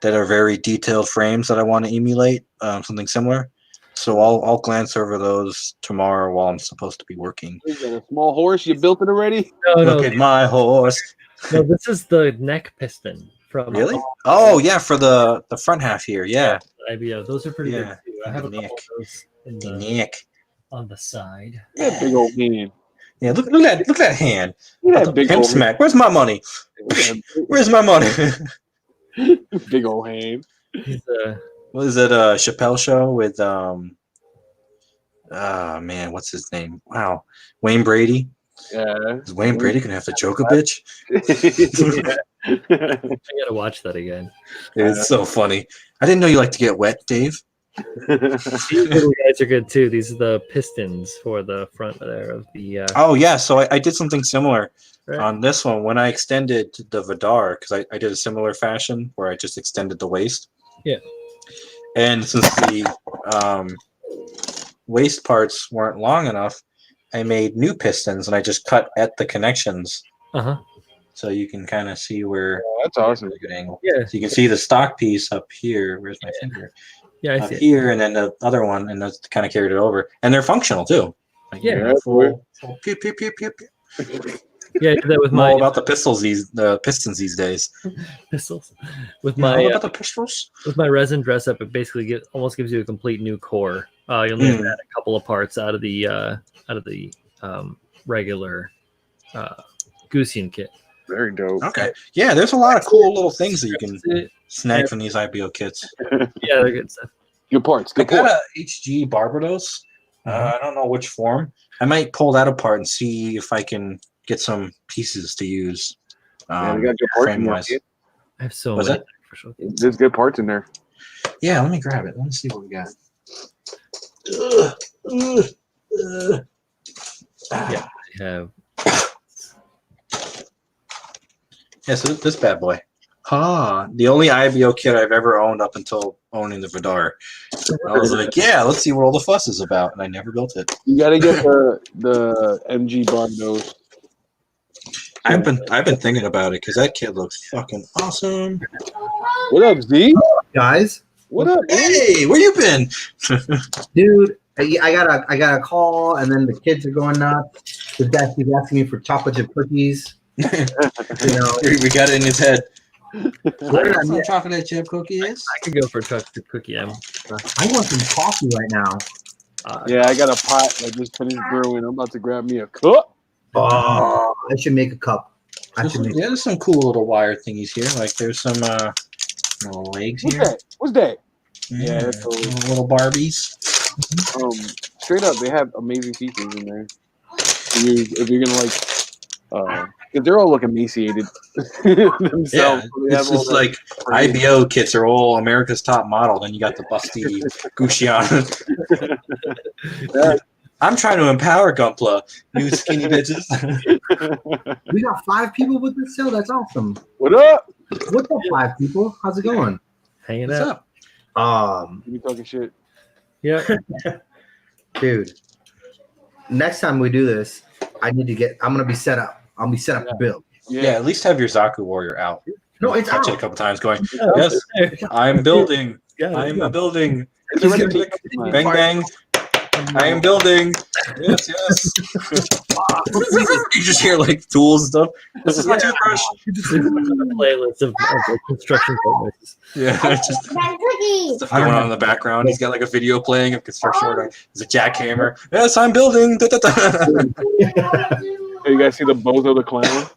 that are very detailed frames that I want to emulate, something similar. So I'll glance over those tomorrow while I'm supposed to be working. Is that a small horse? You built it already? Look at my horse. No, this is the neck piston from. Really? Oh yeah, for the front half here. Yeah. IBO. Those are pretty good too. I have a couple neck. of those in the Nick. on the side. That big old hand. Yeah, look at that hand. Look at That's that a big pimp old hand. smack. Where's my money? Where's my money? Big old hand. He's What is it? A Chappelle show with man, what's his name? Wow, Wayne Brady. Yeah. Is Wayne Brady gonna have to choke a bitch? I gotta watch that again. It's so funny. I didn't know you like to get wet, Dave. These little guys are good too. These are the pistons for the front there of the. Oh yeah, so I did something similar Right. on this one when I extended the Vidar because I did a similar fashion where I just extended the waist. Yeah. And since the waist parts weren't long enough, I made new pistons and I just cut at the connections. Uh-huh. So you can kind of see where That's awesome. a good angle. Yeah. So you can see the stock piece up here. Where's my finger? Yeah, I Up see it. here, and then the other one, and that's kind of carried it over. And they're functional too. Like, Yeah. you know, That's weird. full pew, pew, pew, pew, pew. Yeah, I did that with I'm all my about the pistons these days. pistols. With You know, my all about the pistols. with my resin dress up, it basically almost gives you a complete new core. You'll need to add a couple of parts out of the regular Goosian kit. Very dope. Okay. Yeah, there's a lot of cool little things that you can That's it. snag from these IBO kits. Yeah, they're good stuff. Good parts. I Good got parts. a HG Barbados. I don't know which form. I might pull that apart and see if I can get some pieces to use. Yeah, they got good parts in frame there. wise. I have so What's many. that? For sure. There's good parts in there. Yeah, let me grab it. Let me see what we got. Yeah, I have. Yeah, so this bad boy. The only IBO kit I've ever owned up until owning the Vidar. I was like, yeah, let's see what all the fuss is about, and I never built it. You got to get the MG Barbados. I've been thinking about it because that kit looks fucking awesome. What up, Z? Guys, What up? man? Hey, where you been? dude, I got a call, and then the kids are going nuts. The dad keeps asking me for chocolate chip cookies. You know, We got it in his head. Where did I miss- chocolate chip cookies. I could go for a chocolate cookie. I want some coffee right now. Yeah, I got a pot that just finished brewing. I'm about to grab me a cup. Oh, I should make a cup. I should make. There's some cool little wire thingies here. Like there's some little legs What's here. that? What's that? Yeah, that's cool. Little Barbies. Straight up, they have amazing features in there. If you're gonna like, because they're all looking emaciated themselves. Yeah, So they it's have all just that like frame. IBO kits are all America's top model. Then you got the busty Gucciana. I'm trying to empower Gunpla, new skinny bitches. We got 5 people with this show. That's awesome. What up? What's up, 5 people? How's it going? Hanging What's out. up? You be talking shit. Yeah. Dude, next time we do this, I'm gonna be set up. I'll be set up to build. Yeah, at least have your Zaku warrior out. No, it's Touch it a out. couple times, going, Yeah, yes, I'm building. Yeah, I'm building. It's He's already gonna click. Bang bang. I am building. Yes, yes. You just hear like tools and stuff. This is my toothbrush. Just a playlist of like, construction noises. Yeah, just Got cookies. stuff going on in the background. He's got like a video playing of construction work. There's a jackhammer. Yes, I'm building. Da, da, da. Hey, you guys see the Bozo the Clown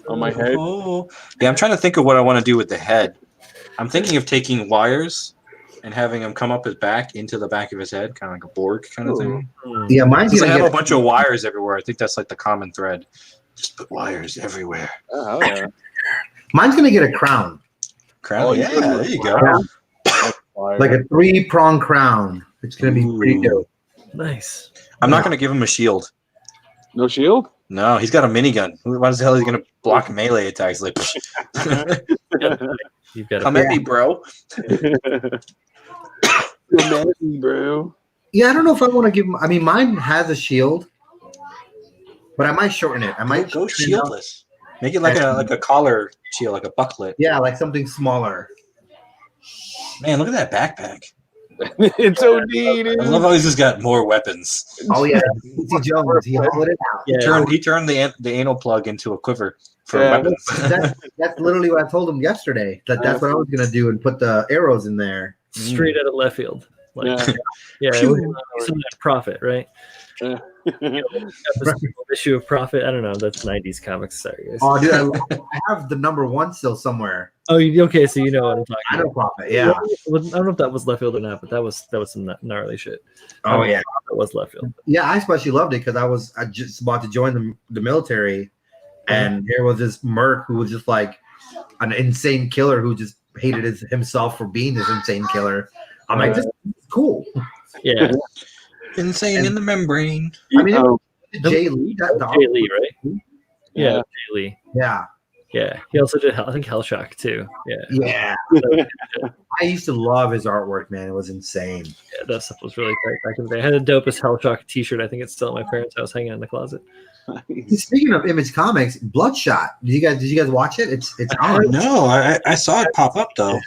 on my head? Oh. Yeah, I'm trying to think of what I want to do with the head. I'm thinking of taking wires and having him come up his back into the back of his head, kind of like a Borg kind of thing. Yeah, mine's Since I gonna have a get. bunch of wires everywhere, I think that's like the common thread. Just put wires everywhere. Oh, yeah. Mine's gonna get a crown, Crown. Oh, Yeah, you there you go. Fire. like a 3-prong crown. It's gonna be pretty dope. Nice. I'm not going to give him a shield. No shield? No, he's got a minigun. Why the hell is he going to block melee attacks? Like, You've got come at me, bro. You're nasty, bro. Yeah, I don't know if I want to give him. I mean, mine has a shield, but I might shorten it. I might Go shorten it up. shieldless. Make it like a collar shield, like a bucklet. Yeah, like something smaller. Man, look at that backpack. It's OD, dude. I love how he's just got more weapons. Oh yeah, Quincy Jones. He hauled it out. Yeah. He turned the anal plug into a quiver for Yeah. weapons. That's literally what I told him yesterday. That's what I was gonna do and put the arrows in there. Straight out of left field. Like, Yeah. yeah, it was something like Prophet, right? Yeah. Issue of Prophet. I don't know. That's 90s comics. Sorry, guys. Oh, dude, I have the #1 still somewhere. Oh, okay. So you know what I'm talking I about. know Prophet. Yeah. I don't know if that was left field or not, but that was some gnarly shit. Oh yeah. It was left field. Yeah, I especially loved it because I just about to join the military, and there was this merc who was just like an insane killer who just hated himself for being this insane killer. I'm like, this is cool. Yeah. Insane in the membrane. I mean, Jay Lee, Jay Lee, right? Yeah, Jay Lee. Yeah. Yeah. He also did, I think, Hellshock too. Yeah. Yeah. I used to love his artwork, man. It was insane. Yeah, that stuff was really great back in the day. I had the dopest Hellshock t-shirt. I think it's still at my parents' house hanging in the closet. Speaking of Image Comics, Bloodshot. Did you guys watch it? It's No, I saw it pop up though.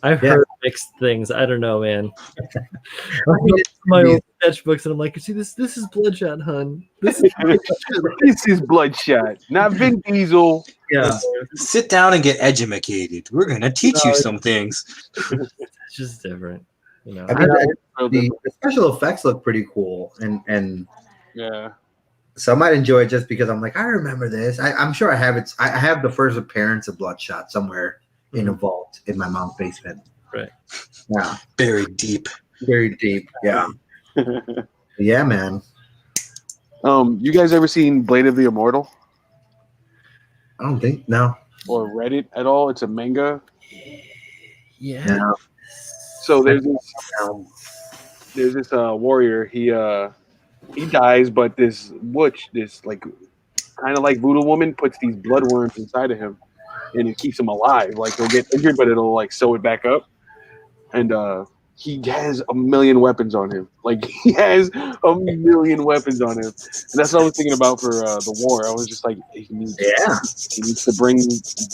I've heard mixed things. I don't know, man. My old sketchbooks, and I'm like, see, this is Bloodshot, hun. This is Bloodshot, not Vin Diesel. Yeah. Sit down and get educated. We're gonna teach you some things. It's just different, you know. I mean, the special effects look pretty cool, and yeah. So I might enjoy it just because I'm like, I remember this. I'm sure I have it. I have the first appearance of Bloodshot somewhere in a vault in my mom's basement. Right. Yeah. Buried deep. Very deep. Yeah. Yeah, man. You guys ever seen Blade of the Immortal? I don't think no. Or read it at all? It's a manga. Yeah. No. So there's this warrior. He dies, but this witch, this like kind of like voodoo woman, puts these blood worms inside of him, and it keeps him alive. Like he'll get injured, but it'll like sew it back up. And he has a million weapons on him. Like he has a million weapons on him. And that's what I was thinking about for the war. I was just like, he needs to bring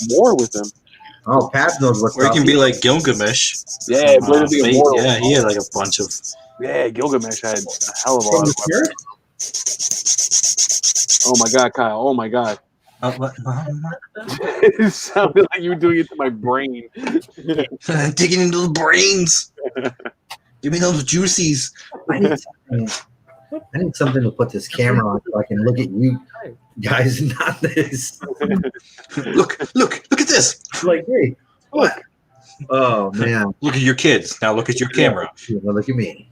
more with him. Oh, Pat knows what's Or he up. can be like Gilgamesh. Yeah, Blade of the Immortal. Yeah, he had like a bunch of. Yeah, Gilgamesh had a hell of a lot of weapons. Oh my god, Kyle! Oh my god! It sounded like you were doing it to my brain. Digging into the brains. Give me those juicies. I need something to put this camera on so I can look at you guys and not this. Look at this. Like, hey, what? Oh man! Look at your kids. Now look at your camera. Yeah, look at me.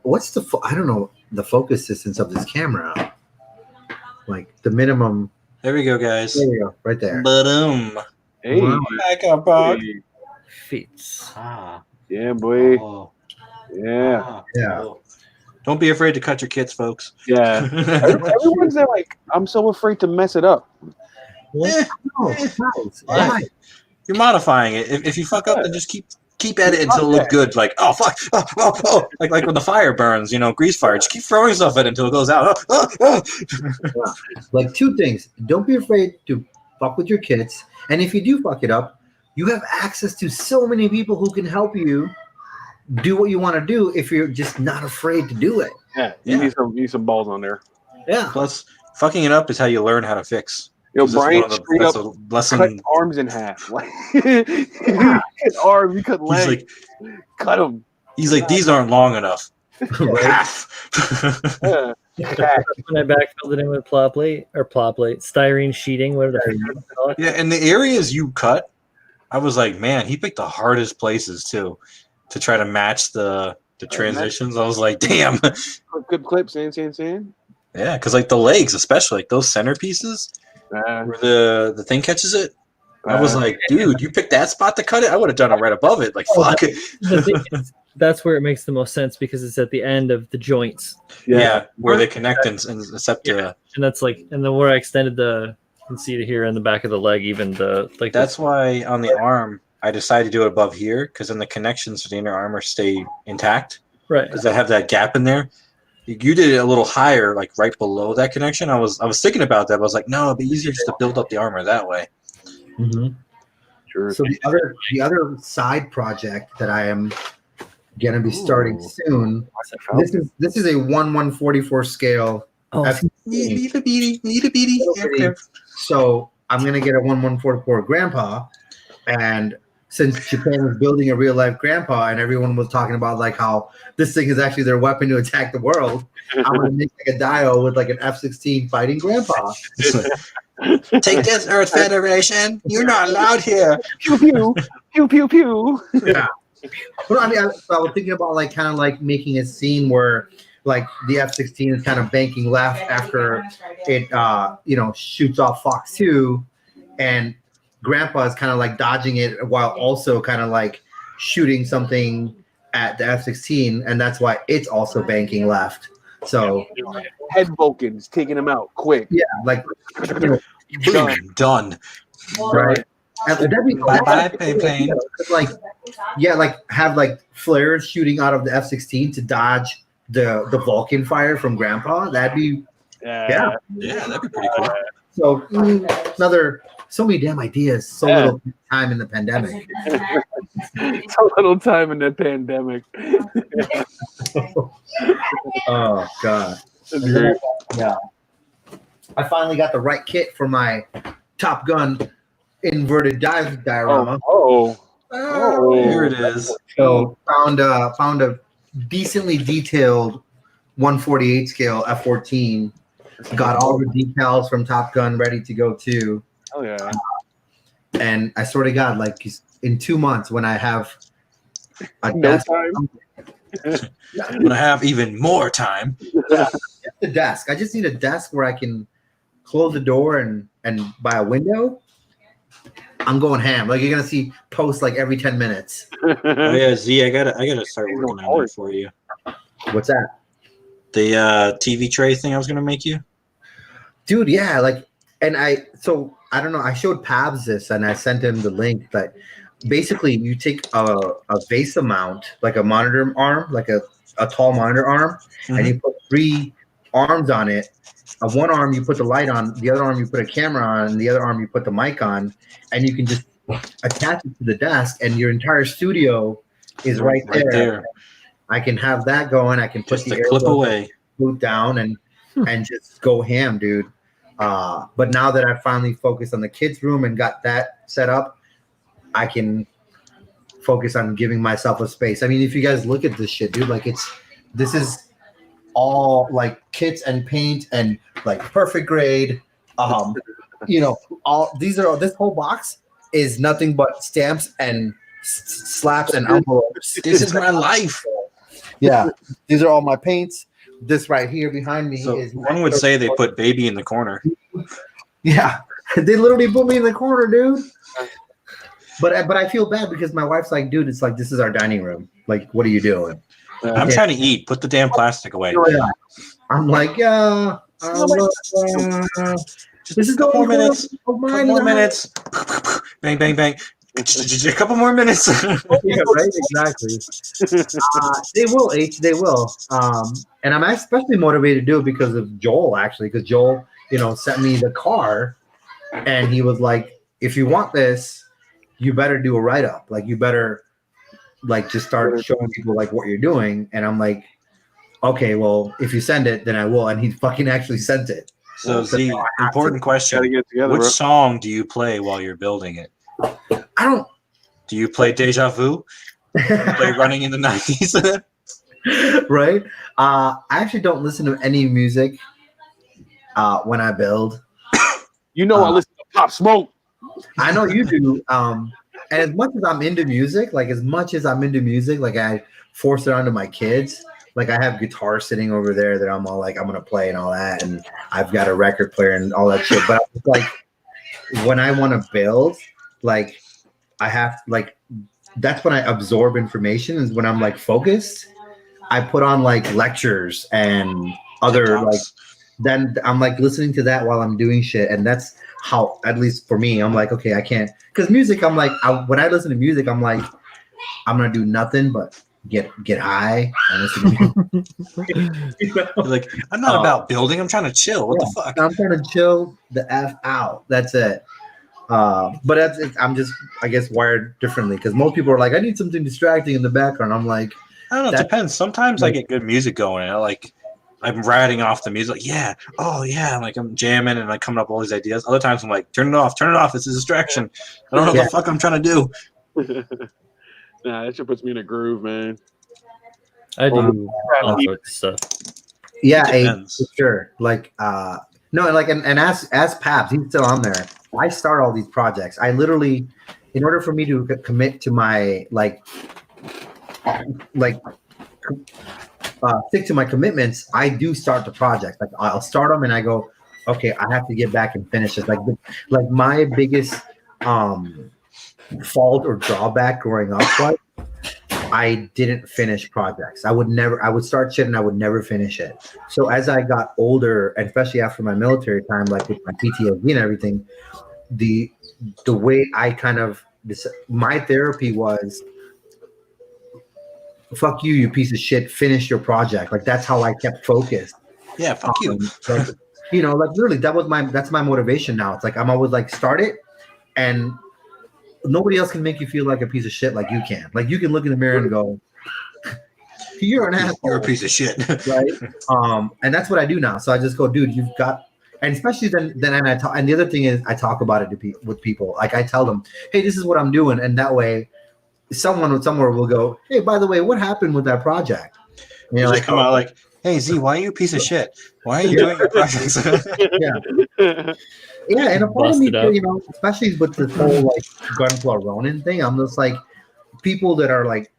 What's the? I don't know the focus distance of this camera. Like the minimum. There we go, guys. There you go, right there. Hey, back up, Bob. Feats. Yeah, boy. Oh. Yeah. Yeah. Don't be afraid to cut your kits, folks. Yeah. Everyone's there like, I'm so afraid to mess it up. What? No, guys, why? You're modifying it. If you fuck up, then just keep at it until it looks good. Like, oh fuck, oh. Like when the fire burns, grease fire. Just keep throwing stuff at it until it goes out. Like two things. Don't be afraid to fuck with your kits. And if you do fuck it up, you have access to so many people who can help you do what you want to do if you're just not afraid to do it. Yeah, you need some balls on there. Yeah. Plus, fucking it up is how you learn how to fix. Yo, Brian straight up lesson. cut arms in half. Like, you cut arms, you cut legs. Like, cut them. He's like, these aren't long enough. Half. Yeah. When I backfilled it in with plot plate, styrene sheeting, whatever the call it. Yeah, and the areas you cut, I was like, man, he picked the hardest places too to try to match the transitions. I was like, damn. Good clip, sand. Yeah, because like the legs, especially like those centerpieces where the thing catches it. I was like, dude, you picked that spot to cut it? I would have done it right above it. Like, fuck. The thing is, that's where it makes the most sense because it's at the end of the joints. Yeah, where they connect and septa. And that's like, and then where I extended you can see it here in the back of the leg, even That's why on the arm, I decided to do it above here because then the connections to the inner armor stay intact. Right. Because I have that gap in there. You did it a little higher, like right below that connection. I was thinking about that. But I was like, no, it'd be easier just to build up the armor that way. Mm-hmm. Sure. So the other side project that I am gonna be starting soon. This is a 1/144 scale. Oh, Need a beady. So I'm gonna get a 1/144 grandpa, and since Japan was building a real life grandpa and everyone was talking about like how this thing is actually their weapon to attack the world, I'm gonna make like a dio with like an F-16 fighting grandpa. Take this, Earth Federation! You're not allowed here. Pew pew pew pew pew. Yeah. Well, I mean, I was thinking about like kind of like making a scene where like the F-16 is kind of banking left after it, shoots off Fox 2, and Grandpa is kind of like dodging it while also kind of like shooting something at the F-16, and that's why it's also banking left. So head Vulcans taking him out quick. Yeah, like done. Right. That'd be Bye, plane. Like have like flares shooting out of the F-16 to dodge the Vulcan fire from Grandpa. That'd be yeah, that'd be pretty cool. So so many damn ideas. So little time in the pandemic. So little time in the pandemic. Oh God. Yeah. I finally got the right kit for my Top Gun inverted dive diorama. Here it is. So found a decently detailed 148 scale F-14. Got all the decals from Top Gun ready to go too. Oh yeah. And I swear to God, like in 2 months when I have time. When I have even more time. The desk. I just need a desk where I can close the door and by a window. I'm going ham. Like you're gonna see posts like every 10 minutes. Oh yeah, Z, I gotta start working on it for you. What's that? The TV tray thing I was gonna make you. Dude, yeah, like, and I don't know. I showed Pabs this and I sent him the link, but basically you take a VESA mount, like a monitor arm, like a tall monitor arm, and you put 3 arms on it. One arm you put the light on, the other arm you put a camera on, and the other arm you put the mic on, and you can just attach it to the desk, and your entire studio is right there. I can have that going. I can put just a clip away, boot down, and just go ham, dude. But now that I finally focused on the kids' room and got that set up, I can focus on giving myself a space. I mean, if you guys look at this shit, dude, like this is all like kits and paint and like perfect grade. All this whole box is nothing but stamps and slaps and envelopes. This is my life. Yeah, these are all my paints. This right here behind me is. One would say they put baby in the corner. Yeah, they literally put me in the corner, dude. But I feel bad because my wife's like, dude, it's like this is our dining room. Like, what are you doing? I'm trying to eat. Put the damn plastic away. I'm like, yeah. This is a couple more minutes. Couple more minutes. Bang, bang, bang. A couple more minutes. Yeah, right. Exactly. They will, H. They will. And I'm especially motivated to do it because of Joel, actually, because Joel, sent me the car, and he was like, "If you want this, you better do a write up. Like, you better, like, just start showing people like what you're doing." And I'm like, "Okay, well, if you send it, then I will." And he fucking actually sent it. So, Z, important question: which song do you play while you're building it? I don't. Do you play Deja Vu? Play Running in the 90s? Right. I actually don't listen to any music when I build. I listen to Pop Smoke. I know you do. And as much as I'm into music, like I force it onto my kids. Like I have guitar sitting over there that I'm all like, I'm gonna play and all that, and I've got a record player and all that shit. But like when I want to build, like I have like that's when I absorb information, is when I'm like focused. I put on like lectures and other like then I'm like listening to that while I'm doing shit, and that's how, at least for me, I'm like, okay, I can't, because music, I'm like, when I listen to music, I'm like, I'm gonna do nothing but get high and listen to music. Like, I'm not about building, I'm trying to chill. What the fuck? I'm trying to chill the F out. That's it. But I'm just, I guess, wired differently, because most people are like, I need something distracting in the background. I'm like, I don't know, it depends. Sometimes I get good music going, and I'm writing off the music, like, yeah, oh yeah, like I'm jamming and like coming up with all these ideas. Other times I'm like, turn it off, this is a distraction. I don't know what the fuck I'm trying to do. Nah, that shit puts me in a groove, man. I do all sorts of stuff. Yeah, It depends. for sure. Like, no, like, and as Paps, he's still on there. I start all these projects. I literally, in order for me to commit to my stick to my commitments, I do start the project. Like, I'll start them and I go, okay, I have to get back and finish this. Like my biggest fault or drawback growing up was I didn't finish projects. I would start shit and I would never finish it. So as I got older, and especially after my military time, like with my PTSD and everything, the way I kind of my therapy was, fuck you, you piece of shit, finish your project. Like that's how I kept focused. Yeah, fuck you. Like, like literally that's my motivation now. It's like I'm always like, start it, and nobody else can make you feel like a piece of shit like you can. Like you can look in the mirror and go, you're an asshole. You're a piece of shit. Right? And that's what I do now. So I just go, dude, you've got, and especially then I talk, and the other thing is I talk about it with people. Like I tell them, hey, this is what I'm doing, and that way someone somewhere will go, hey, by the way, what happened with that project? You know, like come out like, hey Z, why are you a piece of shit? Why are you doing your projects? Yeah, and a part of me, especially with this whole like Gunpla Ronin thing, I'm just like, people that are like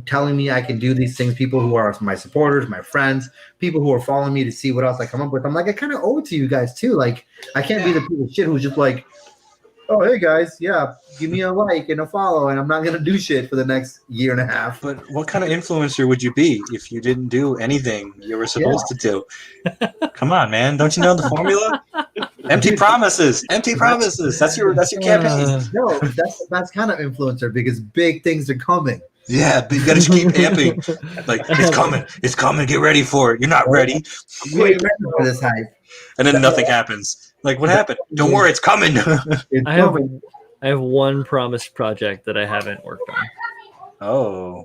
telling me I can do these things, people who are my supporters, my friends, people who are following me to see what else I come up with. I'm like, I kind of owe it to you guys too. Like, I can't be the piece of shit who's just like, oh, hey guys, yeah, give me a like and a follow, and I'm not gonna do shit for the next year and a half. But what kind of influencer would you be if you didn't do anything you were supposed to do? Come on, man, don't you know the formula? Empty promises, empty promises. That's your campaign. No, that's kind of influencer because big things are coming. Yeah, but you gotta keep amping. Like it's coming. Get ready for it. You're not ready. I'm ready for this hype. And then nothing happens. Like, what happened? Don't worry, it's coming. I have one promised project that I haven't worked on. Oh.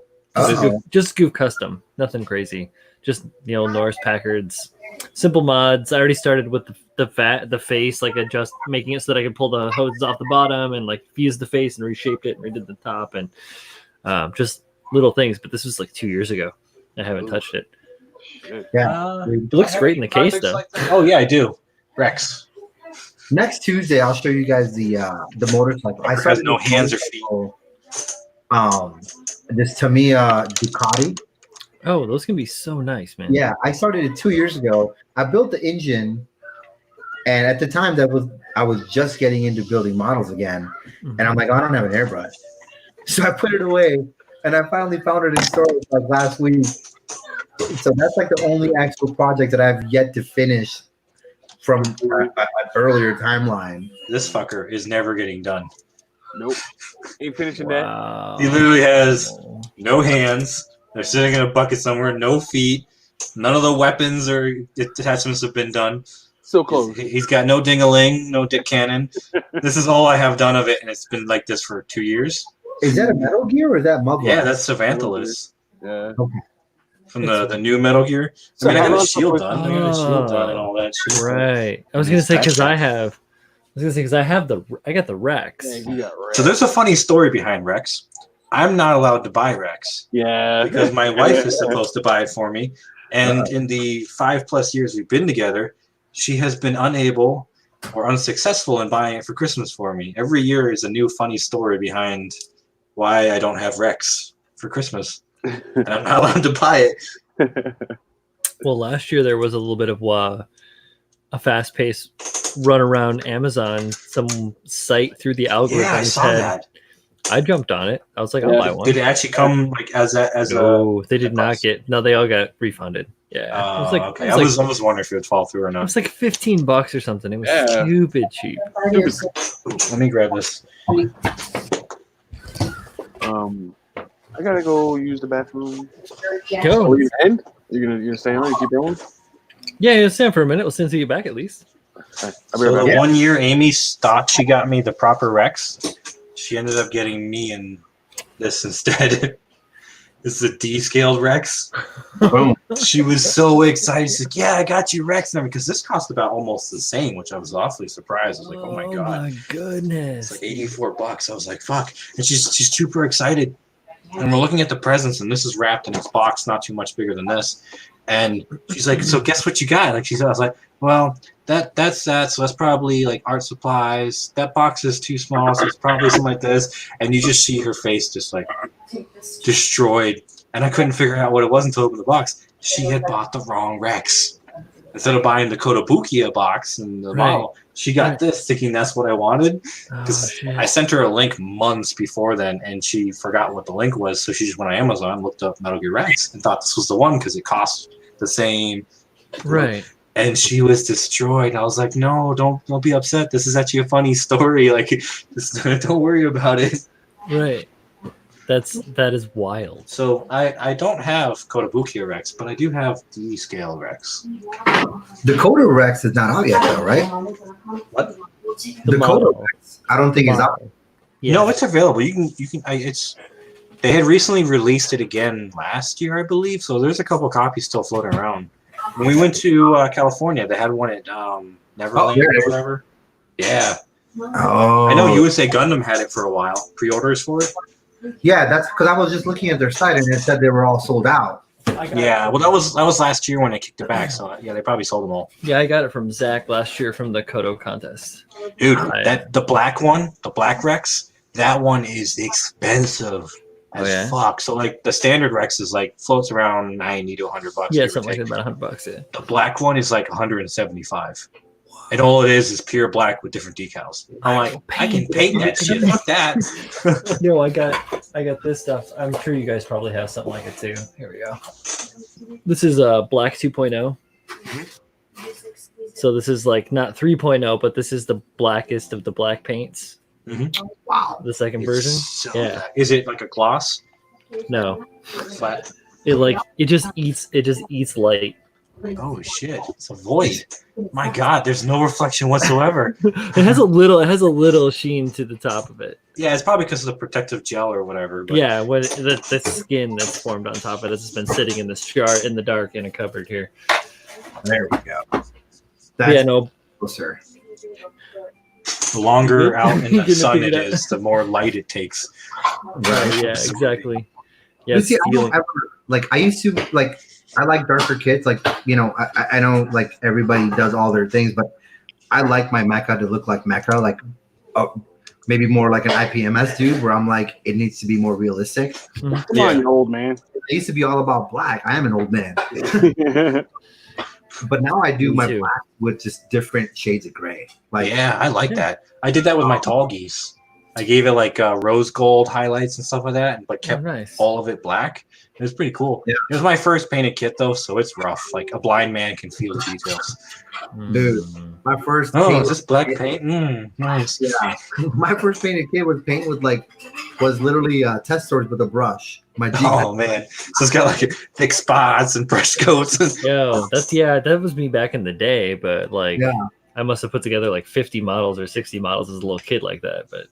Just Goof Custom. Nothing crazy. Just Norris Packard's simple mods. I already started with the face, like adjust making it so that I could pull the hoses off the bottom and like fuse the face and reshaped it and redid the top and just little things. But this was like 2 years ago. I haven't touched it. Yeah, it looks great in the case though. Oh yeah, I do. Rex. Next Tuesday, I'll show you guys the motorcycle. I has no hands or feet. This Tamiya Ducati. Oh, those can be so nice, man. Yeah, I started it 2 years ago. I built the engine, and at the time I was just getting into building models again, and I'm like, I don't have an airbrush, so I put it away, and I finally found it in storage like last week. So that's like the only actual project that I've yet to finish from an earlier timeline. This fucker is never getting done. Nope. Ain't finishing that. He literally has no hands. They're sitting in a bucket somewhere, no feet. None of the weapons or attachments have been done. So close. He's got no ding-a-ling, no dick cannon. This is all I have done of it, and it's been like this for 2 years. Is that a Metal Gear or is that Mugler? Yeah, that's Savanthalus. Yeah. Okay. From the new Metal Gear. I got the shield done. I got the shield done and all that shit. Right. I was gonna say because I got the Rex. Yeah, you got Rex. So there's a funny story behind Rex. I'm not allowed to buy Rex. Yeah. Because my wife is supposed to buy it for me. And in the 5+ years we've been together, she has been unable or unsuccessful in buying it for Christmas for me. Every year is a new funny story behind why I don't have Rex for Christmas. And I'm not allowed to buy it. Well, last year there was a little bit of a fast-paced run around Amazon, some site through the algorithm. Yeah, I saw that. I jumped on it. I was like, I'll buy one. Did it actually come like as no, they did not get. No, they all got refunded. Yeah, okay. I was wondering if it would fall through or not. It was like $15 or something. It was stupid cheap. Let me grab this. I gotta go use the bathroom. Go. Are you gonna end? You're gonna stay on? You keep going? Yeah, you'll stay on for a minute. We'll see you back at least. Right. So the 1 year Amy thought she got me the proper Rex, she ended up getting me in this instead. This is a D-scaled Rex. Boom. She was so excited. She's like, yeah, I got you Rex. Because this cost about almost the same, which I was awfully surprised. I was like, oh my God. Oh my goodness. It's like $84. I was like, fuck. And she's super excited. And we're looking at the presents, and this is wrapped in its box, not too much bigger than this. And she's like, so guess what you got? Like I was like, well, that's that. So that's probably like art supplies. That box is too small, so it's probably something like this. And you just see her face just like destroyed. And I couldn't figure out what it was until I opened the box. She had bought the wrong Rex. Instead of buying the Kotobukiya box and the model, she got this thinking that's what I wanted. Because I sent her a link months before then, and she forgot what the link was. So she just went on Amazon, looked up Metal Gear Rex, and thought this was the one because it cost the same. Right. And she was destroyed. I was like, no, don't be upset. This is actually a funny story. Like, just don't worry about it. Right. That is wild. So I don't have Kotobukiya Rex, but I do have D-scale Rex. The Koto Rex is not out yet, though, right? What? The Koto Rex, I don't think is out. Yeah. No, it's available. You can. They had recently released it again last year, I believe. So there's a couple copies still floating around. When we went to California, they had one at Neverland or whatever. Yeah. Oh. I know USA Gundam had it for a while. Pre-orders for it. Yeah, that's because I was just looking at their site and it said they were all sold out. Yeah, well, that was last year when I kicked it back. So yeah, they probably sold them all. Yeah, I got it from Zach last year from the Koto contest. Dude, the black one, the black Rex, that one is expensive as fuck. So like the standard Rex is like floats around $90 to $100. Yeah, something like that, about $100. Yeah. The black one is like $175. And all it is pure black with different decals. I'm like, I can paint that shit. Fuck that. No, I got this stuff. I'm sure you guys probably have something like it too. Here we go. This is Black 2.0. So this is like not 3.0, but this is the blackest of the black paints. Wow. The second version. So yeah. black. Is it like a gloss? No. Flat. It just eats light. Oh shit! It's a void. My God, there's no reflection whatsoever. It has a little sheen to the top of it. Yeah, it's probably because of the protective gel or whatever. But yeah, the skin that's formed on top of it has been sitting in this jar in the dark in a cupboard here. There we go. That's closer. The longer out in the sun it is, the more light it takes. Right. Yeah. Exactly. Yeah. See, I don't ever, like I used to like. I like darker kits, like, you know, I know like everybody does all their things, but I like my mecha to look like mecha, like maybe more like an IPMS dude, where I'm like, it needs to be more realistic. Come on, you old man. I used to be all about black. I am an old man. But now I do my black with just different shades of gray. Like, yeah, I like that. I did that with my tall geese. I gave it like rose gold highlights and stuff like that, but kept all of it black. It was pretty cool. Yeah. It was my first painted kit though, so it's rough. Like a blind man can feel the details. Dude, my first. Oh, is this black paint? Nice. Yeah, my first painted kit was was literally test swords with a brush. Oh man, so it's got like thick spots and brush coats. Yo, that was me back in the day, but like, I must have put together like 50 models or 60 models as a little kid like that. But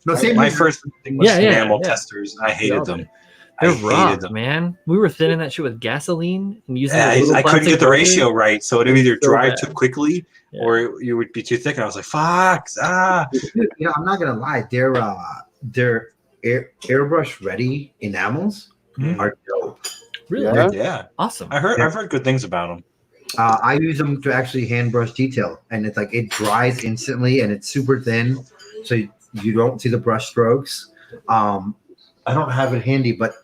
no, same. My first thing was enamel testers. I hated them. They're rough, man. We were thinning that shit with gasoline and using. Yeah, I couldn't get the ratio right, so it would either dry too quickly or you would be too thick. And I was like, "Fuck!" You know, I'm not gonna lie. They're airbrush ready enamels are dope. Really? Yeah. Awesome. I've heard good things about them. I use them to actually hand brush detail, and it's like it dries instantly, and it's super thin, so you don't see the brush strokes. I don't have it handy, but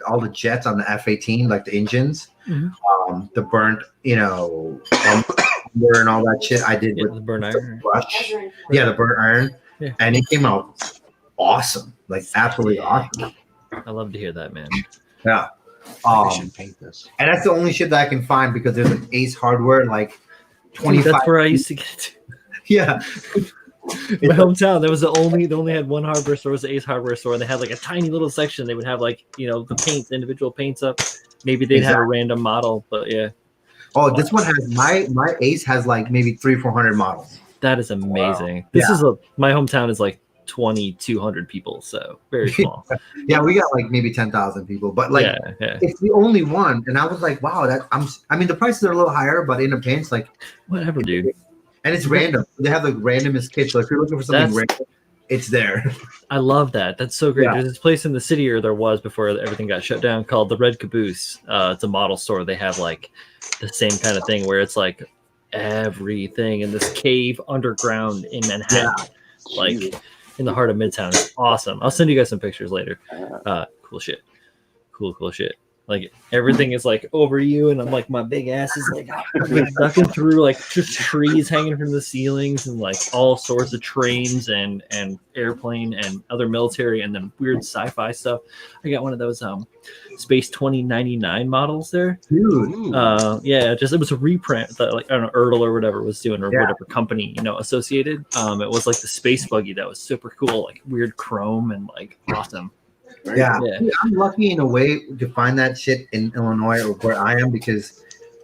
all the jets on the F-18, like the engines, the burnt, and all that shit, I did with the burnt iron brush. Yeah, the burnt iron, and it came out awesome, like absolutely awesome. I love to hear that, man. Yeah. I should paint this. And that's the only shit that I can find because there's an Ace Hardware, like 25. That's where I used to get to. Yeah. My hometown, they only had one hardware store, was the Ace Hardware store, and they had like a tiny little section. They would have like, the paints, individual paints up. Maybe they'd have a random model, but yeah. Oh, this one has my Ace has like maybe 300-400 models. That is amazing. Wow. This is my hometown is like 2,200 people, so very small. Yeah, we got like maybe 10,000 people, but like yeah. it's the only one. And I was like, wow, I mean, the prices are a little higher, but in a pinch, like whatever, dude. And it's random. They have the randomest kits. So if you're looking for something random, it's there. I love that. That's so great. Yeah. There's this place in the city, or there was before everything got shut down, called the Red Caboose. It's a model store. They have like the same kind of thing where it's like everything in this cave underground in Manhattan, like in the heart of Midtown. It's awesome. I'll send you guys some pictures later. Cool shit. Cool shit. Like everything is like over you, and I'm like, my big ass is like ducking through like just trees hanging from the ceilings, and like all sorts of trains and airplane and other military, and then weird sci-fi stuff. I got one of those Space 2099 models there. Dude. Yeah, just it was a reprint that like I don't know, Erdl or whatever was doing, or whatever company, associated. It was like the space buggy that was super cool, like weird chrome and like awesome. Yeah. I'm lucky in a way to find that shit in Illinois or where I am, because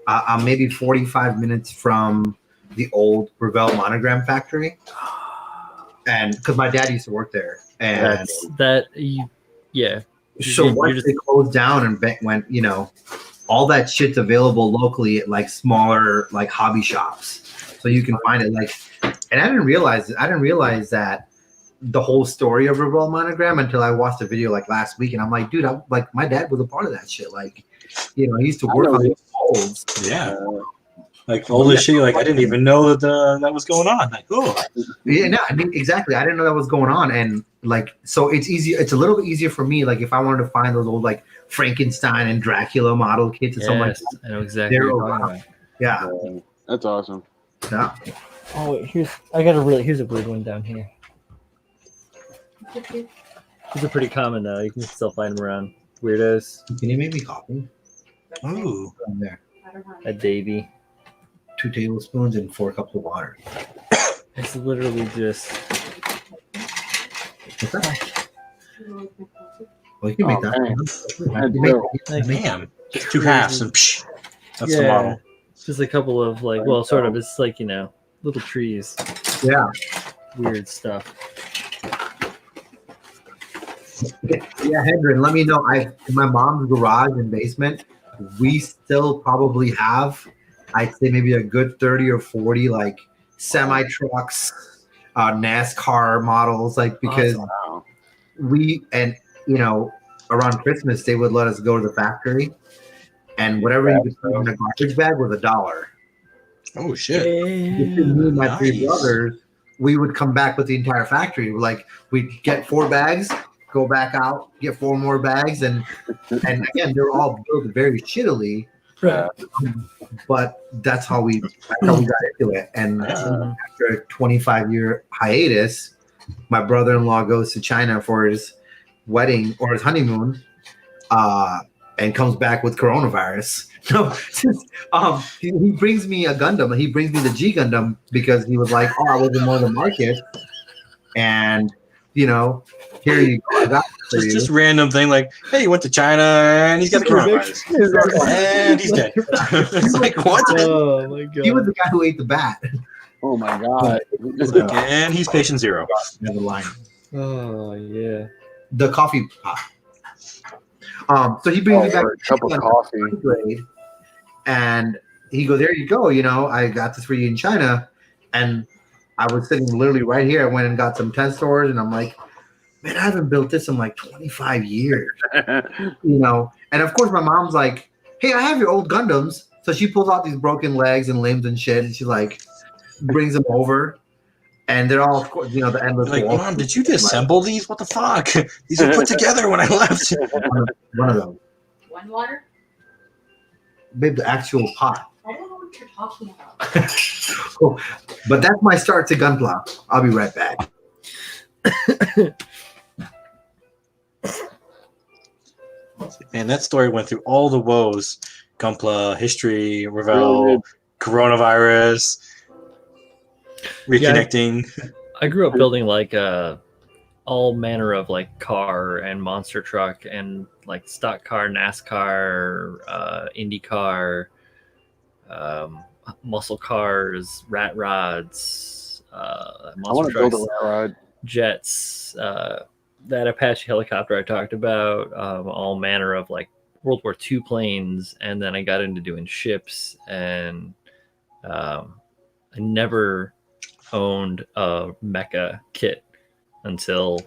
I'm maybe 45 minutes from the old Revell monogram factory, and because my dad used to work there, and So once they closed down and went, all that shit's available locally at like smaller like hobby shops, so you can find it like. And I didn't realize that the whole story of Revell monogram until I watched a video like last week, and I'm like, dude, my dad was a part of that shit. Like, I used to work on these molds. Yeah. Like all this shit, like I didn't even know that that was going on. Like, yeah, no, I mean, exactly. I didn't know that was going on, and like, so it's easy. It's a little bit easier for me. Like, if I wanted to find those old like Frankenstein and Dracula model kits and something like that, I know exactly. Yeah, that's awesome. Yeah. Oh wait, here's a weird one down here. These are pretty common though. You can still find them around. Weirdos. Can you make me coffee? Ooh, there. A Davy. 2 tablespoons and 4 cups of water. It's literally just. What's that? Well, you can make that. Damn. Just 2 halves and psh, that's the model. Just a couple of like, well, sort of. It's like little trees. Yeah. Weird stuff. Yeah, Hendren, let me know. In my mom's garage and basement, we still probably have, I'd say maybe a good 30 or 40 like semi trucks, NASCAR models, like because around Christmas they would let us go to the factory, and whatever you could put in a garbage bag was $1. Oh shit! Me and my 3 brothers, we would come back with the entire factory. Like we'd get 4 bags. Go back out, get 4 more bags, and again, they're all built very shittily, but that's how we got into it. And after a 25-year hiatus, my brother-in-law goes to China for his wedding or his honeymoon, and comes back with coronavirus. He brings me a Gundam. He brings me the G Gundam because he was like, "Oh, I wasn't on the market," and here you go. Just random thing like, hey, you went to China and he's got the coronavirus. And he's dead. It's like, what? Oh my god. He was the guy who ate the bat. Oh my god. And he's patient 0. Never line. Oh yeah. The coffee pot. So he brings me back a cup of coffee. Grade, and he goes, there you go. I got this for you in China. And I was sitting literally right here. I went and got some 10 stores, and I'm like, man, I haven't built this in like 25 years. And of course my mom's like, hey, I have your old Gundams. So she pulls out these broken legs and limbs and shit, and she like brings them over, and they're all, of course, the endless. Like, Mom, did you disassemble these? What the fuck? These were put together when I left. One of them. One water? Babe, the actual pot. I don't know what you're talking about. Cool. But that's my start to Gunpla. I'll be right back. Man, that story went through all the woes. Gunpla, history, Revell, coronavirus, reconnecting. I grew up building like all manner of like car and monster truck and like stock car, NASCAR, IndyCar, muscle cars, rat rods. I want to build a rat rod. jets, that Apache helicopter I talked about, all manner of like World War II planes, and then I got into doing ships, and I never owned a mecha kit until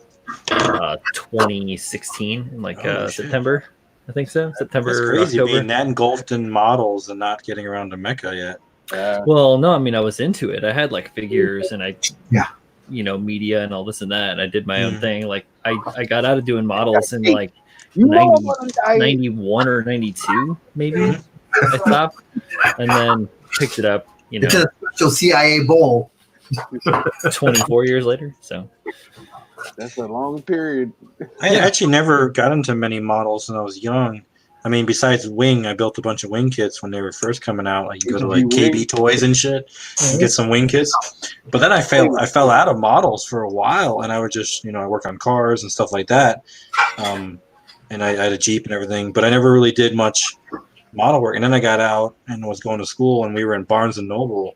2016 in like September. I think so. September. That's crazy October. being that engulfed in models and not getting around to mecha yet. Well, no, I mean I was into it. I had like figures and Yeah. Media and all this and that. And I did my own thing. Like I got out of doing models in like You 91 or 92 maybe. I stopped and then picked it up. It's a special CIA bowl. 24 years later. So that's a long period. I actually never got into many models when I was young. I mean, besides Wing, I built a bunch of Wing kits when they were first coming out. Like you go to like KB Toys and shit and get some Wing kits. But then I fell out of models for a while, and I would just I work on cars and stuff like that. And I had a Jeep and everything, but I never really did much model work. And then I got out and was going to school, and we were in Barnes and Noble.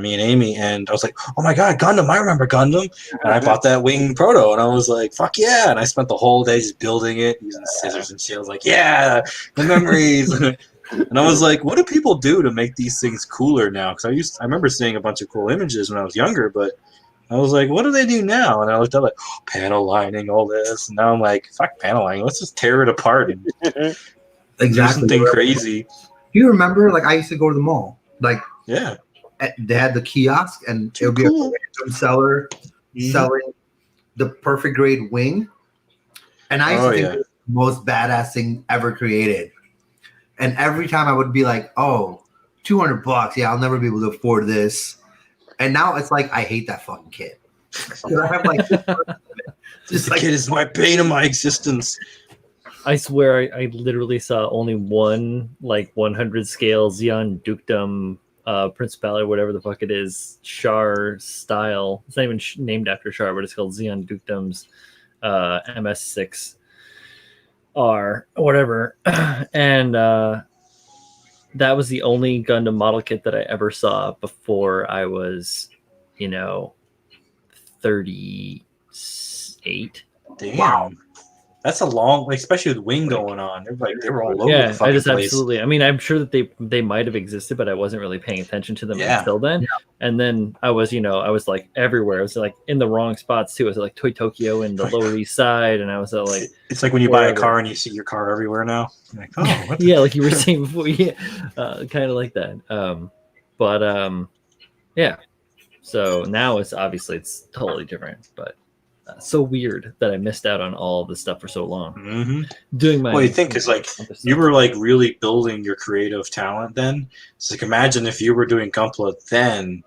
Me and Amy, and I was like, oh my god, Gundam, I remember Gundam. And I bought that Wing Proto, and I was like, fuck yeah. And I spent the whole day just building it, using scissors and shit. I was like, yeah, the memories. And I was like, what do people do to make these things cooler now? Because I remember seeing a bunch of cool images when I was younger, but I was like, what do they do now? And I looked up like, panel lining, all this. And now I'm like, fuck panel lining, let's just tear it apart and do something crazy. Do you remember, like, I used to go to the mall, like, yeah. They had the kiosk, and it would be a random seller selling the perfect grade Wing. And I used to think it was the most badass thing ever created. And every time I would be like, oh, $200. Yeah, I'll never be able to afford this. And now it's like, I hate that fucking kit. I have like, this kid is my pain of my existence. I swear I literally saw only one like 100 scale Xeon Dukedom Principality, whatever the fuck it is, Char style. It's not even named after Char, but it's called Xeon Dukedom's MS6R or whatever. And that was the only Gundam model kit that I ever saw before I was, 38. Damn. Wow. That's a long, especially with Wing going on. They were all over the fucking place. Absolutely. I mean, I'm sure that they might have existed, but I wasn't really paying attention to them until then. Yeah. And then I was, I was like everywhere. I was like in the wrong spots too. I was like Toy Tokyo in the Lower East Side, and I was like. It's like when you buy a car and you see your car everywhere now. You're like, oh, what yeah, like you were saying before, kind of like that. Yeah. So now it's totally different, but. So weird that I missed out on all this stuff for so long. Mm-hmm. Doing my. Well, you think is like you were like really building your creative talent then. So like imagine if you were doing Gunpla then,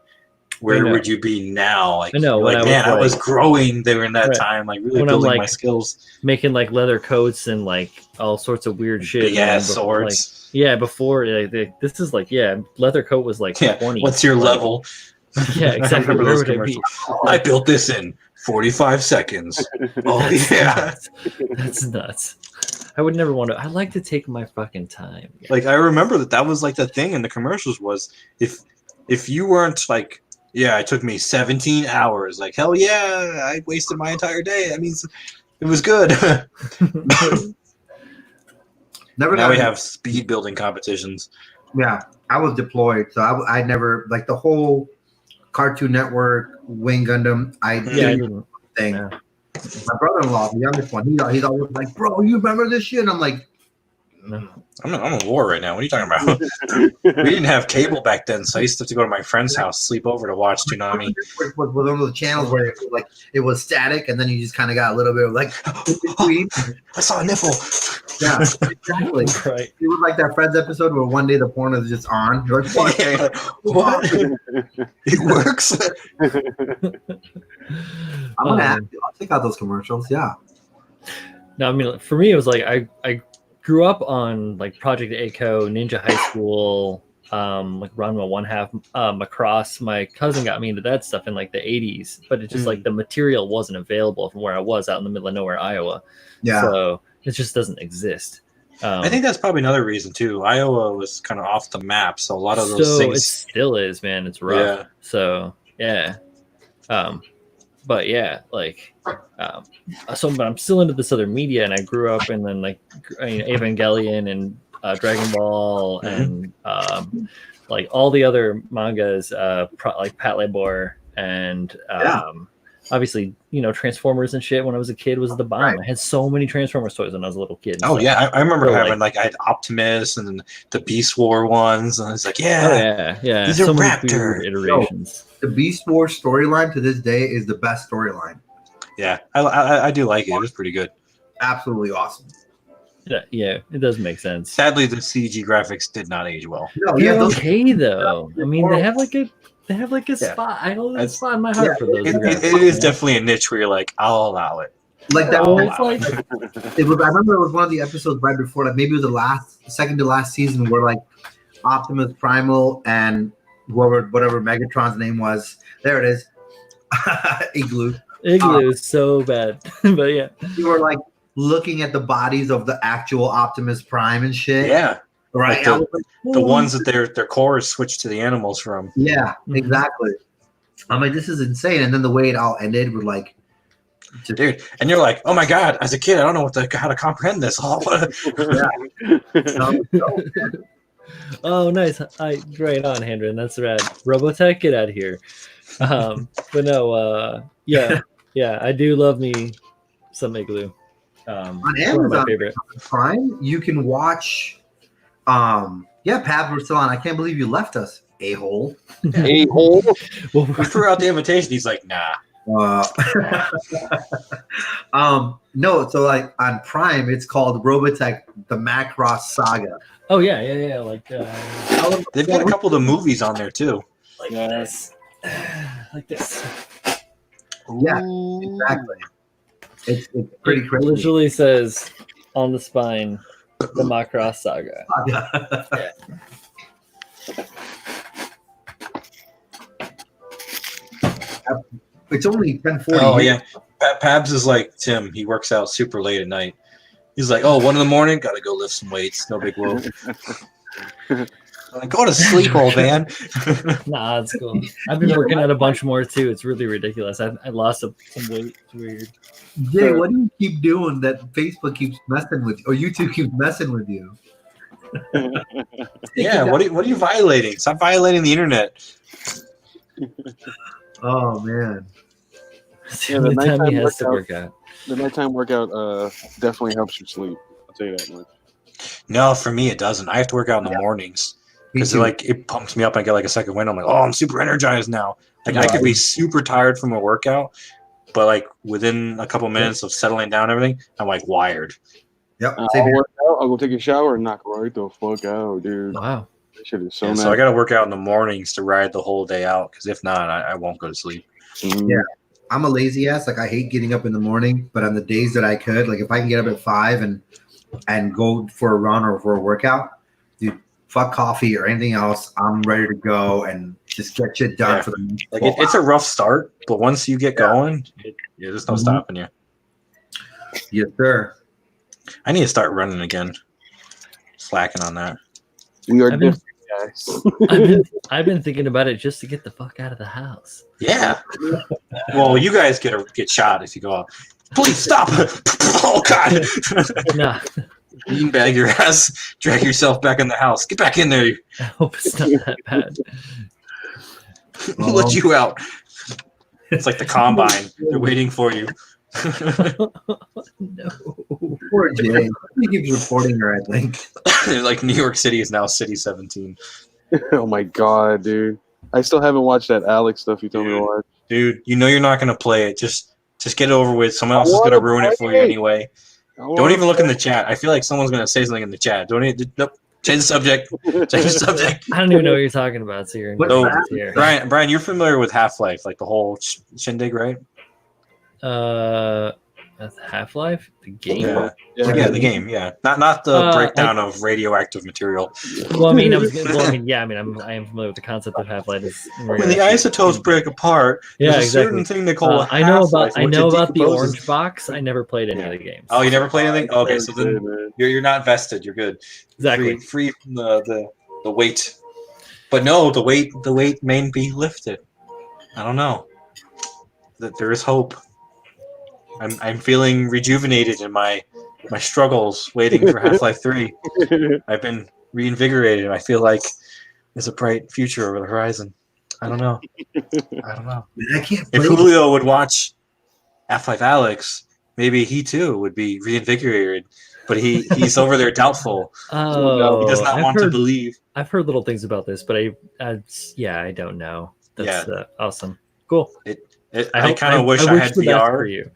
where would you be now? Like, I know. Like, man, I was growing there in that time, like really building my skills, making like leather coats and like all sorts of weird shit. Big ass swords. Like, before this is like leather coat was like 20. What's your level? Yeah, exactly. Where would it be? I built this in 45 seconds. Oh yeah, that's nuts. I would never want to. I like to take my fucking time. Like I remember that was like the thing in the commercials was if you weren't like, yeah, it took me 17 hours. Like hell yeah, I wasted my entire day. That means it was good. Now we have speed building competitions. Yeah, I was deployed, so I never like the whole Cartoon Network, Wing Gundam. I didn't thing. Yeah. My brother-in-law, the youngest one, he's always like, "Bro, you remember this shit?" And I'm like, "No, I'm in war right now. What are you talking about?" We didn't have cable back then, so I used to have to go to my friend's house, sleep over to watch Toonami. It was one of the channels where it was static, and then you just kind of got a little bit of like, I saw a nipple. Yeah, exactly. Right. It was like that Friends episode where one day the porn is just on. You're like, what? Yeah, what? It works. I'm gonna I'll check out those commercials. Yeah. No, I mean, for me, it was like I grew up on like Project A-ko, Ninja High School, like Ranma 1/2, Macross. My cousin got me into that stuff in like the 80s, but it just like the material wasn't available from where I was out in the middle of nowhere, Iowa. Yeah. So it just doesn't exist. I think that's probably another reason too. Iowa was kind of off the map, so a lot of those things. It still is, man. It's rough. Yeah. So yeah. but yeah, like, but I'm still into this other media, and I grew up in then like Evangelion and Dragon Ball and like all the other mangas, like Pat Labor and obviously, Transformers and shit when I was a kid was the bomb. Right. I had so many Transformers toys when I was a little kid. Oh, yeah. I remember having, I had Optimus and the Beast War ones. And I was like, yeah. These are so Raptor iterations. The Beast War storyline to this day is the best storyline. Yeah. I do like it. It was pretty good. Absolutely awesome. Yeah, it does make sense. Sadly, the CG graphics did not age well. No, yeah, okay, though. I mean, they have like a spot. I know there's a spot in my heart for those. It is definitely a niche where you're like, I'll allow it. Like that. It was. I remember it was one of the episodes right before, like maybe it was the second to last season, where like Optimus Primal and whatever Megatron's name was. There it is. Igloo is so bad, but yeah, you were like looking at the bodies of the actual Optimus Prime and shit. Yeah. Right. Like the ones that their core is switched to the animals from. Yeah, exactly. I'm like, this is insane. And then the way it all ended with like, dude, and you're like, oh my God, as a kid, I don't know how to comprehend this. Oh, nice. Right on, Hendren. That's rad. Robotech, get out of here. But no, yeah, I do love me some Igloo. On Amazon Prime, you can watch. Pabs, we're still on. I can't believe you left us, a-hole. A-hole? We threw out the invitation. He's like, nah. No, so like on Prime, it's called Robotech: The Macross Saga. Oh yeah. Like they've got a couple of the movies on there too. Like this. Like this. Yeah, exactly. It's pretty crazy. It literally says on the spine, the Macross Saga. Yeah. It's only 10:40. Oh yeah, Pabs is like Tim. He works out super late at night. He's like, 1 a.m, gotta go lift some weights. No big whoop. Like, go to sleep, old man. Nah, it's cool. I've been working out a bunch more too. It's really ridiculous. I lost some weight. It's weird. Jay, what do you keep doing that Facebook keeps messing with you, or YouTube keeps messing with you? Yeah, what are you violating? Stop violating the internet. Oh man. Yeah, the nighttime workout definitely helps you sleep. I'll tell you that much. No, for me it doesn't. I have to work out in the mornings because it pumps me up. I get like a second wind. I'm like, I'm super energized now. Like I could be super tired from a workout, but like within a couple minutes of settling down and everything, I'm like wired. Yep. I'll work out. I'll go take a shower and knock right the fuck out, dude. Wow. That shit is so nice. So I got to work out in the mornings to ride the whole day out because if not, I won't go to sleep. Mm-hmm. Yeah. I'm a lazy ass. Like I hate getting up in the morning, but on the days that I could, like if I can get up at 5 and go for a run or for a workout, dude, fuck coffee or anything else. I'm ready to go and just get shit done for the next it's a rough start, but once you get going, there's no stopping you. Yes, sir. I need to start running again. Slacking on that. We are different, guys. I've been thinking about it just to get the fuck out of the house. Yeah. Well, you guys get shot if you go out. Please stop! Oh God! Nah. Beanbag your ass. Drag yourself back in the house. Get back in there. I hope it's not that bad. We'll let you out. It's like the combine. They're waiting for you. No. Poor Jay. He keeps reporting her, I think. Like New York City is now City 17. Oh my God, dude. I still haven't watched that Alex stuff you told me to watch. Dude, you know you're not going to play it. Just get it over with. Someone else is going to ruin it for you anyway. Don't even look in the chat. I feel like someone's going to say something in the chat. Nope. Change the subject. Change the subject. I don't even know what you're talking about. So you're Brian, you're familiar with Half-Life, like the whole shindig, right? Half-Life, the game. Yeah, the game. Yeah, not the breakdown of radioactive material. Well, I mean, I am familiar with the concept of Half-Life. When the isotopes break apart, there's a certain thing they call. I know about the orange box. I never played any of the games. Oh, you never played anything? Okay, so then you're not vested. You're good. Exactly. Free from the weight. But no, the weight may be lifted. I don't know. that there is hope. I'm feeling rejuvenated in my struggles waiting for Half-Life 3. I've been reinvigorated. I feel like there's a bright future over the horizon. I don't know. Man, I can't If play. Julio would watch Half-Life Alex, maybe he too would be reinvigorated. But he's over there doubtful. Oh, He does not want to believe. I've heard little things about this, but I don't know. That's Yeah. awesome. Cool. I kind of wish I had the best VR. for you.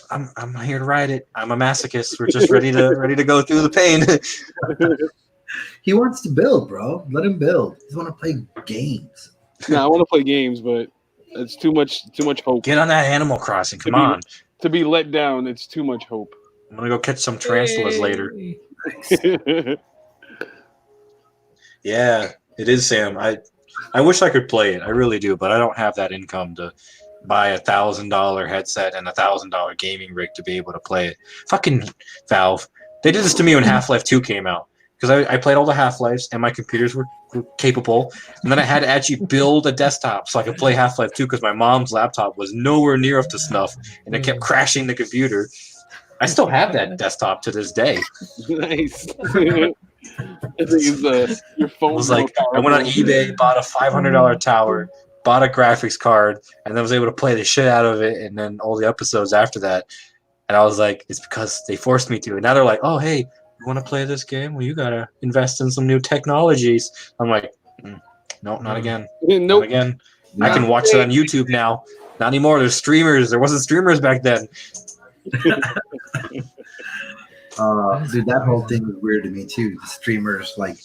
I'm here to ride it. I'm a masochist. We're just ready to go through the pain. He wants to build, bro. Let him build. He doesn't want to play games. No, I want to play games, but it's too much hope. Get on that Animal Crossing. Come on. To be let down, it's too much hope. I'm gonna go catch some tarantulas later. Yeah, it is, Sam. I wish I could play it. I really do, but I don't have that income to buy $1,000 headset and $1,000 gaming rig to be able to play it. Fucking Valve. They did this to me when Half-Life 2 came out. Because I played all the Half-Lives and my computers were capable. And then I had to actually build a desktop so I could play Half-Life 2 because my mom's laptop was nowhere near up to snuff and it kept crashing the computer. I still have that desktop to this day. Nice. I think your phone. It was like I went on eBay, bought a $500 tower, bought a graphics card, and then was able to play the shit out of it. And then all the episodes after that, and I was like, it's because they forced me to. And now they're like, oh hey, you want to play this game? Well, you gotta invest in some new technologies. I'm like, no, not again. Nope. Not again. I can watch it on YouTube now. Not anymore. There's streamers. There wasn't streamers back then. Dude, that whole thing was weird to me too. The streamers, like,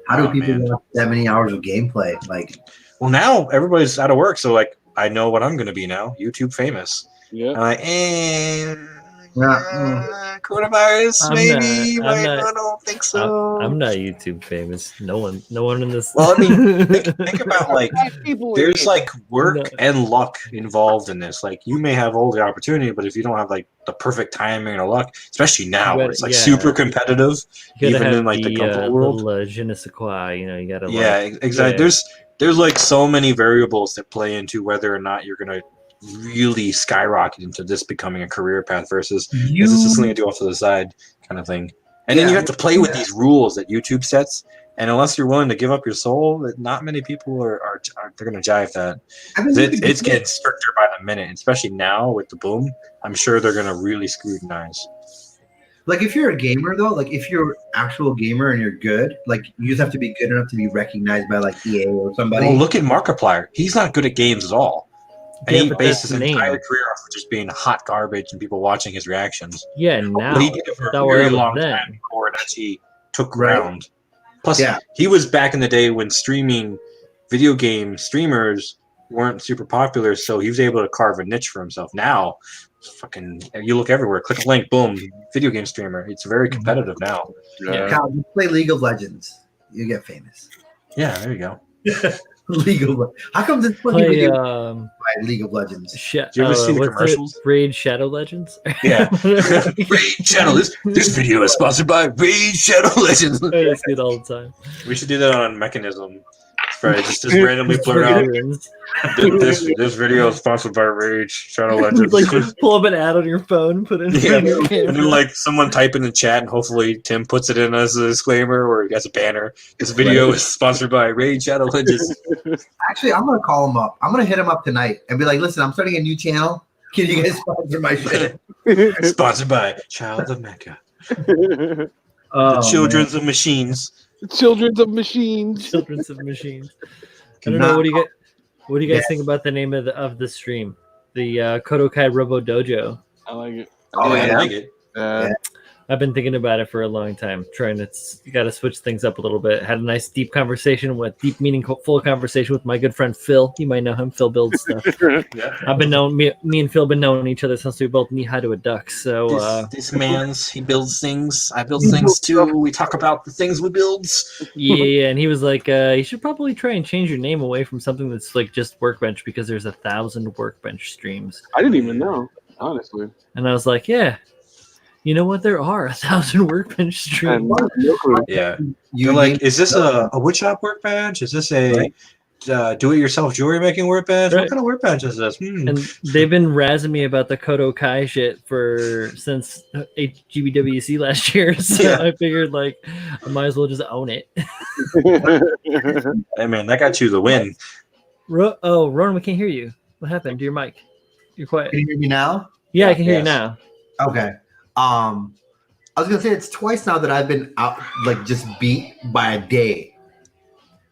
how do people watch that many hours of gameplay? Like, well, now everybody's out of work, so like I know what I'm gonna be now. YouTube famous. Yeah. I'm like, coronavirus, maybe. I don't think so. I'm not YouTube famous. No one in this. Well, I mean, think about like there's like work and luck involved in this. Like you may have all the opportunity, but if you don't have like the perfect timing or luck, especially now where it's like super competitive, even in like the comfortable world. Je ne sais quoi, you gotta. Exactly. Yeah. There's like so many variables that play into whether or not you're gonna really skyrocket into this becoming a career path versus is this just something to do off to the side kind of thing. And then you have to play with these rules that YouTube sets, and unless you're willing to give up your soul, not many people are they're gonna jive that. It's getting stricter by the minute, especially now with the boom. I'm sure they're gonna really scrutinize. Like if you're a gamer though, like if you're actual gamer and you're good, like you just have to be good enough to be recognized by like EA or somebody. Well, look at Markiplier. He's not good at games at all. And he based his entire career off of just being hot garbage and people watching his reactions. Yeah, now but he did it for a very long time before it actually took ground. Plus, he was back in the day when video game streamers weren't super popular, so he was able to carve a niche for himself. Now, fucking, you look everywhere, click a link, boom, video game streamer. It's very competitive now. Kyle, you play League of Legends, you get famous. Yeah, there you go. League of Legends. How come this play League of Legends? Do you ever see the commercials? Raid Shadow Legends? Yeah. Raid Shadow. This video is sponsored by Raid Shadow Legends. I see it all the time. We should do that on Mechanism. Just randomly blur out. This video is sponsored by Raid Shadow Legends. Like pull up an ad on your phone, put it in your camera. And then like someone type in the chat, and hopefully Tim puts it in as a disclaimer or as a banner. This video is sponsored by Raid Shadow Legends. Actually, I'm gonna call him up. I'm gonna hit him up tonight and be like, "Listen, I'm starting a new channel. Can you guys sponsor my shit?" Sponsored by Child of Mecca. The Children's of Machines. Children's of Machines. Children's of Machines. I don't know. What do you guys think about the name of the stream? The KotoKai Robo-Dojo. I like it. I like it. I've been thinking about it for a long time. You got to switch things up a little bit. Had a nice deep meaningful conversation with my good friend Phil. You might know him. Phil builds stuff. I've been me and Phil been knowing each other since we both knee-high to a duck. So he builds things. I build things too. We talk about the things we build. Yeah, and he was like, you should probably try and change your name away from something that's like just Workbench because there's 1,000 Workbench streams. I didn't even know, honestly. And I was like, yeah. You know what? There are 1,000 Workbench streams. Yeah. You're like, is this a woodshop workbench? Is this a do-it-yourself jewelry making workbench. Right. What kind of workbench is this? And they've been razzing me about the KotoKai shit since GBWC last year. So Yeah. I figured like I might as well just own it. Hey man, that got you the win. Ronan, we can't hear you. What happened to your mic? You're quiet. Can you hear me now? Yeah, I can hear you Yes. now. Okay. I was gonna say it's twice now that I've been out, like just beat by a day.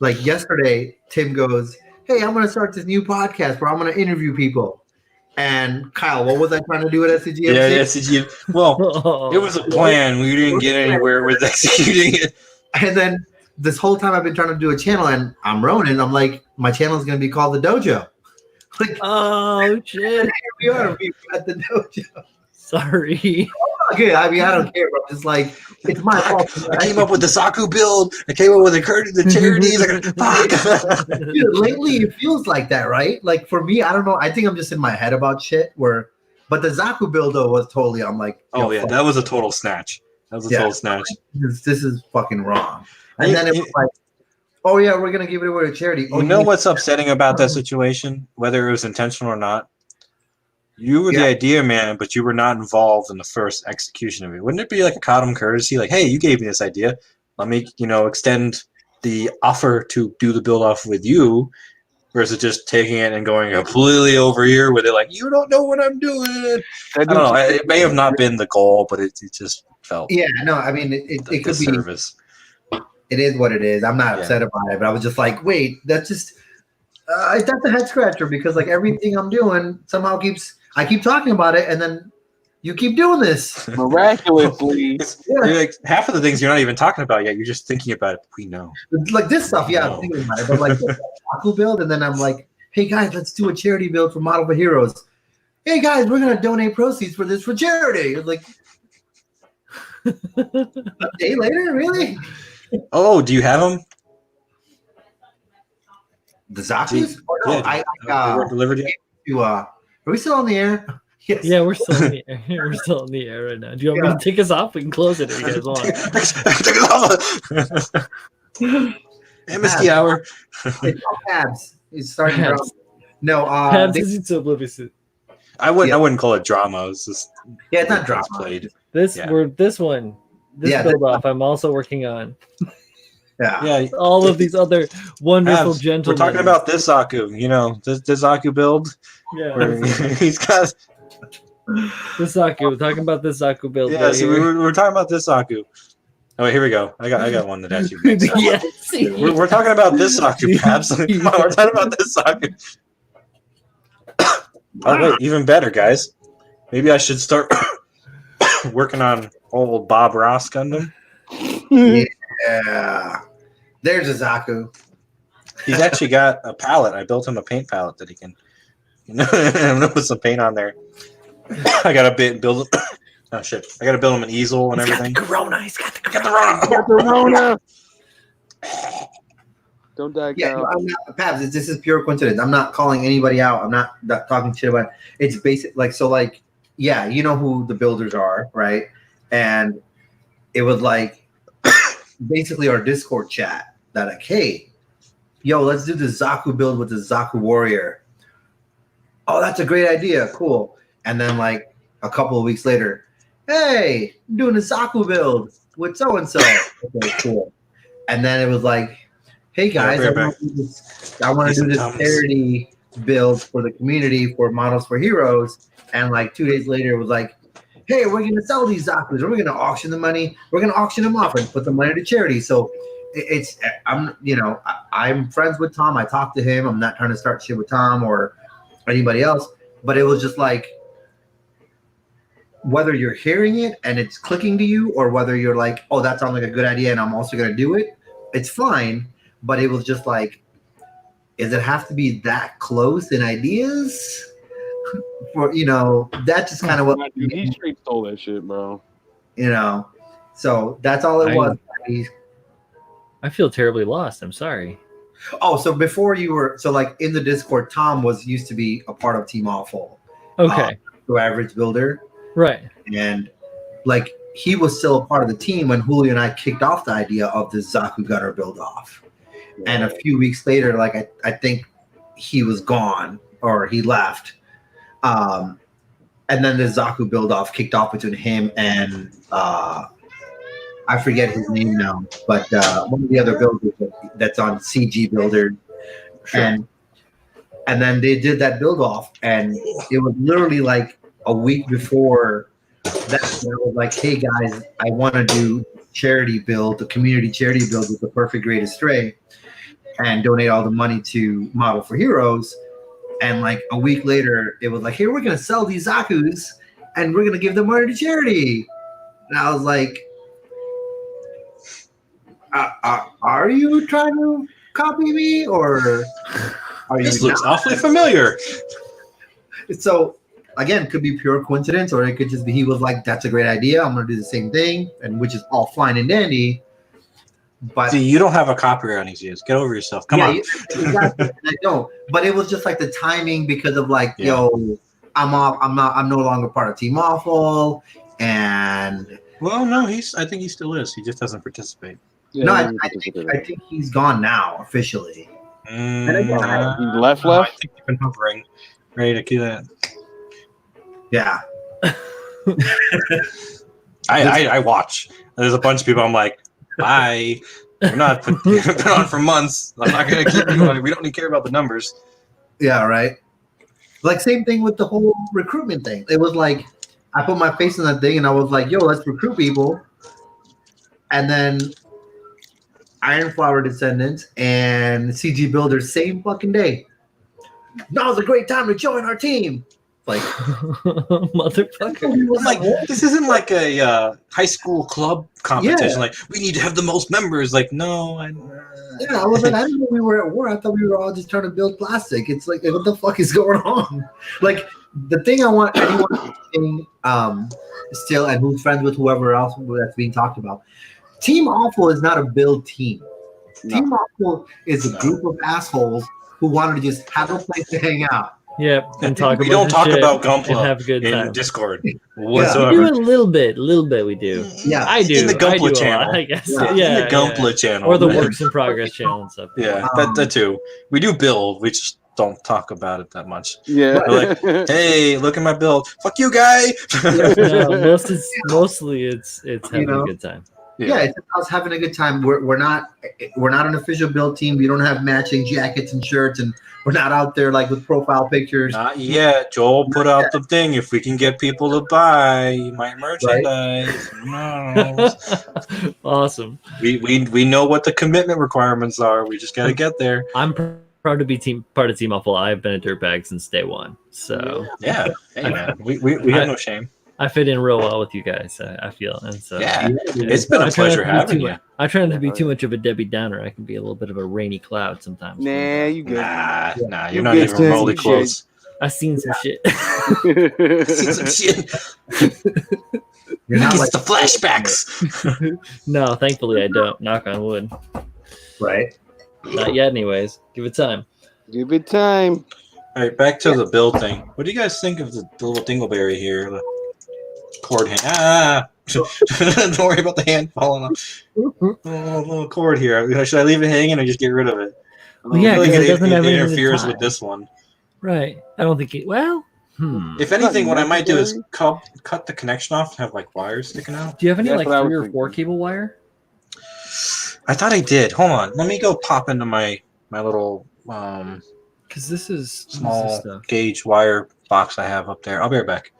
Like yesterday, Tim goes, "Hey, I'm gonna start this new podcast where I'm gonna interview people." And Kyle, what was I trying to do at SCGMC? Yeah, SCG. Well, it was a plan. We didn't get anywhere with executing it. And then this whole time I've been trying to do a channel, and I'm Ronan. I'm like, my channel is gonna be called the Dojo. Like, Oh shit! here we are at the Dojo. Sorry. Okay, I mean, I don't care, bro. It's like, it's my fault. I came up with the Zaku build. I came up with the charities. Fuck. Dude, lately it feels like that, right? Like for me, I don't know. I think I'm just in my head about shit. But the Zaku build though was totally. I'm like, Oh yeah, fuck, that was a total snatch. Total snatch. this is fucking wrong. And then it was like, oh yeah, we're gonna give it away to charity. Oh, You know what's upsetting about that situation, whether it was intentional or not? You were the Yeah. idea man, but you were not involved in the first execution of it. Wouldn't it be like a common courtesy? Like, hey, you gave me this idea. Let me, extend the offer to do the build off with you, versus just taking it and going completely over here with it. Like, you don't know what I'm doing. I don't know. It may have not been the goal, but it just felt. Yeah, no, I mean it could be. Service. It is what it is. I'm not upset about it, but I was just like, wait, that's just that's a head scratcher because like everything I'm doing somehow I keep talking about it, and then you keep doing this Miraculously. Yeah. You're like half of the things you're not even talking about yet. You're just thinking about it. We know. Like this stuff, yeah, No. I'm thinking about it, but like the Zaku build, and then I'm like, hey guys, let's do a charity build for Model for Heroes. Hey guys, we're gonna donate proceeds for this for charity. Like a day later, really? Oh, do you have them? The Zakus? Oh, no, They weren't delivered yet. are we still on the air? Yes. Yeah, we're still in the air. We're still in the air right now. Do you want me to take us off? We can close it if you guys want. MST hour. It's all Pabs. It's starting Pabs. from. No, Pabs is so oblivious. I wouldn't call it drama. It's just yeah, it's not drama. played. This Yeah. build off. I'm also working on Yeah. Yeah, all of these other wonderful Pabs, gentlemen. we're talking about this Zaku. This Zaku build. yeah, Where he's got. this Zaku. We're talking about this Zaku build. Yeah, right see, here. we're talking about this Zaku. Oh wait, here we go. I got one that actually makes sense. Yes. We're talking about this Zaku, Pabs. Come on, we're talking about this Zaku. Oh wait, even better, guys. Maybe I should start working on old Bob Ross Gundam. Yeah. There's a Zaku. He's actually got a palette. I built him a paint palette that he can, I'm gonna put some paint on there. I gotta build. Oh shit! I gotta build him an easel and everything. Corona. He's got the Corona. Don't die, Yeah, Cal. no, I'm not, Pabs, this is pure coincidence. I'm not calling anybody out. I'm not talking shit about it. It's basic, yeah, you know who the builders are, right? And it was like basically our Discord chat that like, hey, yo, let's do the Zaku build with the Zaku warrior. Oh, that's a great idea. Cool. And then like a couple of weeks later, hey, I'm doing a Zaku build with so-and-so. Okay, cool. And then it was like, hey guys, I want to do this charity build for the community for Models for Heroes. And like 2 days later, it was like, hey, we're going to sell these Zakus. We're going to auction the money. We're going to auction them off and put the money to charity. So I'm friends with Tom. I talked to him. I'm not trying to start shit with Tom or anybody else. But it was just like, whether you're hearing it and it's clicking to you or whether you're like, oh, that sounds like a good idea and I'm also going to do it, it's fine. But it was just like, does it have to be that close in ideas? For that's just kind of what He straight stole that shit, bro. So that's all it was. I feel terribly lost. I'm sorry. Oh, so before you were in the Discord, Tom used to be a part of Team Awful. Okay. The average builder. Right. And he was still a part of the team when Julio and I kicked off the idea of the Zaku Gutter build off. and a few weeks later, like I think he was gone or he left. And then the Zaku Buildoff kicked off between him and I forget his name now, but one of the other builders that's on CG Builder, and then they did that build off, and it was literally like a week before that. I was like, "Hey guys, I want to do charity build, the community charity build with the Perfect Great Stray, and donate all the money to Model for Heroes." And like a week later, it was like, "Hey, we're gonna sell these Zakus, and we're gonna give the money to charity." And I was like, are you trying to copy me, or are you? This looks awfully familiar. So again, could be pure coincidence, or it could just be he was like, "That's a great idea. I'm gonna do the same thing," and which is all fine and dandy. But See, you don't have a copyright on these videos. Get over yourself. Come on. Exactly. I don't. But it was just like the timing because of like, yo, I'm off. I'm no longer part of Team Awful, and Well, no, I think he still is. He just doesn't participate. Yeah, no, I think he's gone now officially. he left. I think you've been hovering. Ready to kill that. Yeah. I watch. There's a bunch of people. I'm like, bye. We're not been on for months. I'm not gonna keep you on. We don't need to care about the numbers. Yeah. Right. Like same thing with the whole recruitment thing. It was like I put my face in that thing and I was like, yo, let's recruit people. And then Ironflower Descendants and CG Builders same fucking day. Now's a great time to join our team. Like, motherfucker. I'm like, this isn't like a high school club competition. Yeah. Like, we need to have the most members. Like, no. Yeah, I was like, I didn't know we were at war. I thought we were all just trying to build plastic. It's like, what the fuck is going on? Like, the thing I want anyone to think, still, and who's friends with whoever else that's being talked about. Team Awful is not a build team. No. Team Awful is a group of assholes who wanted to just have a place to hang out. Yep, and talk. We don't talk about Gunpla and have a good time in Discord whatsoever. We do a little bit. We do. Yeah, I do. In the Gunpla channel, I guess. Yeah, in the Gunpla channel, or the Works in Progress channel and stuff. Yeah, that too. We do build. We just don't talk about it that much. Yeah. We're like, hey, look at my build. Fuck you, guy. No, mostly it's having a good time. Yeah, it's us having a good time. We're not an official build team. We don't have matching jackets and shirts, and we're not out there like with profile pictures. Not yet. Joel put out the thing. If we can get people to buy my merchandise, Right? Awesome. We know what the commitment requirements are. We just got to get there. I'm proud to be part of Team Awful. I've been a dirtbag since day one. So yeah, hey, man. We have no shame. I fit in real well with you guys, I feel, and so it's been a pleasure having you. I try not to be too much of a Debbie Downer. I can be a little bit of a rainy cloud sometimes. Nah, you good. Nah, you're not even remotely close. I've seen some shit. You're not like the flashbacks. No, thankfully I don't. Knock on wood. Right. Not yet, anyways. Give it time. Give it time. All right, back to the build thing. What do you guys think of the little dingleberry here? The cord hand. Don't worry about the hand falling off. Little cord here. Should I leave it hanging or just get rid of it? Well, yeah, because it doesn't have interferes with this one. Right. I don't think it. Well. If anything, what I might do is cut the connection off and have like wires sticking out. Do you have any like 3 or 4 cable wire? I thought I did. Hold on. Let me go pop into my little because this is small gauge wire box I have up there. I'll be right back.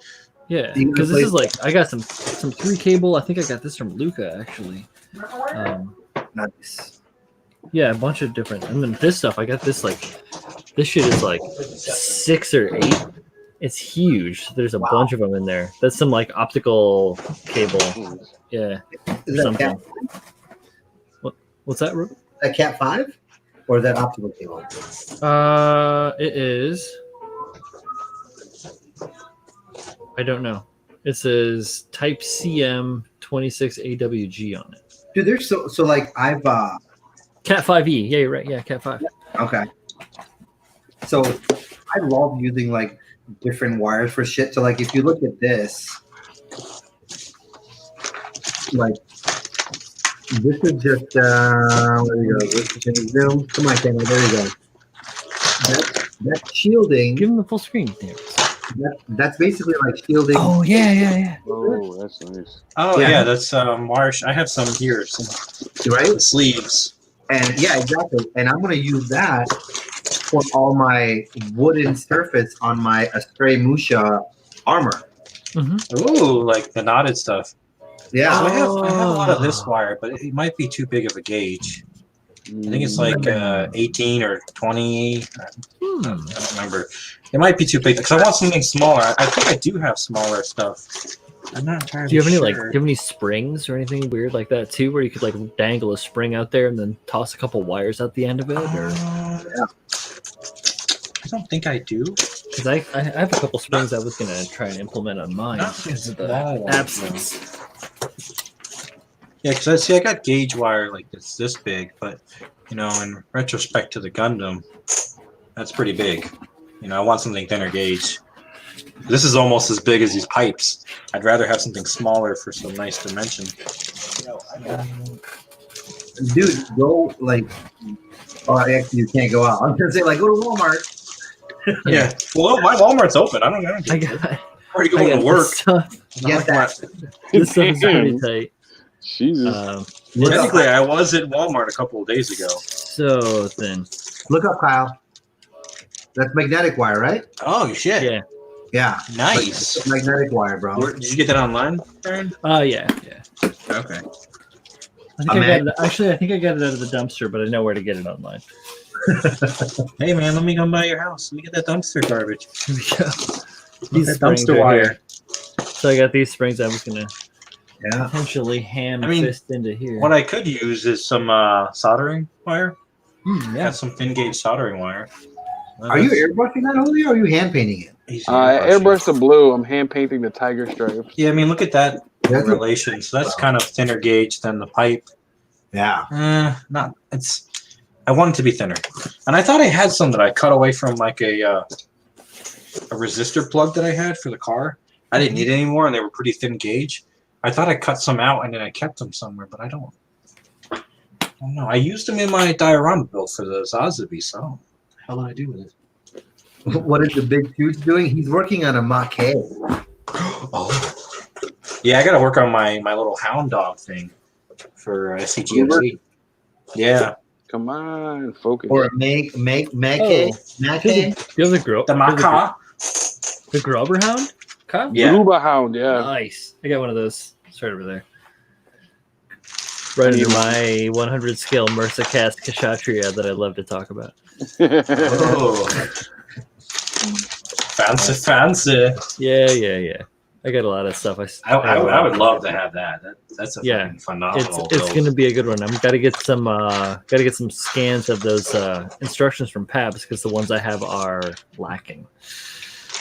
Yeah, because this is like I got some 3 cable. I think I got this from Luca actually. Nice. Yeah, a bunch of different. And then this stuff I got this shit is like 6 or 8. It's huge. There's a bunch of them in there. That's some like optical cable. Yeah. Is that Cat? What's that? Is that Cat 5 or is that optical cable? It is. I don't know. It says Type CM 26 AWG on it. Dude, there's so like I've Cat 5e. Yeah, you're right. Yeah, Cat 5. Okay. So I love using like different wires for shit. So like if you look at this, like This is just where you go. This is in Zoom. Come on, Kenny. There you go. That's shielding. Give him the full screen. There. That's basically like shielding. Oh yeah. Oh, that's nice. Oh Yeah. yeah, that's Marsh. I have some here, some Right? sleeves. And yeah, exactly. And I'm gonna use that for all my wooden surface on my Astray Musha armor. Ooh, like the knotted stuff. Yeah. So I have a lot of this wire, but it might be too big of a gauge. I think it's like 18 or 20. I don't remember. It might be too big because I want something smaller. I think I do have smaller stuff. I'm not entirely Do you have any sure. do you have any springs or anything weird like that too, where you could like dangle a spring out there and then toss a couple wires at the end of it? Or Yeah. I don't think I do. because I have a couple springs I was gonna try and implement on mine Not because of the small ones, absence. Yeah, because I got gauge wire like this big, but you know, in retrospect to the Gundam, that's pretty big. You know, I want something thinner gauge. This is almost as big as these pipes. I'd rather have something smaller for some nice dimension. Dude, go like. Oh, actually, you can't go out. I was gonna say like go to Walmart. Yeah. Well, my Walmart's open. I don't I get got already going to this work. stuff. Get that. This stuff is pretty Damn. tight. Jesus. Technically, I was at Walmart a couple of days ago. So thin. Look up, Kyle. That's magnetic wire, right? Oh shit! Yeah. Yeah. Nice. Magnetic wire, bro. Did you get that online, Aaron? Yeah. Okay. I think I got it out of the dumpster, but I know where to get it online. Hey man, let me come by your house. Let me get that dumpster garbage. Here we go. That These springs dumpster are wire. here. So I got these springs I was gonna Yeah. potentially ham I mean, fist into here. What I could use is some soldering wire. Yeah. Got some thin gauge soldering wire. Are you airbrushing that, Julio, or are you hand painting it? He's I airbrushed the blue. I'm hand painting the tiger stripes. Yeah, I mean, look at that That's a- relation. So that's kind of thinner gauge than the pipe. Yeah. Not. It's. I want it to be thinner, and I thought I had some that I cut away from like a resistor plug that I had for the car. I didn't need it anymore, and they were pretty thin gauge. I thought I cut some out and then I kept them somewhere, but I don't know. I used them in my diorama build for the Zazabi, so what the hell did I do with it? What is the big dude doing? He's working on a Maquet. Oh. Yeah, I got to work on my little hound dog thing for SCGFC. Yeah. Come on, focus. Or make Maquet. Do Maquet. you have the Maca. the Grover Hound? Kyle? Yeah. Luba Hound, yeah. Nice. I got one of those. It's right over there. Right under my 100 skill Mursa cast Kshatriya that I love to talk about. Oh. Fancy. Yeah. I got a lot of stuff. I would love to have that. That's a Yeah. fucking phenomenal It's build. going to be a good one. I'm got to get some scans of those instructions from Pabs because the ones I have are lacking.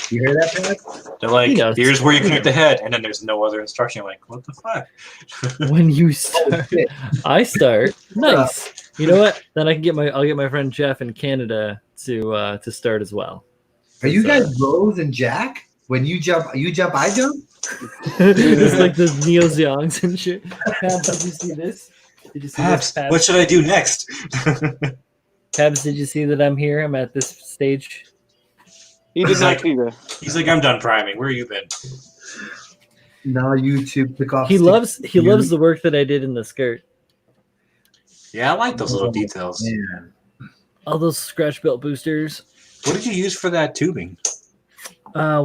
You hear that, Pat? They're like, He knows. here's where you connect the head, and then there's no other instruction. You're like, what the fuck? When you start, shit. I start. Nice. You know what? Then I'll get my friend Jeff in Canada to start as well. Are you guys Rose and Jack? When you jump, I jump? It's like the Neo Zeongs and shit. Pabs, did you see this? Did you see this? Pabs, what should I do next? Pabs, did you see that I'm here? I'm at this stage. He did not see that. He's like, I'm done priming. Where you been? Now YouTube took off. He loves the work that I did in the skirt. Yeah, I like those little details. Man. All those scratch belt boosters. What did you use for that tubing?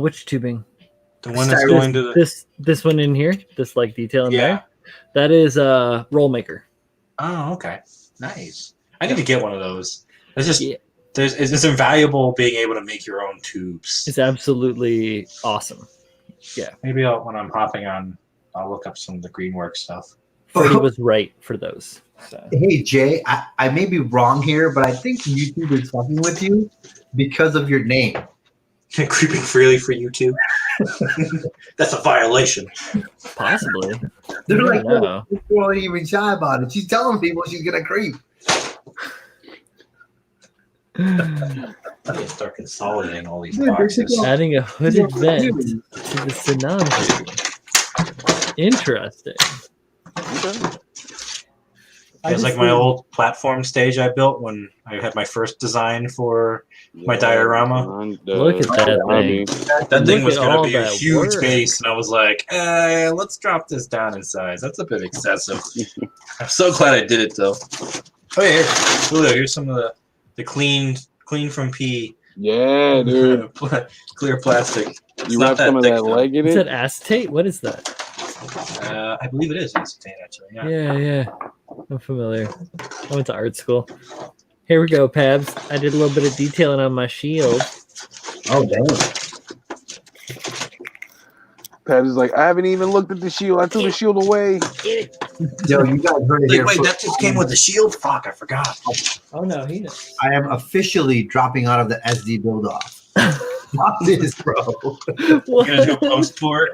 Which tubing? The one that's going to the... This one in here. This like detail in Yeah. there. That is roll maker. Oh, okay. Nice. I need to get one of those. It's just... Yeah. It's invaluable being able to make your own tubes. It's absolutely awesome. Yeah. Maybe when I'm hopping on, I'll look up some of the Greenwork stuff. Freddie was right for those. So. Hey Jay, I may be wrong here, but I think YouTube is fucking with you because of your name. Creeping freely for YouTube. That's a violation. Possibly. They're You like, never know. this girl ain't even shy about it. She's telling people she's gonna creep. I need to start consolidating all these Dude, boxes. Adding a hooded vent to the Sinanju. Interesting. Okay. It's like my old platform stage I built when I had my first design for my diorama. Look at that thing. That thing was going all to be a that huge work. base, and I was like, let's drop this down in size. That's a bit excessive. I'm so glad I did it, though. Oh, yeah, Julio, here's some of the clean from pee. Yeah, dude. Clear plastic. It's You not wrap some of thick, that though. leg in Is it? that acetate? What is that? I believe it is acetate, actually. Yeah. I'm familiar. I went to art school. Here we go, Pabs. I did a little bit of detailing on my shield. Oh, damn. Pat is like, I haven't even looked at the shield. I threw the shield away. Yo, you guys heard it here. Wait, that just came with the shield? Fuck, I forgot. Oh, no, he knows. I am officially dropping out of the SD Buildoff. Fuck this, bro. You're going to do a post for it?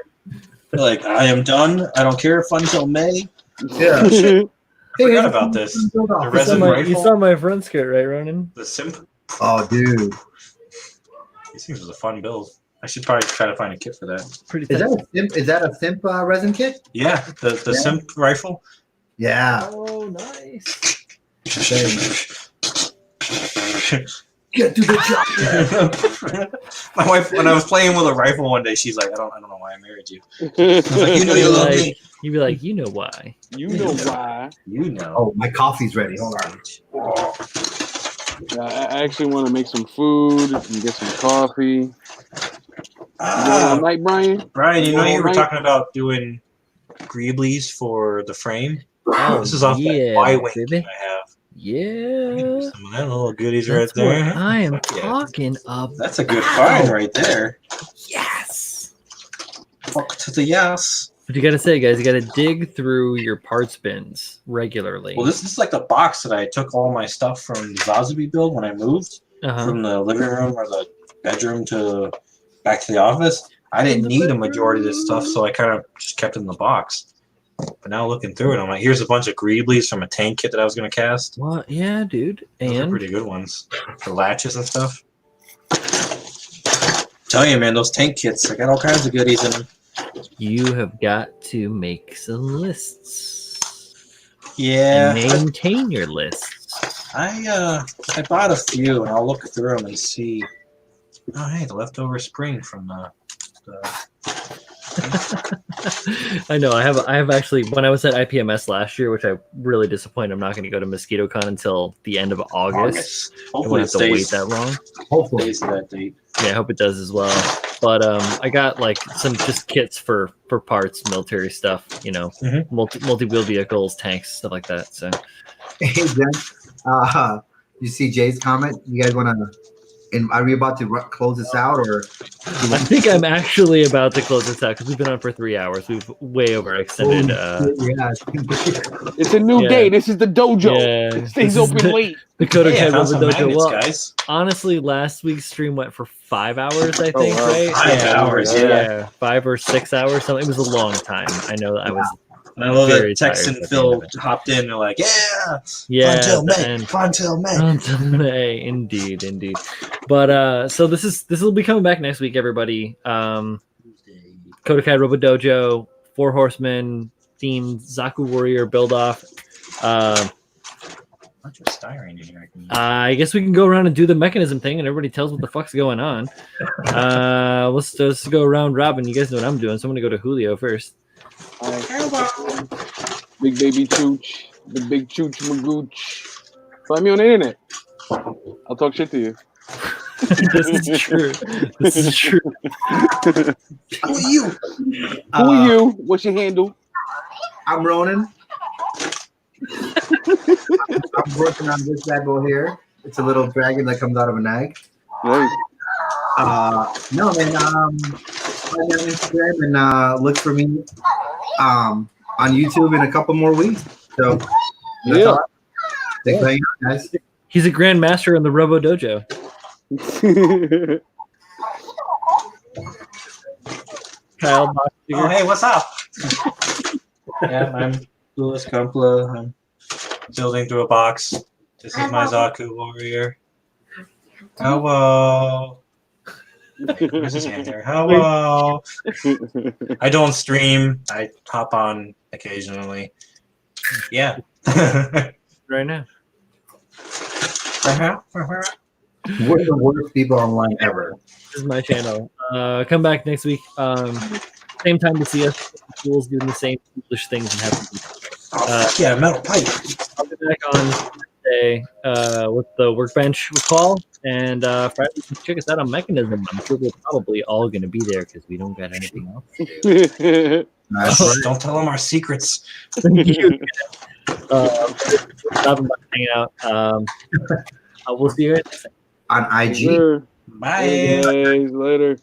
Like, I am done. I don't care if until May. Yeah. I forgot about this. The resin You rifle. saw my front skirt, right, Ronan? The simp. Oh, dude. These things was a fun build. I should probably try to find a kit for that. Pretty Is tight. that a simp resin kit? Yeah, the Yeah. simp rifle. Yeah. Oh, nice. Get to the job. My wife, when I was playing with a rifle one day, she's like, I don't know why I married you. I was like, you know you love me. You'd be like, you know why. You know why. You know. Oh, my coffee's ready. Hold on. Yeah, I actually want to make some food and get some coffee. You going all night, Brian? Brian, you know you were Right. talking about doing greeblies for the frame. Oh, This is off that yeah, Y-wing baby. I have. Yeah. Some of them little goodies That's right there. what I am Yeah. talking about. That's a good find right there. Yes. Fuck to the yes. But you gotta say, guys, you gotta dig through your parts bins regularly. Well, this is like the box that I took all my stuff from the Zazubi build when I moved from the living room or the bedroom to back to the office. I didn't need a majority of this stuff, so I kind of just kept it in the box. But now looking through it, I'm like, here's a bunch of greeblies from a tank kit that I was going to cast. What? Yeah, dude. Those are And pretty good ones. For latches and stuff. Tell you, man, those tank kits, I got all kinds of goodies in them. you have got to make some lists. Yeah. And maintain your lists. I bought a few, and I'll look through them and see. Oh, hey, the leftover spring from the I know. I have actually. When I was at IPMS last year, which I really disappointed, I'm not going to go to MosquitoCon until the end of August. I Hopefully won't it have to wait stays, that long. Hopefully. stays to that date. Yeah, I hope it does as well. But I got like some just kits for parts, military stuff. You know, Mhm. multi-wheel vehicles, tanks, stuff like that. So Hey, Jen. You see Jay's comment? You guys want to? And are we about to close this out, or? I think I'm actually about to close this out because we've been on for 3 hours. We've way overextended. Yeah. It's a new Yeah. day. This is the dojo. Yeah, It stays this is open late. The KotoKai Hey, I found some Robo-Dojo. magnets, Well, guys. honestly, last week's stream went for 5 hours, I Oh, think, wow. right? 5 hours, yeah. 5 or 6 hours. Something. It was a long time. I know that I was. And I love Very that Tex tired and at the end Phil of it. hopped in. They're like, yeah, Yeah, until at the May. end. Until May. Until May, indeed. But so this will be coming back next week, everybody. KotoKai Robo-Dojo, 4 Horsemen themed Zaku Warrior Buildoff. Bunch of styrene in here. I guess we can go around and do the mechanism thing, and everybody tells what the fuck's going on. Let's go around robin. You guys know what I'm doing, so I'm gonna go to Julio first. Big baby chooch. The big chooch magooch. Find me on the internet. I'll talk shit to you. This is true. This is true. Who are you? Who are you? What's your handle? I'm Ronan. I'm working on this bad boy here. It's a little dragon that comes out of an egg. Right. No, man. Find me on Instagram and look for me on YouTube in a couple more weeks. So, that's Yeah. all. Thanks for hanging out, guys. He's a grand master in the Robo-Dojo. Kyle Box Oh, figure. hey, what's up? Yeah, I'm Louis Kumpla. I'm building through a box. This is my Zaku Warrior. Hello. Where's his hand there? Hello. I don't stream. I hop on occasionally. Yeah. right now. We're the worst people online ever. This is my channel. Come back next week. Same time to see us. Fools doing the same foolish things and having. Yeah, metal pipe. I'll be back on Thursday with the workbench call, and Friday you can check us out on Mechanism. I'm sure we're probably all going to be there because we don't got anything else to do. Don't tell them our secrets. Thank you. Stopping by, hanging out. We'll see you guys next time. On IG. Sure. Bye. Hey guys, later.